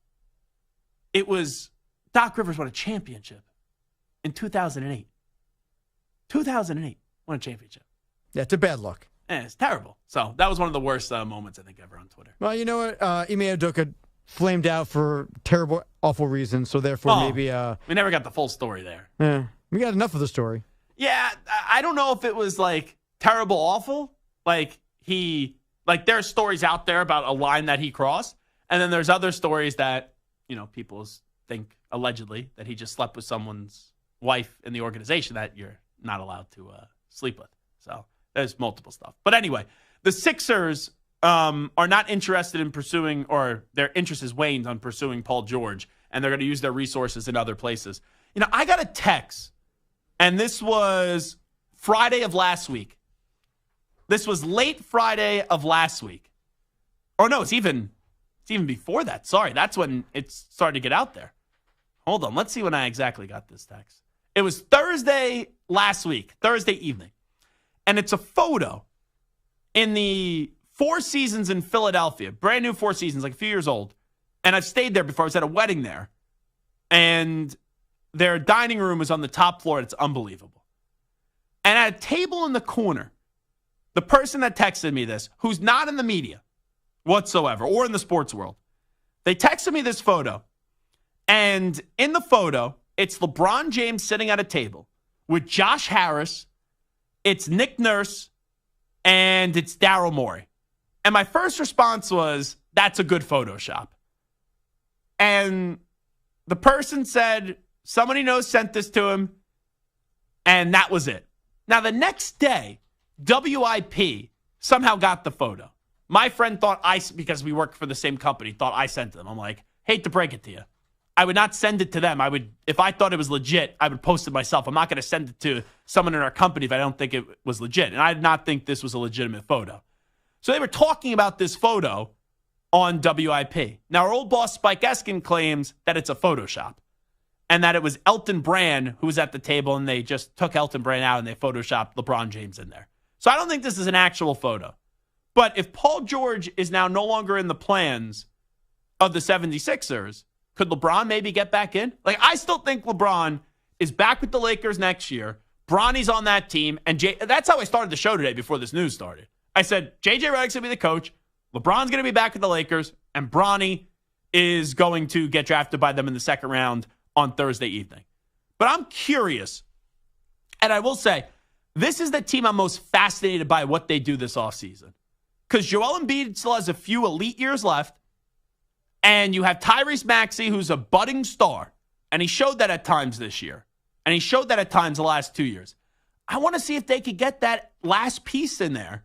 Speaker 4: it was Doc Rivers won a championship in 2008. 2008 won a championship.
Speaker 6: Yeah, it's a bad look.
Speaker 4: Yeah, it's terrible. So that was one of the worst moments I think ever on Twitter.
Speaker 6: Well, you know what? Ime Udoka flamed out for terrible, awful reasons. So therefore, maybe
Speaker 4: we never got the full story there.
Speaker 6: Yeah, we got enough of the story.
Speaker 4: Yeah, I don't know if it was terrible, awful. There's stories out there about a line that he crossed, and then there's other stories that people think allegedly that he just slept with someone's wife in the organization that you're not allowed to sleep with. So there's multiple stuff. But anyway, the Sixers are not interested in pursuing, or their interest is waned on pursuing Paul George, and they're going to use their resources in other places. I got a text, and this was Friday of last week. This was late Friday of last week. Or no, it's even before that. Sorry, that's when it started to get out there. Hold on, let's see when I exactly got this text. It was Thursday last week, Thursday evening. And it's a photo in the Four Seasons in Philadelphia. Brand new Four Seasons, a few years old. And I've stayed there before. I was at a wedding there. And their dining room is on the top floor. It's unbelievable. And at a table in the corner, the person that texted me this, who's not in the media whatsoever or in the sports world, they texted me this photo. And in the photo, it's LeBron James sitting at a table with Josh Harris. It's Nick Nurse and it's Daryl Morey. And my first response was, that's a good Photoshop. And the person said, someone he knows sent this to him, and that was it. Now, the next day, WIP somehow got the photo. My friend thought because we work for the same company, thought I sent them. I'm like, hate to break it to you. I would not send it to them. If I thought it was legit, I would post it myself. I'm not going to send it to someone in our company if I don't think it was legit. And I did not think this was a legitimate photo. So they were talking about this photo on WIP. Now, our old boss, Spike Eskin, claims that it's a Photoshop and that it was Elton Brand who was at the table and they just took Elton Brand out and they Photoshopped LeBron James in there. So I don't think this is an actual photo. But if Paul George is now no longer in the plans of the 76ers, could LeBron maybe get back in? Like, I still think LeBron is back with the Lakers next year. Bronny's on that team. And that's how I started the show today before this news started. I said, JJ Redick's going to be the coach. LeBron's going to be back with the Lakers. And Bronny is going to get drafted by them in the second round on Thursday evening. But I'm curious. And I will say, this is the team I'm most fascinated by what they do this offseason. Because Joel Embiid still has a few elite years left. And you have Tyrese Maxey, who's a budding star. And he showed that at times this year. And he showed that at times the last 2 years. I want to see if they could get that last piece in there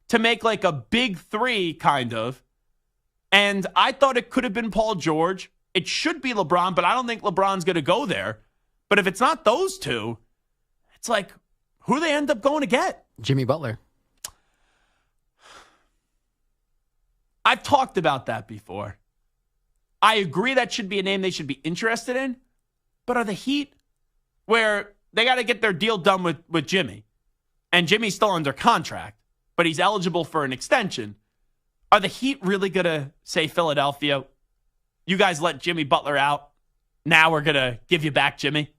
Speaker 4: to make like a big three, kind of. And I thought it could have been Paul George. It should be LeBron, but I don't think LeBron's going to go there. But if it's not those two, it's like, who do they end up going to get?
Speaker 5: Jimmy Butler.
Speaker 4: I've talked about that before. I agree that should be a name they should be interested in. But are the Heat, where they got to get their deal done with Jimmy, and Jimmy's still under contract, but he's eligible for an extension, are the Heat really going to say, Philadelphia, you guys let Jimmy Butler out, now we're going to give you back Jimmy?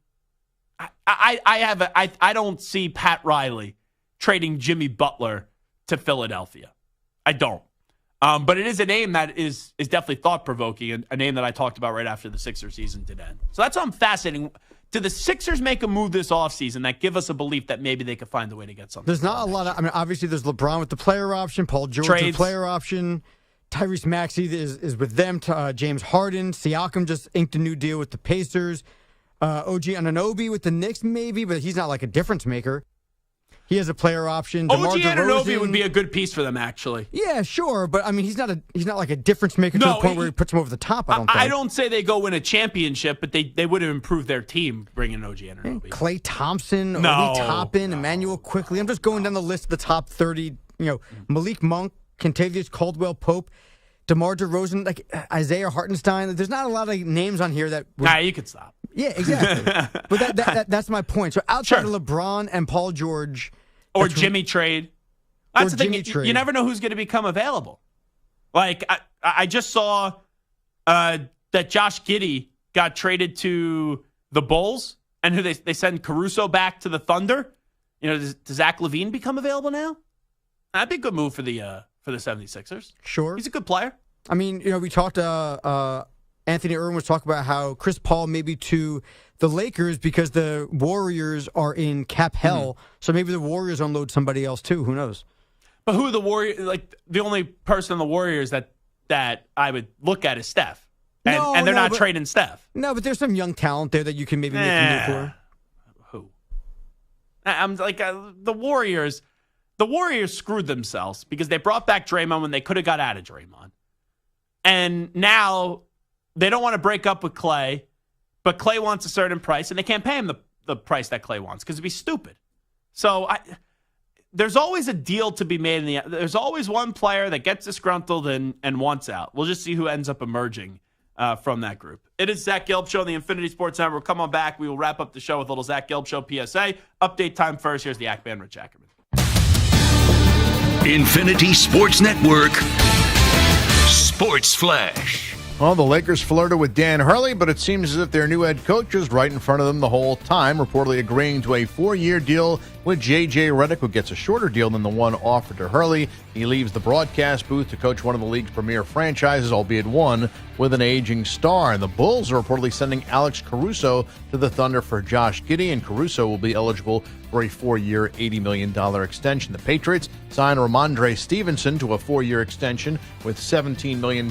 Speaker 4: I don't see Pat Riley trading Jimmy Butler to Philadelphia. I don't. But it is a name that is definitely thought-provoking, and a name that I talked about right after the Sixers season did end. So that's why I'm fascinating. Do the Sixers make a move this offseason that give us a belief that maybe they could find a way to get something?
Speaker 6: There's not a lot of, I mean, obviously there's LeBron with the player option, Paul George with the player option, Tyrese Maxey is with them, James Harden, Siakam just inked a new deal with the Pacers, OG Anunoby with the Knicks maybe, but he's not like a difference maker. He has a player option.
Speaker 4: OG Anunoby would be a good piece for them, actually.
Speaker 6: Yeah, sure, but I mean, he's not like a difference maker to the point where he puts him over the top. I don't think.
Speaker 4: I don't say they go win a championship, but they would have improved their team bringing OG Anunoby.
Speaker 6: Klay Thompson, Obi Toppin, Emmanuel Quickley. I'm just going down the list of the top 30. Malik Monk, Kentavious Caldwell-Pope, DeMar DeRozan, like Isaiah Hartenstein. There's not a lot of names on here that.
Speaker 4: You could stop.
Speaker 6: Yeah, exactly. But that's my point. So outside of LeBron and Paul George.
Speaker 4: Or Jimmy trade. That's the thing. You never know who's going to become available. Like, I just saw that Josh Giddey got traded to the Bulls, and who they send Caruso back to the Thunder. Does Zach LaVine become available now? That'd be a good move for the 76ers.
Speaker 6: Sure.
Speaker 4: He's a good player.
Speaker 6: I mean, we talked Anthony Irwin was talking about how Chris Paul maybe to the Lakers because the Warriors are in cap hell. So maybe the Warriors unload somebody else too. Who knows?
Speaker 4: But who are the Warriors? Like, the only person on the Warriors that I would look at is Steph. And they're not trading Steph.
Speaker 6: No, but there's some young talent there that you can maybe make a move for.
Speaker 4: Who? I'm like, the Warriors. The Warriors screwed themselves because they brought back Draymond when they could have got out of Draymond. And now they don't want to break up with Klay, but Klay wants a certain price, and they can't pay him the price that Klay wants because it'd be stupid. So there's always a deal to be made. There's always one player that gets disgruntled and wants out. We'll just see who ends up emerging from that group. It is Zach Gelb Show on the Infinity Sports Network. Come on back. We will wrap up the show with a little Zach Gelb Show PSA. Update time first. Here's the Act Man, Rich Ackerman.
Speaker 3: Infinity Sports Network Sports Flash.
Speaker 1: Well, the Lakers flirted with Dan Hurley, but it seems as if their new head coach is right in front of them the whole time, reportedly agreeing to a 4-year deal with J.J. Redick, who gets a shorter deal than the one offered to Hurley. He leaves the broadcast booth to coach one of the league's premier franchises, albeit one with an aging star. And the Bulls are reportedly sending Alex Caruso to the Thunder for Josh Giddey, and Caruso will be eligible for a 4-year, $80 million extension. The Patriots signed Ramondre Stevenson to a 4-year extension with $17 million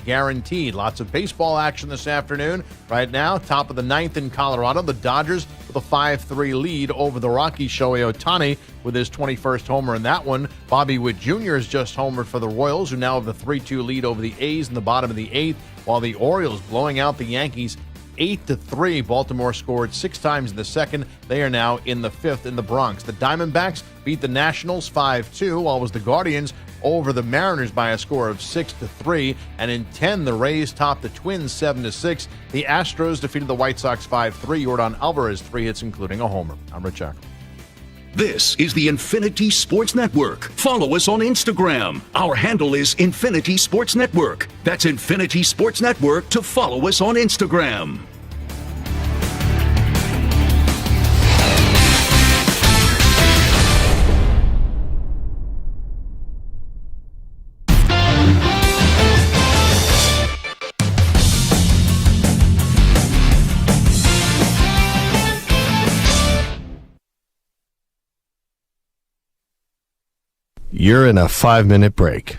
Speaker 1: guaranteed. Lots of baseball action this afternoon. Right now, top of the 9th in Colorado, the Dodgers with a 5-3 lead over the Rockies. Shohei Ohtani with his 21st homer in that one. Bobby Witt Jr. has just homered for the Royals, who now have the 3-2 lead over the A's in the bottom of the 8th, while the Orioles blowing out the Yankees 8-3. Baltimore scored 6 times in the second. They are now in the 5th in the Bronx. The Diamondbacks beat the Nationals 5-2, while it was the Guardians over the Mariners by a score of 6-3. And in 10, the Rays topped the Twins 7-6. The Astros defeated the White Sox 5-3. Yordan Alvarez 3 hits, including a homer. I'm Rich Jack.
Speaker 3: This is the Infinity Sports Network. Follow us on Instagram. Our handle is Infinity Sports Network. That's Infinity Sports Network to follow us on Instagram.
Speaker 7: You're in a 5-minute break.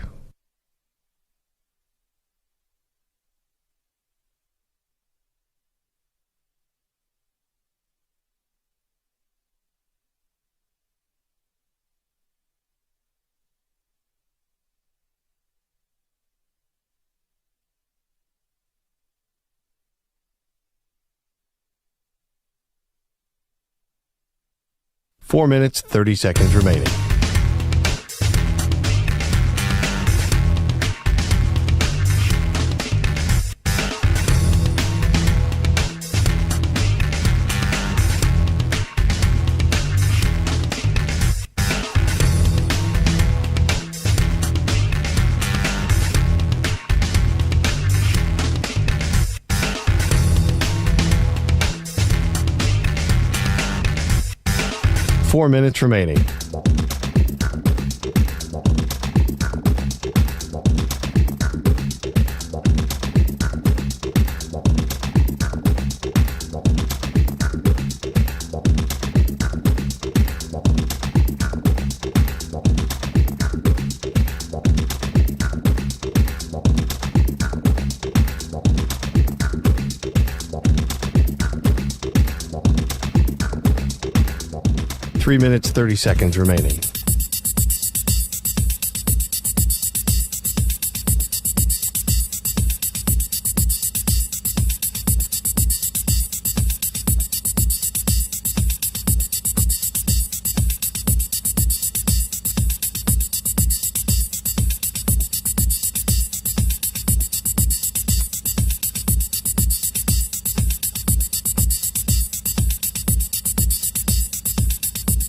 Speaker 7: Four minutes, 30 seconds remaining. Four minutes remaining. Three minutes, 30 seconds remaining.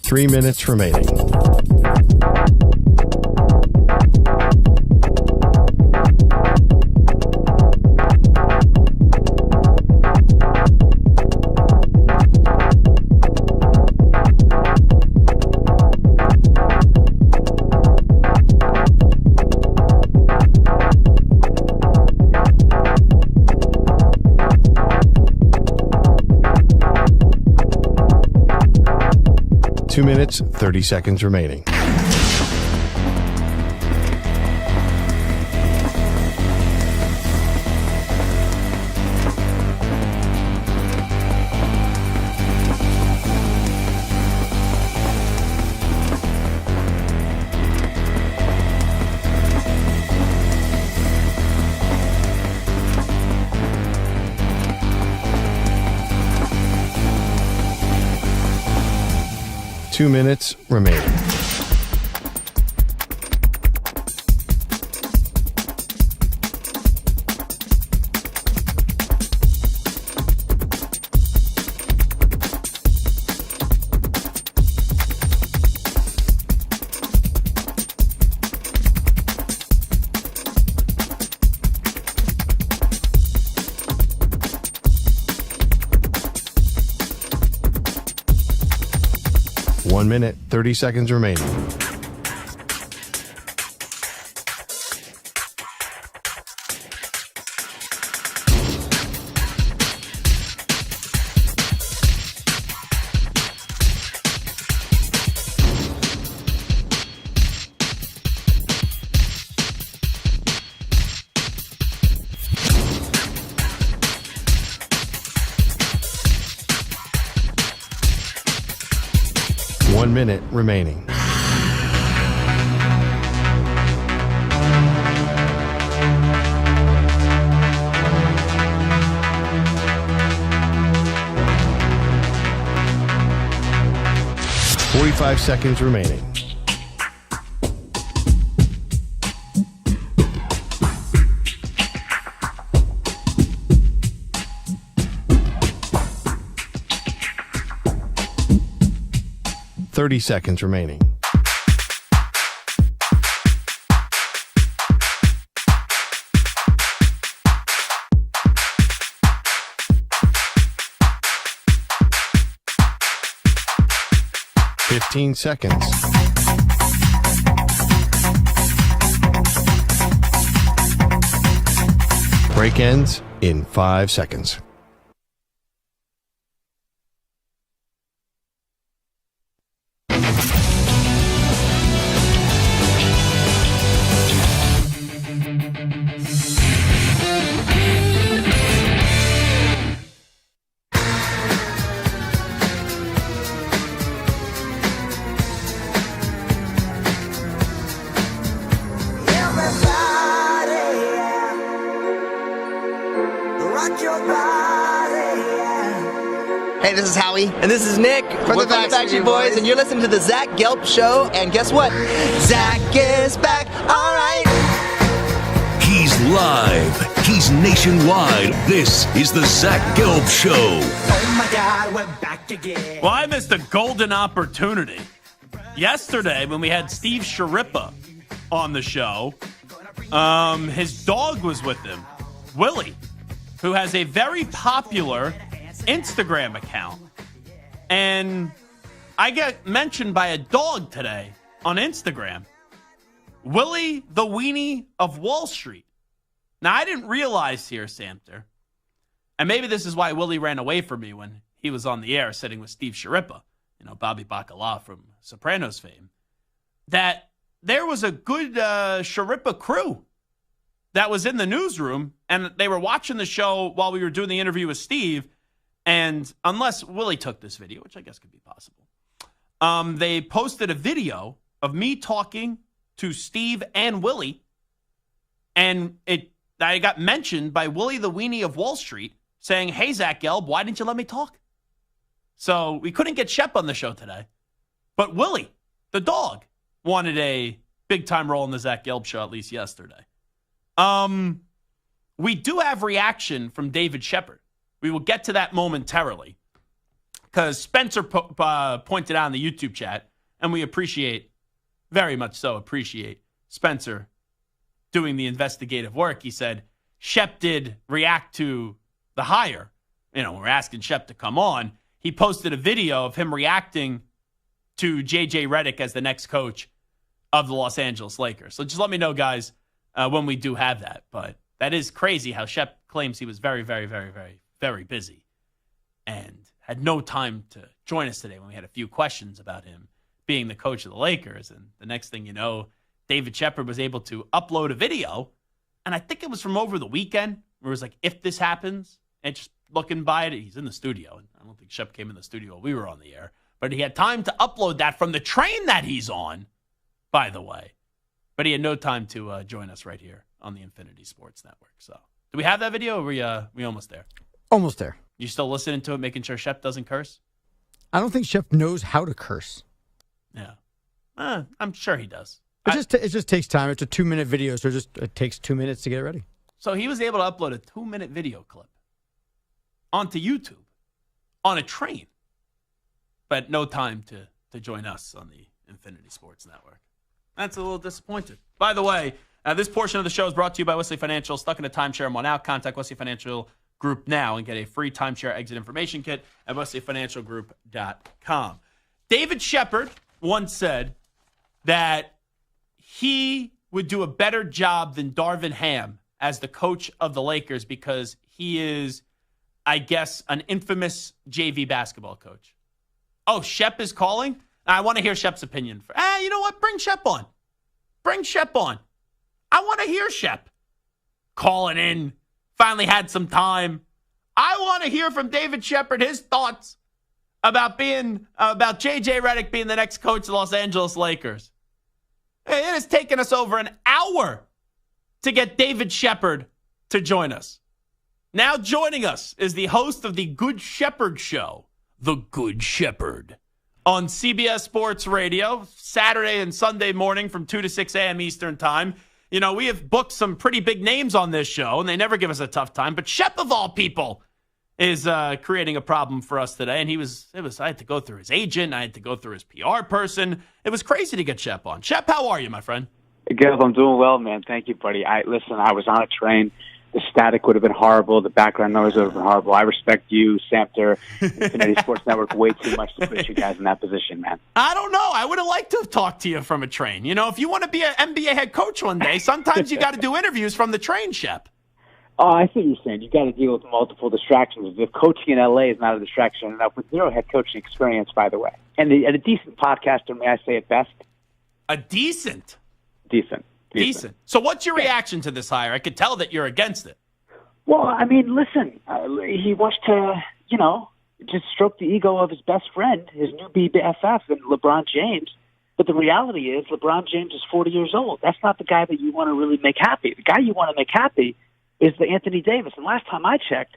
Speaker 7: Three minutes remaining. Two minutes, 30 seconds remaining. Two minutes remaining. 1 minute, 30 seconds remaining. One minute remaining. Five seconds remaining. Seconds remaining. Seconds. Break ends in 5 seconds.
Speaker 14: Hey, this is Howie. And this is Nick. We're the Backstreet Boys. And you're listening to the Zach Gelb Show. And guess what? Zach is back. All right.
Speaker 3: He's live. He's nationwide. This is the Zach Gelb Show.
Speaker 13: Oh, my God, we're back again.
Speaker 4: Well, I missed a golden opportunity. Yesterday, when we had Steve Sharippa on the show, his dog was with him, Willie, who has a very popular Instagram account. And I get mentioned by a dog today on Instagram. Willie the Weenie of Wall Street. Now, I didn't realize here, Samter, and maybe this is why Willie ran away from me when he was on the air sitting with Steve Sharippa, Bobby Bacala from Sopranos fame, that there was a good Sharippa crew that was in the newsroom, and they were watching the show while we were doing the interview with Steve. And unless Willie took this video, which I guess could be possible, they posted a video of me talking to Steve and Willie, and I got mentioned by Willie the Weenie of Wall Street saying, "Hey, Zach Gelb, why didn't you let me talk?" So we couldn't get Shep on the show today. But Willie, the dog, wanted a big-time role in the Zach Gelb Show, at least yesterday. We do have reaction from David Shepard. We will get to that momentarily because Spencer pointed out in the YouTube chat, and we very much so appreciate Spencer doing the investigative work. He said Shep did react to the hire. We're asking Shep to come on. He posted a video of him reacting to J.J. Redick as the next coach of the Los Angeles Lakers. So just let me know, guys, when we do have that. But that is crazy how Shep claims he was very, very, very, very, very busy and had no time to join us today when we had a few questions about him being the coach of the Lakers. And the next thing you know, David Shepard was able to upload a video, and I think it was from over the weekend, where it was like, if this happens, and just looking by it, he's in the studio, and I don't think Shep came in the studio while we were on the air, but he had time to upload that from the train that he's on, by the way. But he had no time to join us right here on the Infinity Sports Network. So, do we have that video, or are we almost there?
Speaker 6: Almost there.
Speaker 4: You still listening to it, making sure Shep doesn't curse?
Speaker 6: I don't think Shep knows how to curse.
Speaker 4: Yeah. I'm sure he does.
Speaker 6: It just takes time. It's a 2-minute video, so it takes 2 minutes to get it ready.
Speaker 4: So he was able to upload a 2-minute video clip onto YouTube on a train, but no time to join us on the Infinity Sports Network. That's a little disappointed. By the way, this portion of the show is brought to you by Wesley Financial. Stuck in a timeshare and want out? Contact Wesley Financial Group now and get a free timeshare exit information kit at wesleyfinancialgroup.com. David Shepard once said that he would do a better job than Darvin Ham as the coach of the Lakers because he is, I guess, an infamous JV basketball coach. Oh, Shep is calling? I want to hear Shep's opinion. You know what? Bring Shep on. Bring Shep on. I want to hear Shep calling in. Finally had some time. I want to hear from David Shepard his thoughts about JJ Redick being the next coach of the Los Angeles Lakers. It has taken us over an hour to get David Shepard to join us. Now joining us is the host of the Good Shepherd Show, The Good Shepherd, on CBS Sports Radio, Saturday and Sunday morning from 2 to 6 a.m. Eastern Time. You know, we have booked some pretty big names on this show, and they never give us a tough time. But Shep, of all people, is creating a problem for us today. And I had to go through his agent. I had to go through his PR person. It was crazy to get Shep on. Shep, how are you, my friend?
Speaker 15: Gelb, I'm doing well, man. Thank you, buddy. I was on a train. The static would have been horrible. The background noise would have been horrible. I respect you, Samter, Infinity Sports Network way too much to put you guys in that position, man.
Speaker 4: I don't know. I would have liked to have talked to you from a train. You know, if you want to be an NBA head coach one day, sometimes you got to do interviews from the train, Shep.
Speaker 15: Oh, I see what you're saying. You got to deal with multiple distractions. If coaching in LA is not a distraction enough, with zero head coaching experience, by the way, and a decent podcaster, may I say it best?
Speaker 4: A decent.
Speaker 15: Decent.
Speaker 4: So what's your reaction to this hire? I could tell that you're against it.
Speaker 15: Well, I mean, listen, he wants to, just stroke the ego of his best friend, his new BFF, and LeBron James. But the reality is LeBron James is 40 years old. That's not the guy that you want to really make happy. The guy you want to make happy is the Anthony Davis. And last time I checked,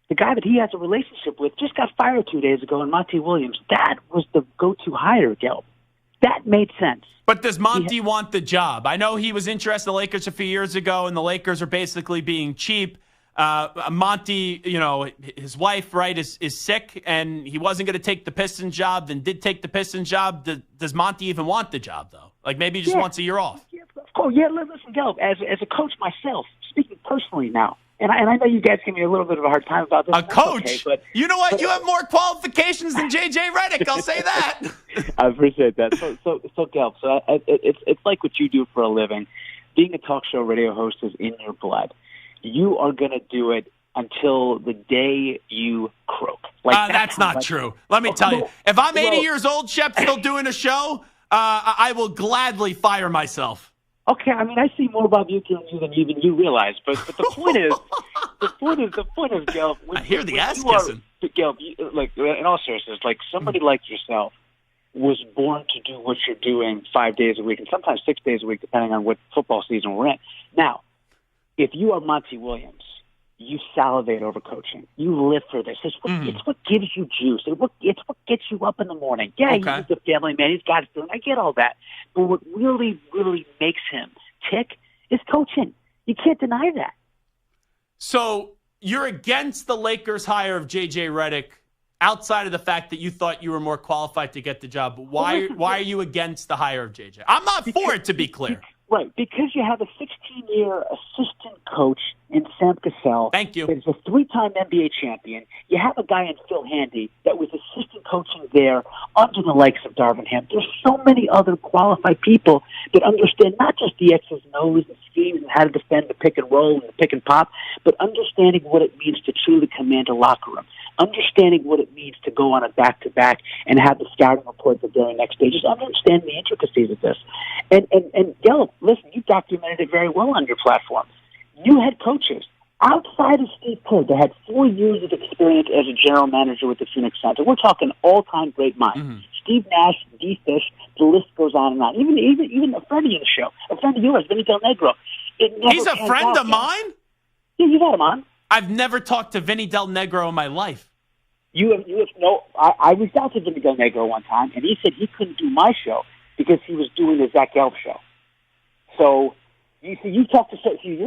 Speaker 15: the guy that he has a relationship with just got fired 2 days ago, and Monty Williams. That was the go-to hire, Gelb. That made sense.
Speaker 4: But does Monty want the job? I know he was interested in the Lakers a few years ago, and the Lakers are basically being cheap. Monty, his wife, right, is sick, and he wasn't going to take the Pistons job, then did take the Pistons job. Does Monty even want the job, though? Like, maybe he just wants a year off.
Speaker 15: Yeah, of course. Yeah, listen, Gelb, as a coach myself, speaking personally now, and I know you guys give me a little bit of a hard time about this.
Speaker 4: A coach?
Speaker 15: Okay, but
Speaker 4: you know what? You have more qualifications than JJ Redick. I'll say that.
Speaker 15: I appreciate that. So Gelb, it's like what you do for a living. Being a talk show radio host is in your blood. You are going to do it until the day you croak.
Speaker 4: That's not true. Let me tell you. If I'm 80 years old, Shep, still doing a show, I will gladly fire myself.
Speaker 15: Okay, I mean, I see more about you than even you realize. But the point is, Gelb.
Speaker 4: I hear the ass kissing.
Speaker 15: Gelb, in all seriousness, somebody like yourself was born to do what you're doing 5 days a week, and sometimes 6 days a week, depending on what football season we're in. Now, if you are Monty Williams, you salivate over coaching. You live for this. It's what gives you juice. It's what gets you up in the morning. Yeah,
Speaker 4: okay.
Speaker 15: He's a family man. He's got it doing. I get all that. But what really, really makes him tick is coaching. You can't deny that.
Speaker 4: So you're against the Lakers' hire of J.J. Redick outside of the fact that you thought you were more qualified to get the job. But why are you against the hire of J.J.? I'm not for it, to be clear.
Speaker 15: Right, because you have a 16-year assistant coach in Sam Cassell.
Speaker 4: Thank you.
Speaker 15: That is a 3-time NBA champion. You have a guy in Phil Handy that was assistant coaching there under the likes of Darvin Ham. There's so many other qualified people that understand not just the X's and O's and schemes and how to defend the pick and roll and the pick and pop, but understanding what it means to truly command a locker room. Understanding what it means to go on a back-to-back and have the scouting report the very next day. Just understand the intricacies of this. And Gelb, listen, you documented it very well on your platform. New head coaches, outside of Steve Kerr, that had 4 years of experience as a general manager with the Phoenix Suns. We're talking all-time great minds. Mm-hmm. Steve Nash, D. Fish, the list goes on and on. Even a friend of the show, a friend of yours, Vinny Del Negro.
Speaker 4: He's a friend of mine?
Speaker 15: Yeah, you've had him on.
Speaker 4: I've never talked to Vinny Del Negro in my life.
Speaker 15: You have no. I reached out to Vinny Del Negro one time, and he said he couldn't do my show because he was doing the Zach Gelb Show. So you see, your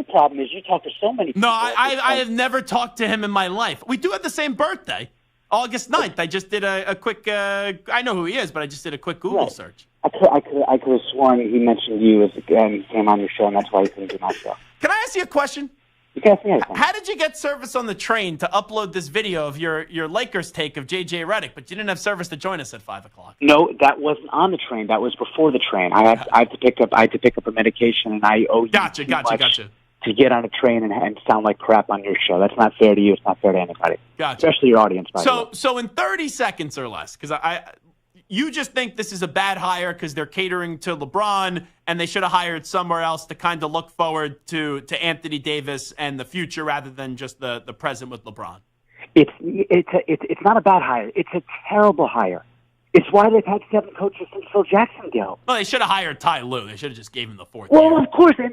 Speaker 15: problem is you talk to so many people.
Speaker 4: No, I have never talked to him in my life. We do have the same birthday, August 9th. I just did a quick. I know who he is, but I just did a quick Google search.
Speaker 15: I could have sworn he mentioned you as he came on your show, and that's why he couldn't do my show.
Speaker 4: Can I ask you a question?
Speaker 15: You can ask me anything.
Speaker 4: How did you get service on the train to upload this video of your Lakers take of J.J. Redick, but you didn't have service to join us at 5 o'clock?
Speaker 15: No, that wasn't on the train. That was before the train. I had to pick up a medication, and I owe you
Speaker 4: Gotcha.
Speaker 15: to get on a train and sound like crap on your show. That's not fair to you. It's not fair to anybody.
Speaker 4: Gotcha.
Speaker 15: Especially your audience, by the way.
Speaker 4: So in 30 seconds or less, because you just think this is a bad hire because they're catering to LeBron and they should have hired somewhere else to kind of look forward to Anthony Davis and the future rather than just the present with LeBron.
Speaker 15: It's not a bad hire. It's a terrible hire. It's why they've had 7 coaches since Phil Jackson, Gil.
Speaker 4: Well, they should have hired Ty Lue. They should have just gave him the 4th
Speaker 15: Well,
Speaker 4: year.
Speaker 15: of course, and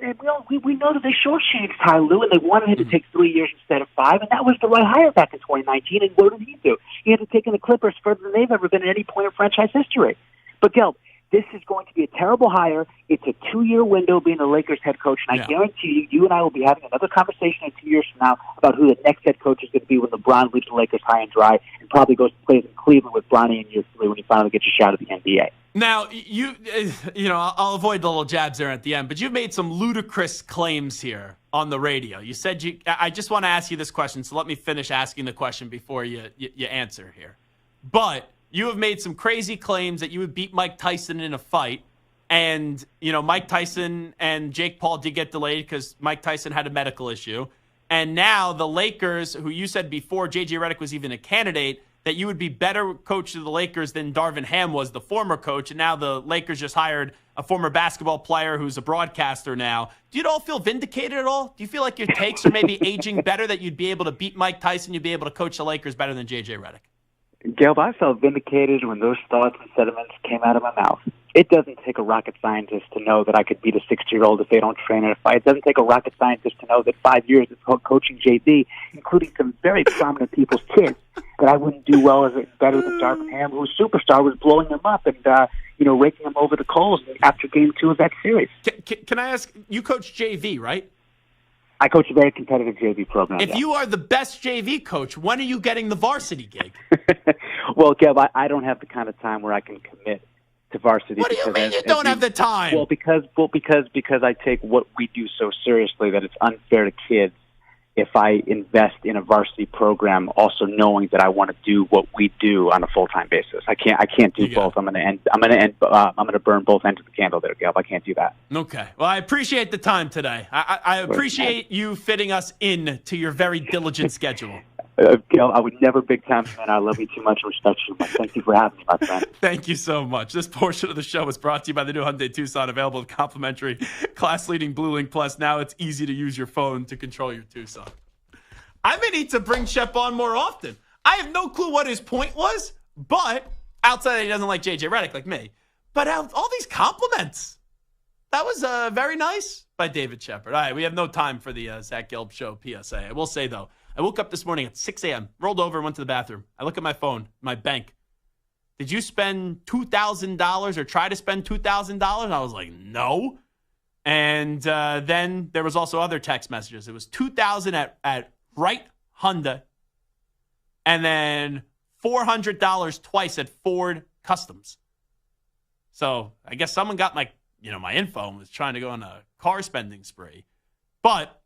Speaker 15: we know that they shortchanged Ty Lue, and they wanted him to take 3 years instead of 5, and that was the right hire back in 2019. And what did he do? He had to take in the Clippers further than they've ever been at any point in franchise history. But Gelb, this is going to be a terrible hire. It's a 2-year window being the Lakers head coach, and I guarantee you and I will be having another conversation in 2 years from now about who the next head coach is going to be when LeBron leaves the Lakers high and dry and probably goes to play in Cleveland with Bronny in year 3 when he finally gets a shot at the NBA.
Speaker 4: Now, you know, I'll avoid the little jabs there at the end, but you've made some ludicrous claims here on the radio. You said I just want to ask you this question, so let me finish asking the question before you answer here. But you have made some crazy claims that you would beat Mike Tyson in a fight. And, you know, Mike Tyson and Jake Paul did get delayed because Mike Tyson had a medical issue. And now the Lakers, who you said before J.J. Redick was even a candidate, that you would be better coach of the Lakers than Darvin Ham was, the former coach. And now the Lakers just hired a former basketball player who's a broadcaster now. Do you all feel vindicated at all? Do you feel like your takes are maybe aging better, that you'd be able to beat Mike Tyson, you'd be able to coach the Lakers better than J.J. Redick?
Speaker 15: Gelb, I felt vindicated when those thoughts and sentiments came out of my mouth. It doesn't take a rocket scientist to know that I could beat a 60-year-old if they don't train in a fight. It doesn't take a rocket scientist to know that 5 years of coaching JB, including some very prominent people's kids, that I wouldn't do better than Darvin Ham, whose superstar was blowing them up and raking them over the coals after Game 2 of that series.
Speaker 4: Can I ask, you coach JV, right?
Speaker 15: I coach a very competitive JV program.
Speaker 4: If you are the best JV coach, when are you getting the varsity gig?
Speaker 15: Well, Kev, I don't have the kind of time where I can commit to varsity.
Speaker 4: What do you mean you don't have the time?
Speaker 15: Well, because I take what we do so seriously that it's unfair to kids if I invest in a varsity program, also knowing that I want to do what we do on a full-time basis. I can't do both. I'm going to burn both ends of the candle there, Gelb. I can't do that.
Speaker 4: Okay. Well, I appreciate the time today. I appreciate you fitting us in to your very diligent schedule.
Speaker 15: Gil, I would never big time, man. I love you too much and respect you. Thank you for having me, my friend.
Speaker 4: Thank you so much. This portion of the show is brought to you by the new Hyundai Tucson, available with complimentary class-leading Blue Link Plus. Now it's easy to use your phone to control your Tucson. I may need to bring Shep on more often. I have no clue what his point was, but outside that he doesn't like J.J. Redick like me. But all these compliments. That was very nice by David Shepard. All right, we have no time for the Zach Gelb Show PSA. I will say, though, I woke up this morning at 6 a.m., rolled over and went to the bathroom. I look at my phone, my bank. Did you spend $2,000 or try to spend $2,000? I was like, no. And then there was also other text messages. It was $2,000 at Wright Honda, and then $400 twice at Ford Customs. So I guess someone got my info and was trying to go on a car spending spree. But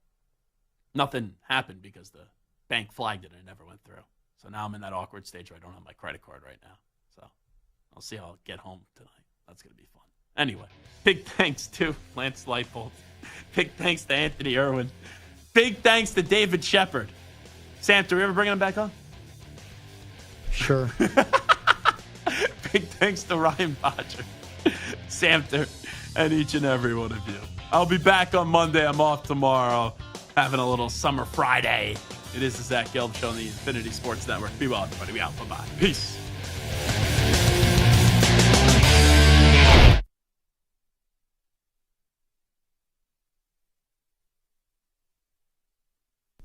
Speaker 4: nothing happened because the bank flagged it and it never went through. So now I'm in that awkward stage where I don't have my credit card right now. So I'll see how I'll get home tonight. That's going to be fun. Anyway, big thanks to Lance Leipold. Big thanks to Anthony Irwin. Big thanks to David Shepard. Sam, do we ever bring him back on?
Speaker 6: Sure.
Speaker 4: Big thanks to Ryan Bodger, Samter, and each and every one of you. I'll be back on Monday. I'm off tomorrow. Having a little summer Friday. It is the Zach Gelb Show on the Infinity Sports Network. Be well, everybody. We out. Bye-bye. Peace.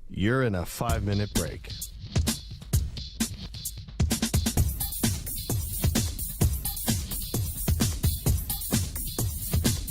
Speaker 7: You're in a 5-minute break.